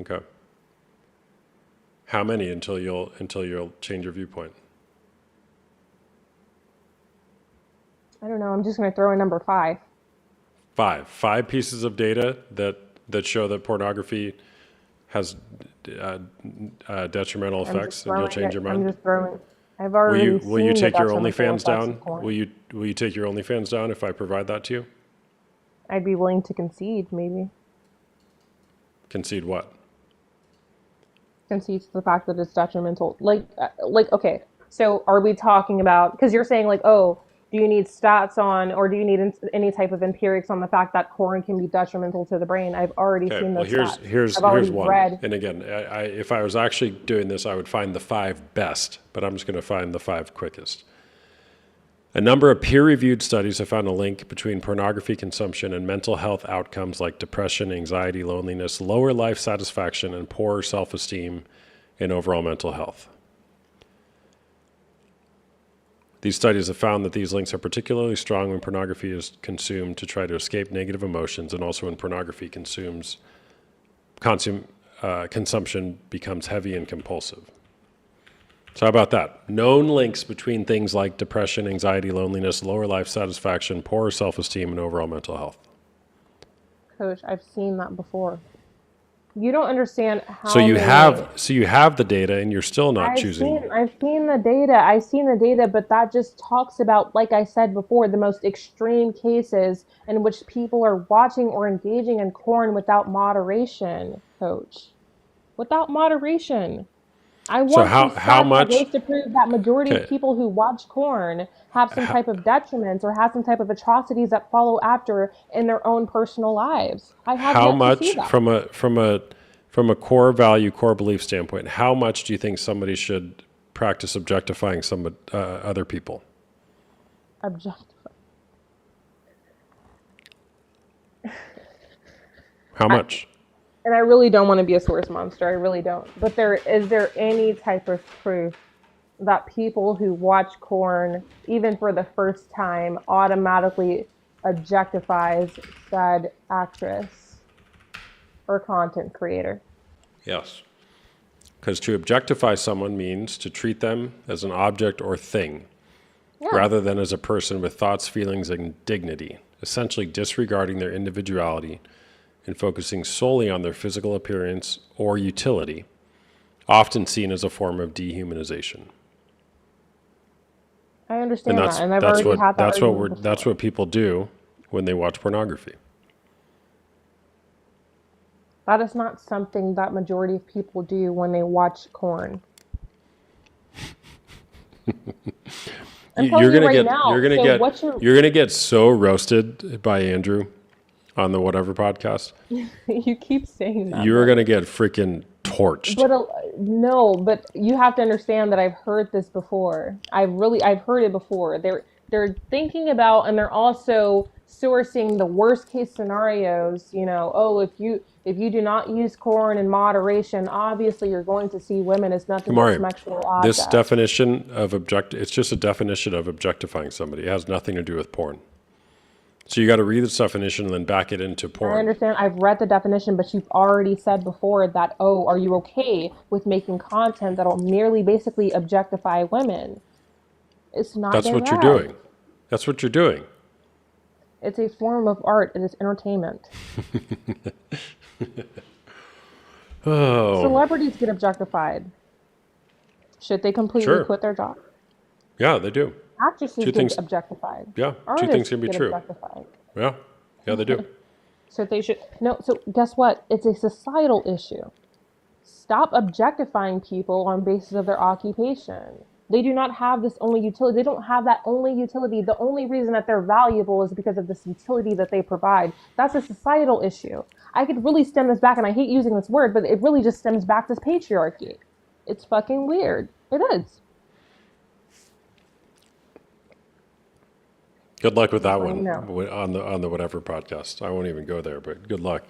Okay. How many until you'll change your viewpoint? I don't know. I'm just going to throw in number 5. 5 pieces of data that show that pornography has detrimental effects, and you'll change your mind. I'm just throwing. I've already Will you seen take the your detrimental OnlyFans effects down? of porn. Will you take your OnlyFans down if I provide that to you? I'd be willing to concede, maybe. Concede what? Concede to the fact that it's detrimental. Okay. So are we talking about, because you're saying like, oh, do you need stats on, or do you need any type of empirics on the fact that porn can be detrimental to the brain? I've already seen those stats. Here's one. Read. And again, if I was actually doing this, I would find the 5 best, but I'm just going to find the 5 quickest. A number of peer-reviewed studies have found a link between pornography consumption and mental health outcomes like depression, anxiety, loneliness, lower life satisfaction, and poorer self-esteem and overall mental health. These studies have found that these links are particularly strong when pornography is consumed to try to escape negative emotions, and also when pornography consumption becomes heavy and compulsive. So how about that? Known links between things like depression, anxiety, loneliness, lower life satisfaction, poorer self-esteem, and overall mental health. Coach, I've seen that before. You don't understand how. So you have the data, and you're still not choosing. I've seen the data, but that just talks about, like I said before, the most extreme cases in which people are watching or engaging in porn without moderation, Coach. Without moderation. I want how much to prove that majority of people who watch porn have some type of detriments or have some type of atrocities that follow after in their own personal lives. I have how yet much to see that. from a core value, core belief standpoint, how much do you think somebody should practice objectifying some other people? Objectify. How much? And I really don't want to be a source monster. I really don't. But is there any type of proof that people who watch porn, even for the first time, automatically objectifies said actress or content creator? Yes. Because to objectify someone means to treat them as an object or thing, rather than as a person with thoughts, feelings, and dignity, essentially disregarding their individuality and focusing solely on their physical appearance or utility, often seen as a form of dehumanization. I understand And that, and I've already had that argument before. that's what people do when they watch pornography. That is not something that majority of people do when they watch porn. I'm telling You're you gonna right get now. you're gonna So get what's your? you're gonna get so roasted by Andrew on the whatever podcast. You keep saying that. You're gonna get freaking torched. But no, but you have to understand that I've heard this before. I've heard it before. They're thinking about, and they're also sourcing the worst case scenarios. You know, oh, if you do not use porn in moderation, obviously you're going to see women as nothing but Kamari, sexual objects. this definition of it's just a definition of objectifying somebody. It has nothing to do with porn. So you got to read this definition and then back it into porn. I understand. I've read the definition, but you've already said before that, oh, are you okay with making content that'll merely basically objectify women? It's not. That's what you're doing. That's what you're doing. It's a form of art. It is entertainment. Oh. Celebrities get objectified. Should they completely Sure. quit their job? Yeah, they do. Actresses Two get things- objectified. Yeah, Artists two things can be get true. objectified. Yeah, they do. So they should no. So guess what? It's a societal issue. Stop objectifying people on basis of their occupation. They do not have this only utility. They don't have that only utility. The only reason that they're valuable is because of this utility that they provide. That's a societal issue. I could really stem this back, and I hate using this word, but it really just stems back to patriarchy. It's fucking weird. It is. Good luck with that one No. on the whatever podcast. I won't even go there, but good luck.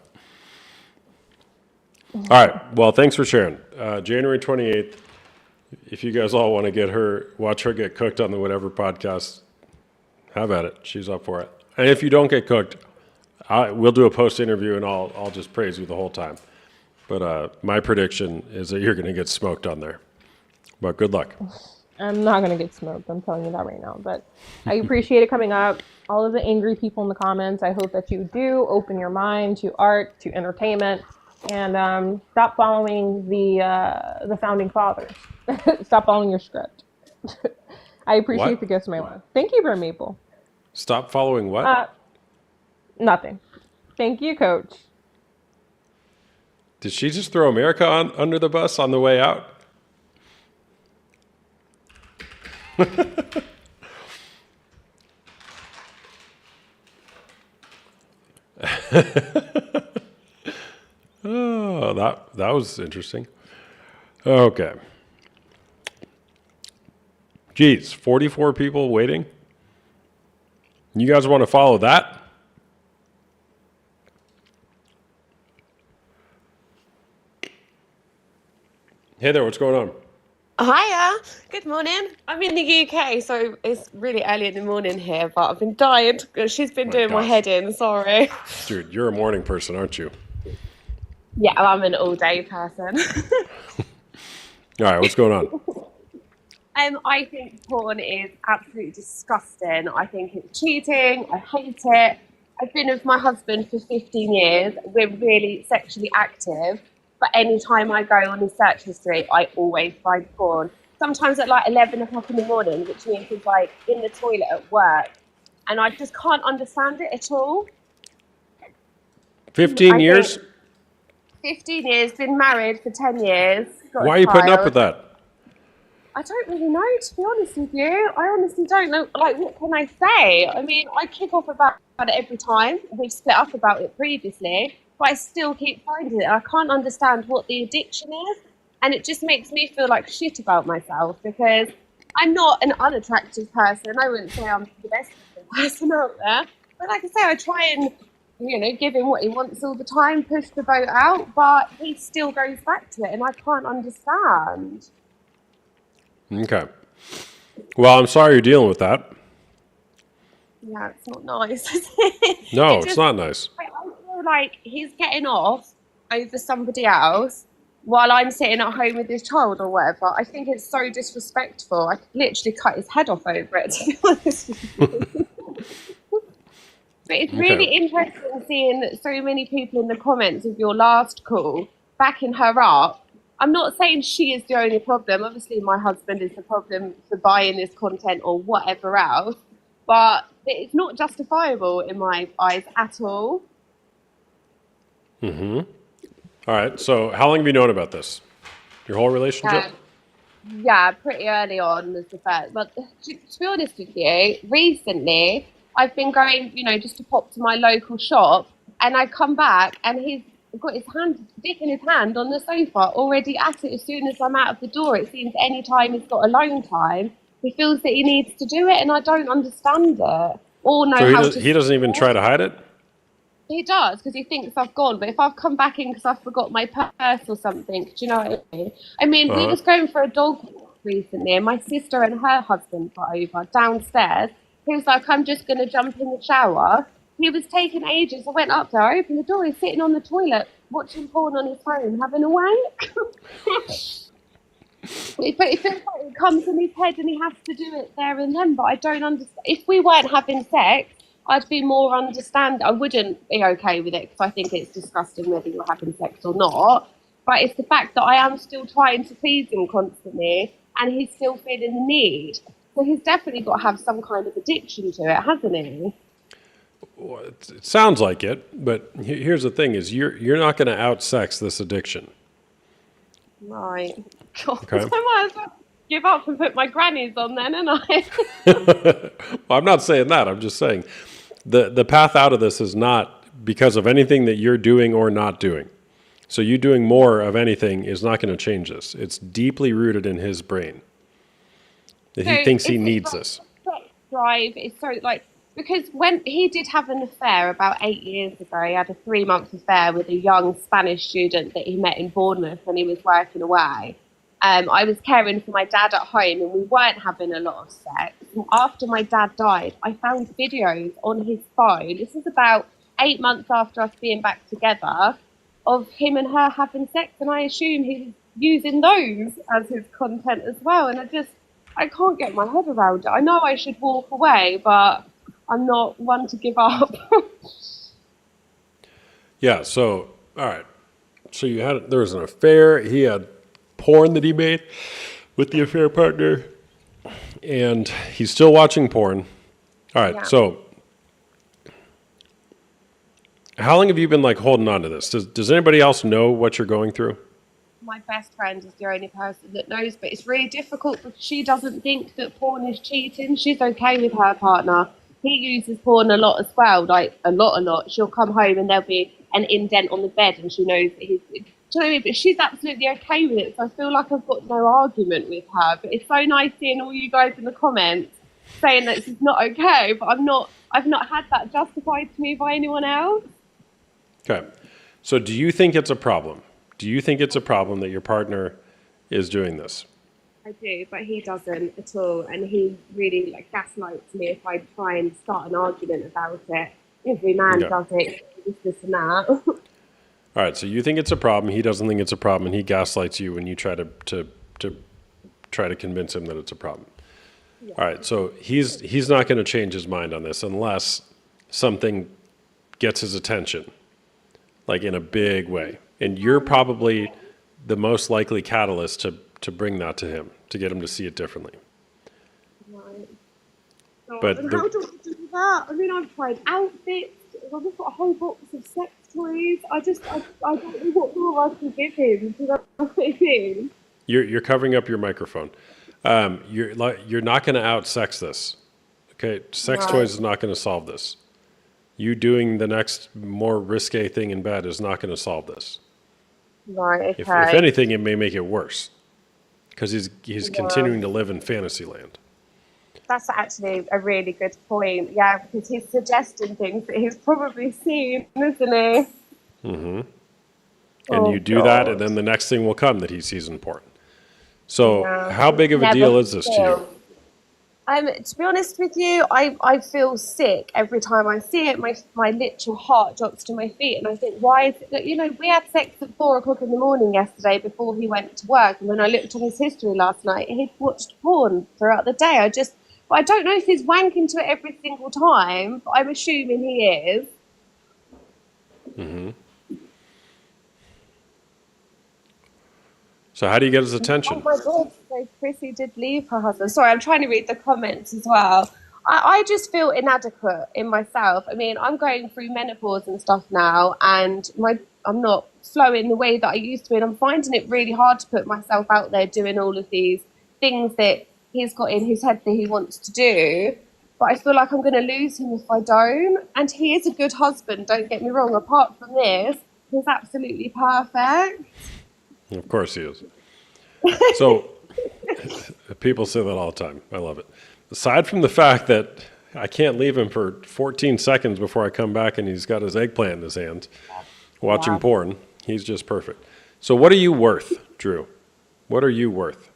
All right. Well, thanks for sharing. January 28th. If you guys all want to watch her get cooked on the whatever podcast, have at it. She's up for it. And if you don't get cooked, we'll do a post interview and I'll just praise you the whole time. But my prediction is that you're going to get smoked on there. But good luck. I'm not going to get smoked. I'm telling you that right now. But I appreciate it coming up. All of the angry people in the comments, I hope that you do open your mind to art, to entertainment, and stop following the founding fathers. Stop following your script. I appreciate What? the gifts, my love. Thank you, Burn Maple. Stop following what? Nothing. Thank you, Coach. Did she just throw America under the bus on the way out? Oh, that was interesting. Okay. Geez, 44 people waiting? You guys want to follow that? Hey there, what's going on? Hiya, good morning. I'm in the UK, so it's really early in the morning here, but I've been dying. She's been doing my gosh. head in, sorry. Dude, you're a morning person, aren't you? Yeah, I'm an all-day person. All right, what's going on? I think porn is absolutely disgusting. I think it's cheating. I hate it. I've been with my husband for 15 years. We're really sexually active. But any time I go on his search history, I always find porn. Sometimes at like 11 o'clock in the morning, which means he's like in the toilet at work. And I just can't understand it at all. 15 years? 15 years, been married for 10 years. got a Why are you putting up child. with that? I don't really know, to be honest with you. I honestly don't know. Like, what can I say? I mean, I kick off about it every time. We've split up about it previously, but I still keep finding it. I can't understand what the addiction is, and it just makes me feel like shit about myself because I'm not an unattractive person. I wouldn't say I'm the best person out there, but like I say, I try and give him what he wants all the time, push the boat out, but he still goes back to it, and I can't understand. Okay. Well, I'm sorry you're dealing with that. Yeah, it's not nice, is it? No, It it's just- not nice. I feel like he's getting off over somebody else while I'm sitting at home with his child or whatever. I think it's so disrespectful. I could literally cut his head off over it, to be honest with you. But it's really interesting seeing so many people in the comments of your last call backing her up. I'm not saying she is the only problem. Obviously, my husband is the problem for buying this content or whatever else, but it's not justifiable in my eyes at all. Mm-hmm. All right. So how long have you known about this? Your whole relationship? Yeah, pretty early on was the first. But to be honest with you, recently I've been going, just to pop to my local shop, and I come back and he's got his dick in his hand on the sofa, already at it as soon as I'm out of the door. It seems any time he's got alone time, he feels that he needs to do it, and I don't understand it or know So how to. he doesn't even try to hide it? He does, because he thinks I've gone. But if I've come back in because I forgot my purse or something, do you know what I mean? I mean, we was going for a dog walk recently, and my sister and her husband got over downstairs. He was like, I'm just going to jump in the shower. He was taking ages. I went up there, I opened the door, he's sitting on the toilet, watching porn on his phone, having a wank. But it feels like it comes in his head and he has to do it there and then. But I don't understand. If we weren't having sex, I'd be more understanding. I wouldn't be okay with it because I think it's disgusting whether you're having sex or not. But it's the fact that I am still trying to please him constantly and he's still feeling the need. So he's definitely got to have some kind of addiction to it, hasn't he? Well, it sounds like it, but here's the thing: is you're not going to outsex this addiction. Right. God, Okay. I might as well give up and put my grannies on then, and I. Well, I'm not saying that. I'm just saying the path out of this is not because of anything that you're doing or not doing. So you doing more of anything is not going to change this. It's deeply rooted in his brain that he thinks he needs this. Drive is so because when he did have an affair about 8 years ago, he had a 3-month affair with a young Spanish student that he met in Bournemouth when he was working away. I was caring for my dad at home and we weren't having a lot of sex. And after my dad died, I found videos on his phone. This is about 8 months after us being back together of him and her having sex, and I assume he was using those as his content as well. And I can't get my head around it. I know I should walk away, but I'm not one to give up. Yeah. So all right. So there was an affair. He had porn that he made with the affair partner, and he's still watching porn. All right. Yeah. So how long have you been holding on to this? Does anybody else know what you're going through? My best friend is the only person that knows, but it's really difficult because she doesn't think that porn is cheating. She's okay with her partner. He uses porn a lot as well, a lot. She'll come home and there'll be an indent on the bed and she knows that he's... Do you know what I mean? But she's absolutely okay with it, so I feel like I've got no argument with her. But it's so nice seeing all you guys in the comments saying that it's not okay, but I've not had that justified to me by anyone else. Okay. So do you think it's a problem? Do you think it's a problem that your partner is doing this? I do, but he doesn't at all, and he really gaslights me if I try and start an argument about it. Every man Okay. does it, this and that. All right. So you think it's a problem. He doesn't think it's a problem, and he gaslights you when you try to try to convince him that it's a problem. Yeah. All right. So he's not going to change his mind on this unless something gets his attention, in a big way. And you're probably the most likely catalyst to bring that to him, to get him to see it differently. Right. But And how do I do that? I mean, I've tried outfits. I've got a whole box of sex toys. I don't know what more I can give him. Do you know what I mean? You're covering up your microphone. You're not going to outsex this. Okay, sex Right. toys is not going to solve this. You doing the next more risque thing in bed is not going to solve this. Right. Okay. If anything, it may make it worse because he's continuing to live in fantasy land. That's actually a really good point. Yeah, because he's suggesting things that he's probably seen, isn't he? Mm-hmm. And Oh, you do that, and God. then the next thing will come that he sees in porn. So Yeah. how big of a Never deal is this to you? feel- to be honest with you, I feel sick every time I see it. My literal heart drops to my feet, and I think, why is it? We had sex at 4 o'clock in the morning yesterday before he went to work, and when I looked on his history last night, he'd watched porn throughout the day. I don't know if he's wanking to it every single time, but I'm assuming he is. Mm-hmm. So how do you get his Oh attention? my god, so Chrissy did leave her husband. Sorry, I'm trying to read the comments as well. I just feel inadequate in myself. I mean, I'm going through menopause and stuff now, and I'm not flowing the way that I used to, and I'm finding it really hard to put myself out there doing all of these things that he's got in his head that he wants to do. But I feel like I'm going to lose him if I don't. And he is a good husband, don't get me wrong. Apart from this, he's absolutely perfect. Of course he is. So people say that all the time. I love it. Aside from the fact that I can't leave him for 14 seconds before I come back and he's got his eggplant in his hands watching porn, he's just perfect. So what are you worth, Drew? What are you worth?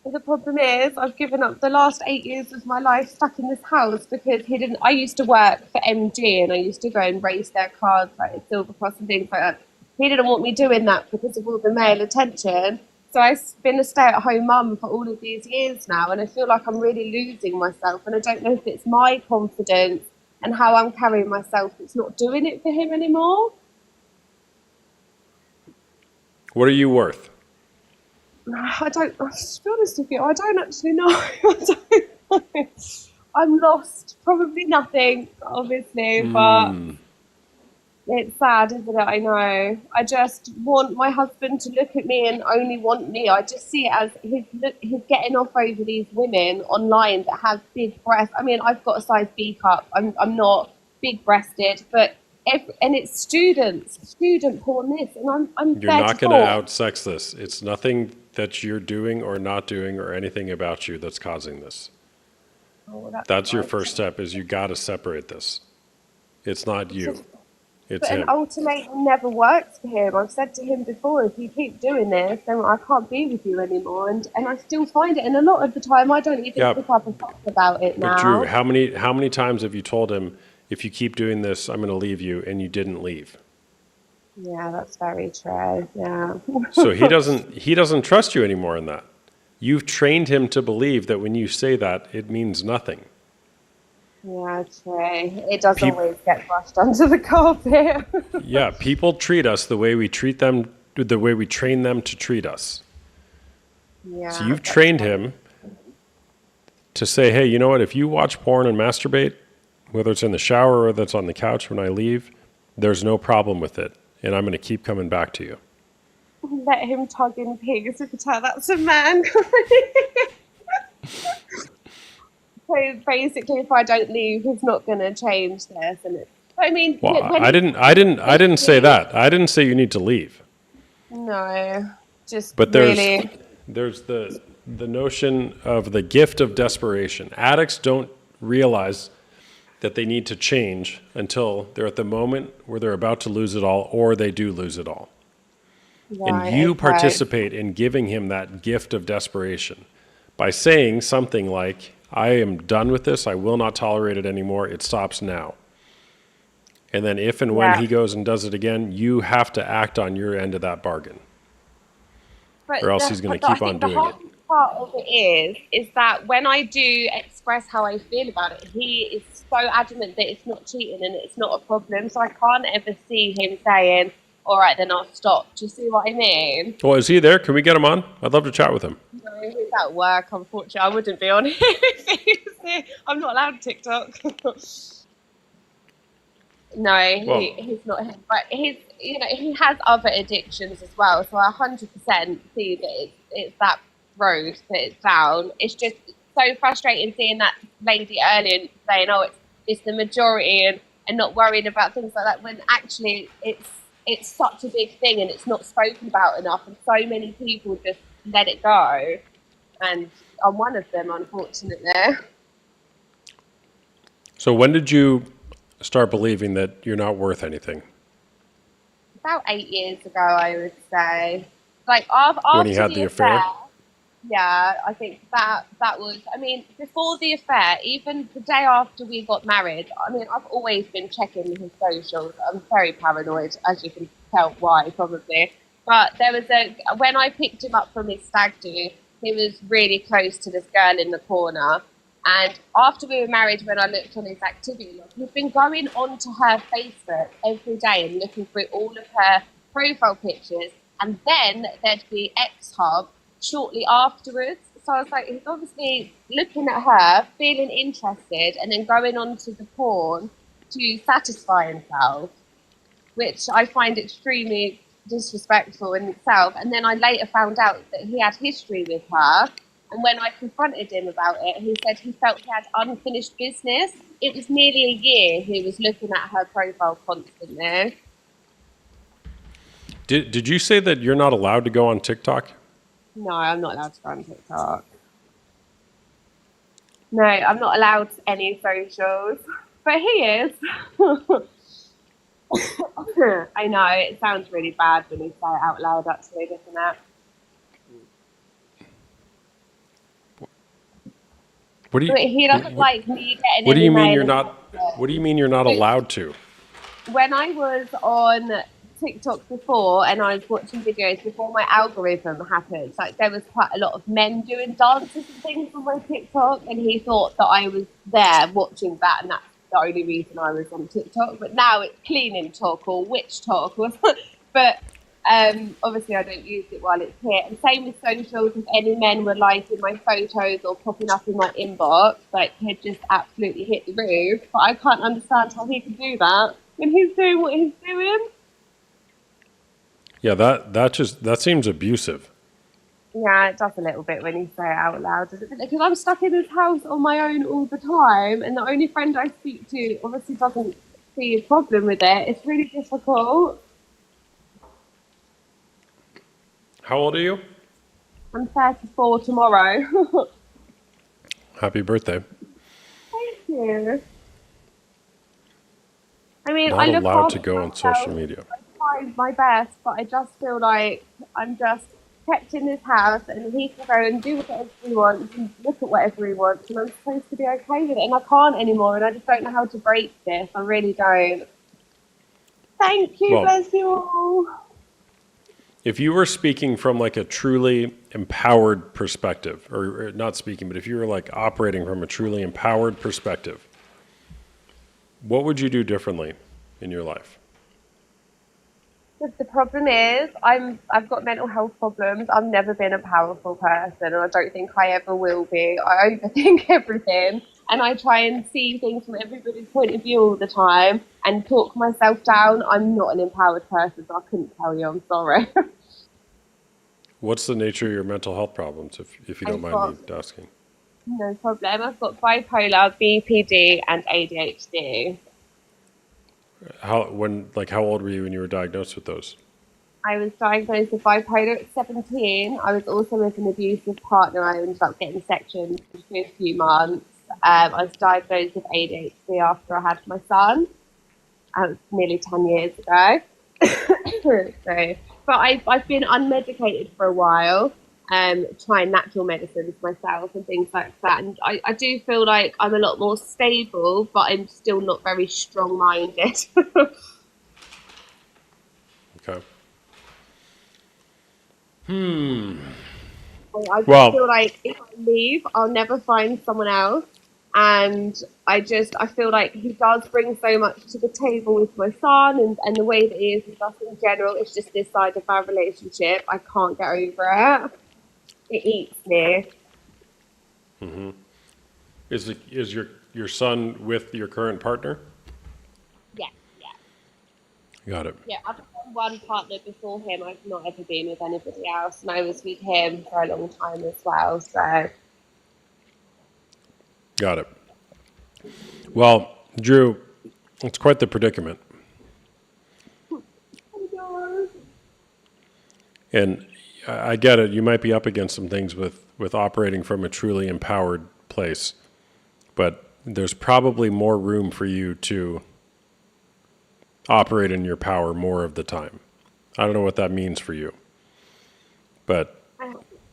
The problem is, I've given up the last 8 years of my life stuck in this house because he didn't. I used to work for MG and I used to go and race their cars, like Silver Cross and things like that. He didn't want me doing that because of all the male attention. So I've been a stay-at-home mum for all of these years now, and I feel like I'm really losing myself. And I don't know if it's my confidence and how I'm carrying myself that's not doing it for him anymore. What are you worth? I don't, to be honest with you, I don't actually know. I don't know. I'm lost. Probably nothing, obviously, but it's sad, isn't it? I know. I just want my husband to look at me and only want me. I just see it as he's getting off over these women online that have big breasts. I mean, I've got a size B cup. I'm not big breasted, but and it's student porn this, and I'm You're not going to 34. outsex this. It's nothing that you're doing or not doing or anything about you that's causing this. Oh, That's your right. first step, is you got to separate this. It's not you. It's But an him. ultimatum never works for him. I've said to him before, if you keep doing this, then I can't be with you anymore. And I still find it. And a lot of the time, I don't even Yeah. pick up a fuss about it But now. Drew, how many times have you told him, if you keep doing this, I'm going to leave you, and you didn't leave? Yeah, that's very true. Yeah. So he doesn't trust you anymore in that. You've trained him to believe that when you say that, it means nothing. Yeah, true. It does Peop- always get brushed under the carpet. Yeah, people treat us the way we treat them, the way we train them to treat us. Yeah. So you've trained him to say, hey, you know what? If you watch porn and masturbate, whether it's in the shower or whether it's on the couch when I leave, there's no problem with it. And I'm going to keep coming back to you. Let him tug in pigs. We could tell that's a man. So basically, if I don't leave, he's not going to change this. And I mean, Well, when I didn't say that. I didn't say you need to leave. No, just But really. there's the notion of the gift of desperation. Addicts don't realize that they need to change until they're at the moment where they're about to lose it all, or they do lose it all. Right, And you okay. participate in giving him that gift of desperation by saying something like, I am done with this. I will not tolerate it anymore. It stops now. And then if and when Yeah. he goes and does it again, you have to act on your end of that bargain. But or else he's gonna but I keep on think the doing it. hard part of it is that when I do express how I feel about it, he is so adamant that it's not cheating and it's not a problem. So I can't ever see him saying, "All right, then I'll stop." Do you see what I mean? Well, is he there? Can we get him on? I'd love to chat with him. No, he's at work. Unfortunately, I wouldn't be on here if he was here. I'm not allowed TikTok. No, he's not him. But he has other addictions as well. So I 100% see that it's that road that it's down. It's just so frustrating seeing that lady earlier saying, "Oh, it's the majority," and not worrying about things like that when actually it's such a big thing and it's not spoken about enough, and so many people just let it go. And I'm one of them, unfortunately. So when did you start believing that you're not worth anything? About 8 years ago, I would say. Like after When he had the affair? Yeah, I think that was. I mean, before the affair, even the day after we got married. I mean, I've always been checking his socials. I'm very paranoid, as you can tell why, probably. But there was when I picked him up from his stag do, he was really close to this girl in the corner. And after we were married, when I looked on his activity log, he'd been going onto her Facebook every day and looking through all of her profile pictures. and then there'd be X-Hub shortly afterwards. So I was like, he's obviously looking at her, feeling interested, and then going on to the porn to satisfy himself, which I find extremely disrespectful in itself. And then I later found out that he had history with her. And when I confronted him about it, he said he felt he had unfinished business. It was nearly a year he was looking at her profile constantly. Did you say that you're not allowed to go on TikTok? No, I'm not allowed to go on TikTok. No, I'm not allowed any socials. But he is. I know, it sounds really bad when you say it out loud, actually, doesn't it? What do you? But he doesn't like me getting What do you any mean mail you're not? attention. What do you mean you're not allowed to? When I was on TikTok before and I was watching videos before my algorithm happened, like there was quite a lot of men doing dances and things on my TikTok, and he thought that I was there watching that, and that's the only reason I was on TikTok. But now it's cleaning talk or witch talk, or but obviously I don't use it while it's here. And same with socials. If any men were liking my photos or popping up in my inbox, like he'd just absolutely hit the roof. But I can't understand how he can do that when he's doing what he's doing. Yeah, that seems abusive. Yeah, it does a little bit when you say it out loud, doesn't it? Because I'm stuck in this house on my own all the time, and the only friend I speak to obviously doesn't see a problem with it. It's really difficult. How old are you? I'm 34 tomorrow. Happy birthday. Thank you. I mean, Not I look allowed after to go on myself. social media. I try my best, but I just feel like I'm just kept in this house, and he can go and do whatever he wants and look at whatever he wants, and I'm supposed to be okay with it, and I can't anymore, and I just don't know how to break this. I really don't. Thank you, Well, bless you all. If you were speaking from like a truly empowered perspective, or not speaking, but if you were like operating from a truly empowered perspective, what would you do differently in your life? But the problem is, I've got mental health problems. I've never been a powerful person, and I don't think I ever will be. I overthink everything, and I try and see things from everybody's point of view all the time and talk myself down. I'm not an empowered person, so I couldn't tell you. I'm sorry. What's the nature of your mental health problems, if you don't mind me asking? No problem. I've got bipolar, BPD, and ADHD. How old were you when you were diagnosed with those? I was diagnosed with bipolar at 17. I was also with an abusive partner. I ended up getting sectioned for a few months. I was diagnosed with ADHD after I had my son. That was nearly 10 years ago. But I've been unmedicated for a while, trying natural medicines myself and things like that. And I do feel like I'm a lot more stable, but I'm still not very strong-minded. Okay. I just feel like if I leave, I'll never find someone else. And I feel like he does bring so much to the table with my son and the way that he is with us in general. It's just this side of our relationship. I can't get over it. It eats me. Mm-hmm. Is your son with your current partner? Yeah. Got it. Yeah, I've had one partner before him. I've not ever been with anybody else. And I was with him for a long time as well. So. Got it. Well, Drew, it's quite the predicament. And I get it. You might be up against some things with operating from a truly empowered place, but there's probably more room for you to operate in your power more of the time. I don't know what that means for you, but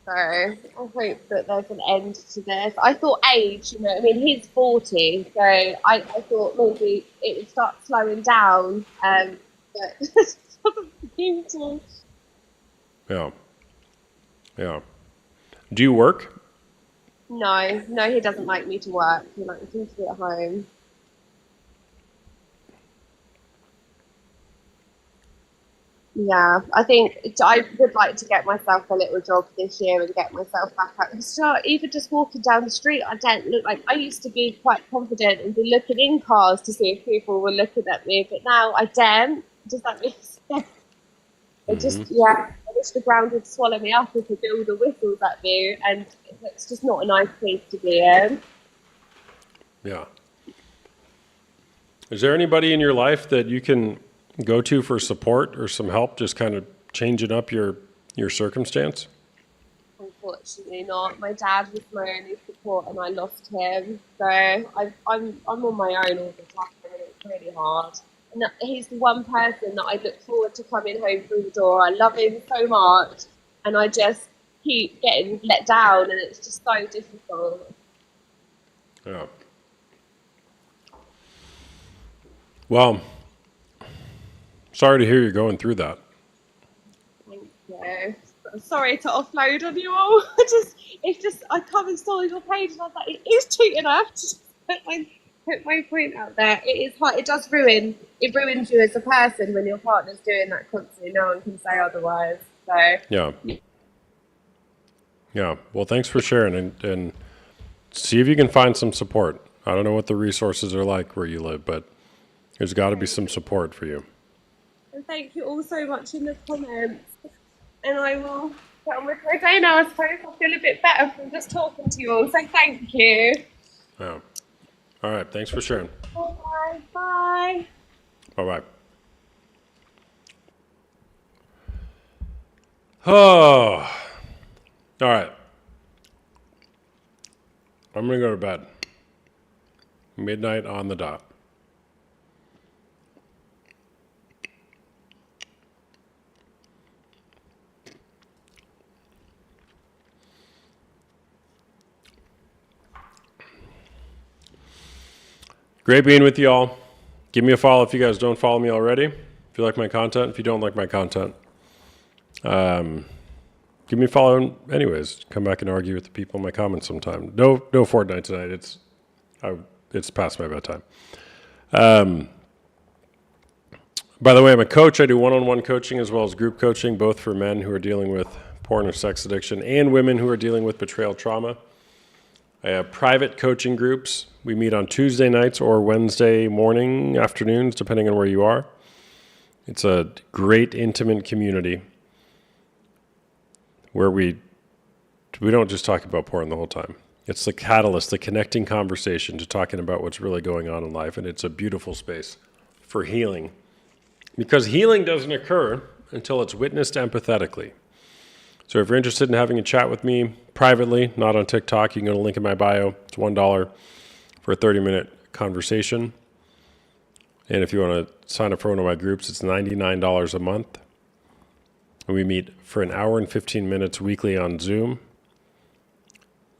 So I hope that there's an end to this. I thought age, I mean, he's 40, so I thought maybe it would start slowing down, but it doesn't seem to. Yeah. Do you work? No, he doesn't like me to work. He likes me to be at home. Yeah, I think I would like to get myself a little job this year and get myself back out. So even just walking down the street, I don't look like I used to be quite confident and be looking in cars to see if people were looking at me, but now I don't. Does that make sense? I just, yeah, I wish the ground would swallow me up if it all the whistles at me, and it's just not a nice place to be in. Yeah. Is there anybody in your life that you can go to for support or some help, just kind of changing up your circumstance? Unfortunately not. My dad was my only support and I lost him. So I'm on my own all the time and it's really hard. And he's the one person that I look forward to coming home through the door. I love him so much and I just keep getting let down and it's just so difficult. Yeah. Well, sorry to hear you're going through that. Thank you. I'm sorry to offload on you all. I come and saw your page and I was like, it is cheating enough to just put my point out there. It is hard. It ruins you as a person when your partner's doing that constantly. No one can say otherwise. So Yeah. Yeah. Well, thanks for sharing and see if you can find some support. I don't know what the resources are like where you live, but there's got to be some support for you. and thank you all so much in the comments. And I will get on with my day now. I suppose I feel a bit better from just talking to you all. So thank you. Yeah. All right. Thanks for sharing. Bye. Bye. Bye-bye. Oh. All right. I'm going to go to bed. Midnight on the dot. Great being with you all. Give me a follow if you guys don't follow me already. If you like my content, if you don't like my content. Give me a follow anyways. Come back and argue with the people in my comments sometime. No Fortnite tonight. It's past my bedtime. By the way, I'm a coach. I do one-on-one coaching as well as group coaching, both for men who are dealing with porn or sex addiction and women who are dealing with betrayal trauma. I have private coaching groups. We meet on Tuesday nights or Wednesday morning, afternoons, depending on where you are. It's a great, intimate community where we don't just talk about porn the whole time. It's the catalyst, the connecting conversation to talking about what's really going on in life, and it's a beautiful space for healing. Because healing doesn't occur until it's witnessed empathetically. So if you're interested in having a chat with me privately, not on TikTok, you can go to the link in my bio. It's $1 for a 30-minute conversation. And if you want to sign up for one of my groups, it's $99 a month. And we meet for an hour and 15 minutes weekly on Zoom.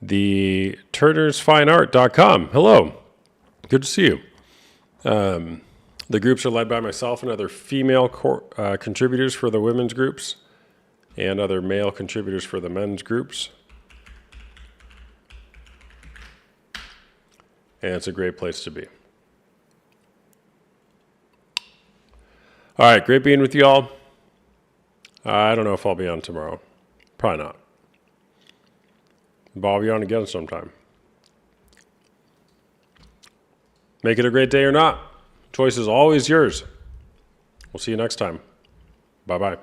The turnersfineart.com. Hello. Good to see you. The groups are led by myself and other female contributors for the women's groups and other male contributors for the men's groups. And it's a great place to be. All right, great being with you all. I don't know if I'll be on tomorrow. Probably not. But I'll be on again sometime. Make it a great day or not. Choice is always yours. We'll see you next time. Bye-bye.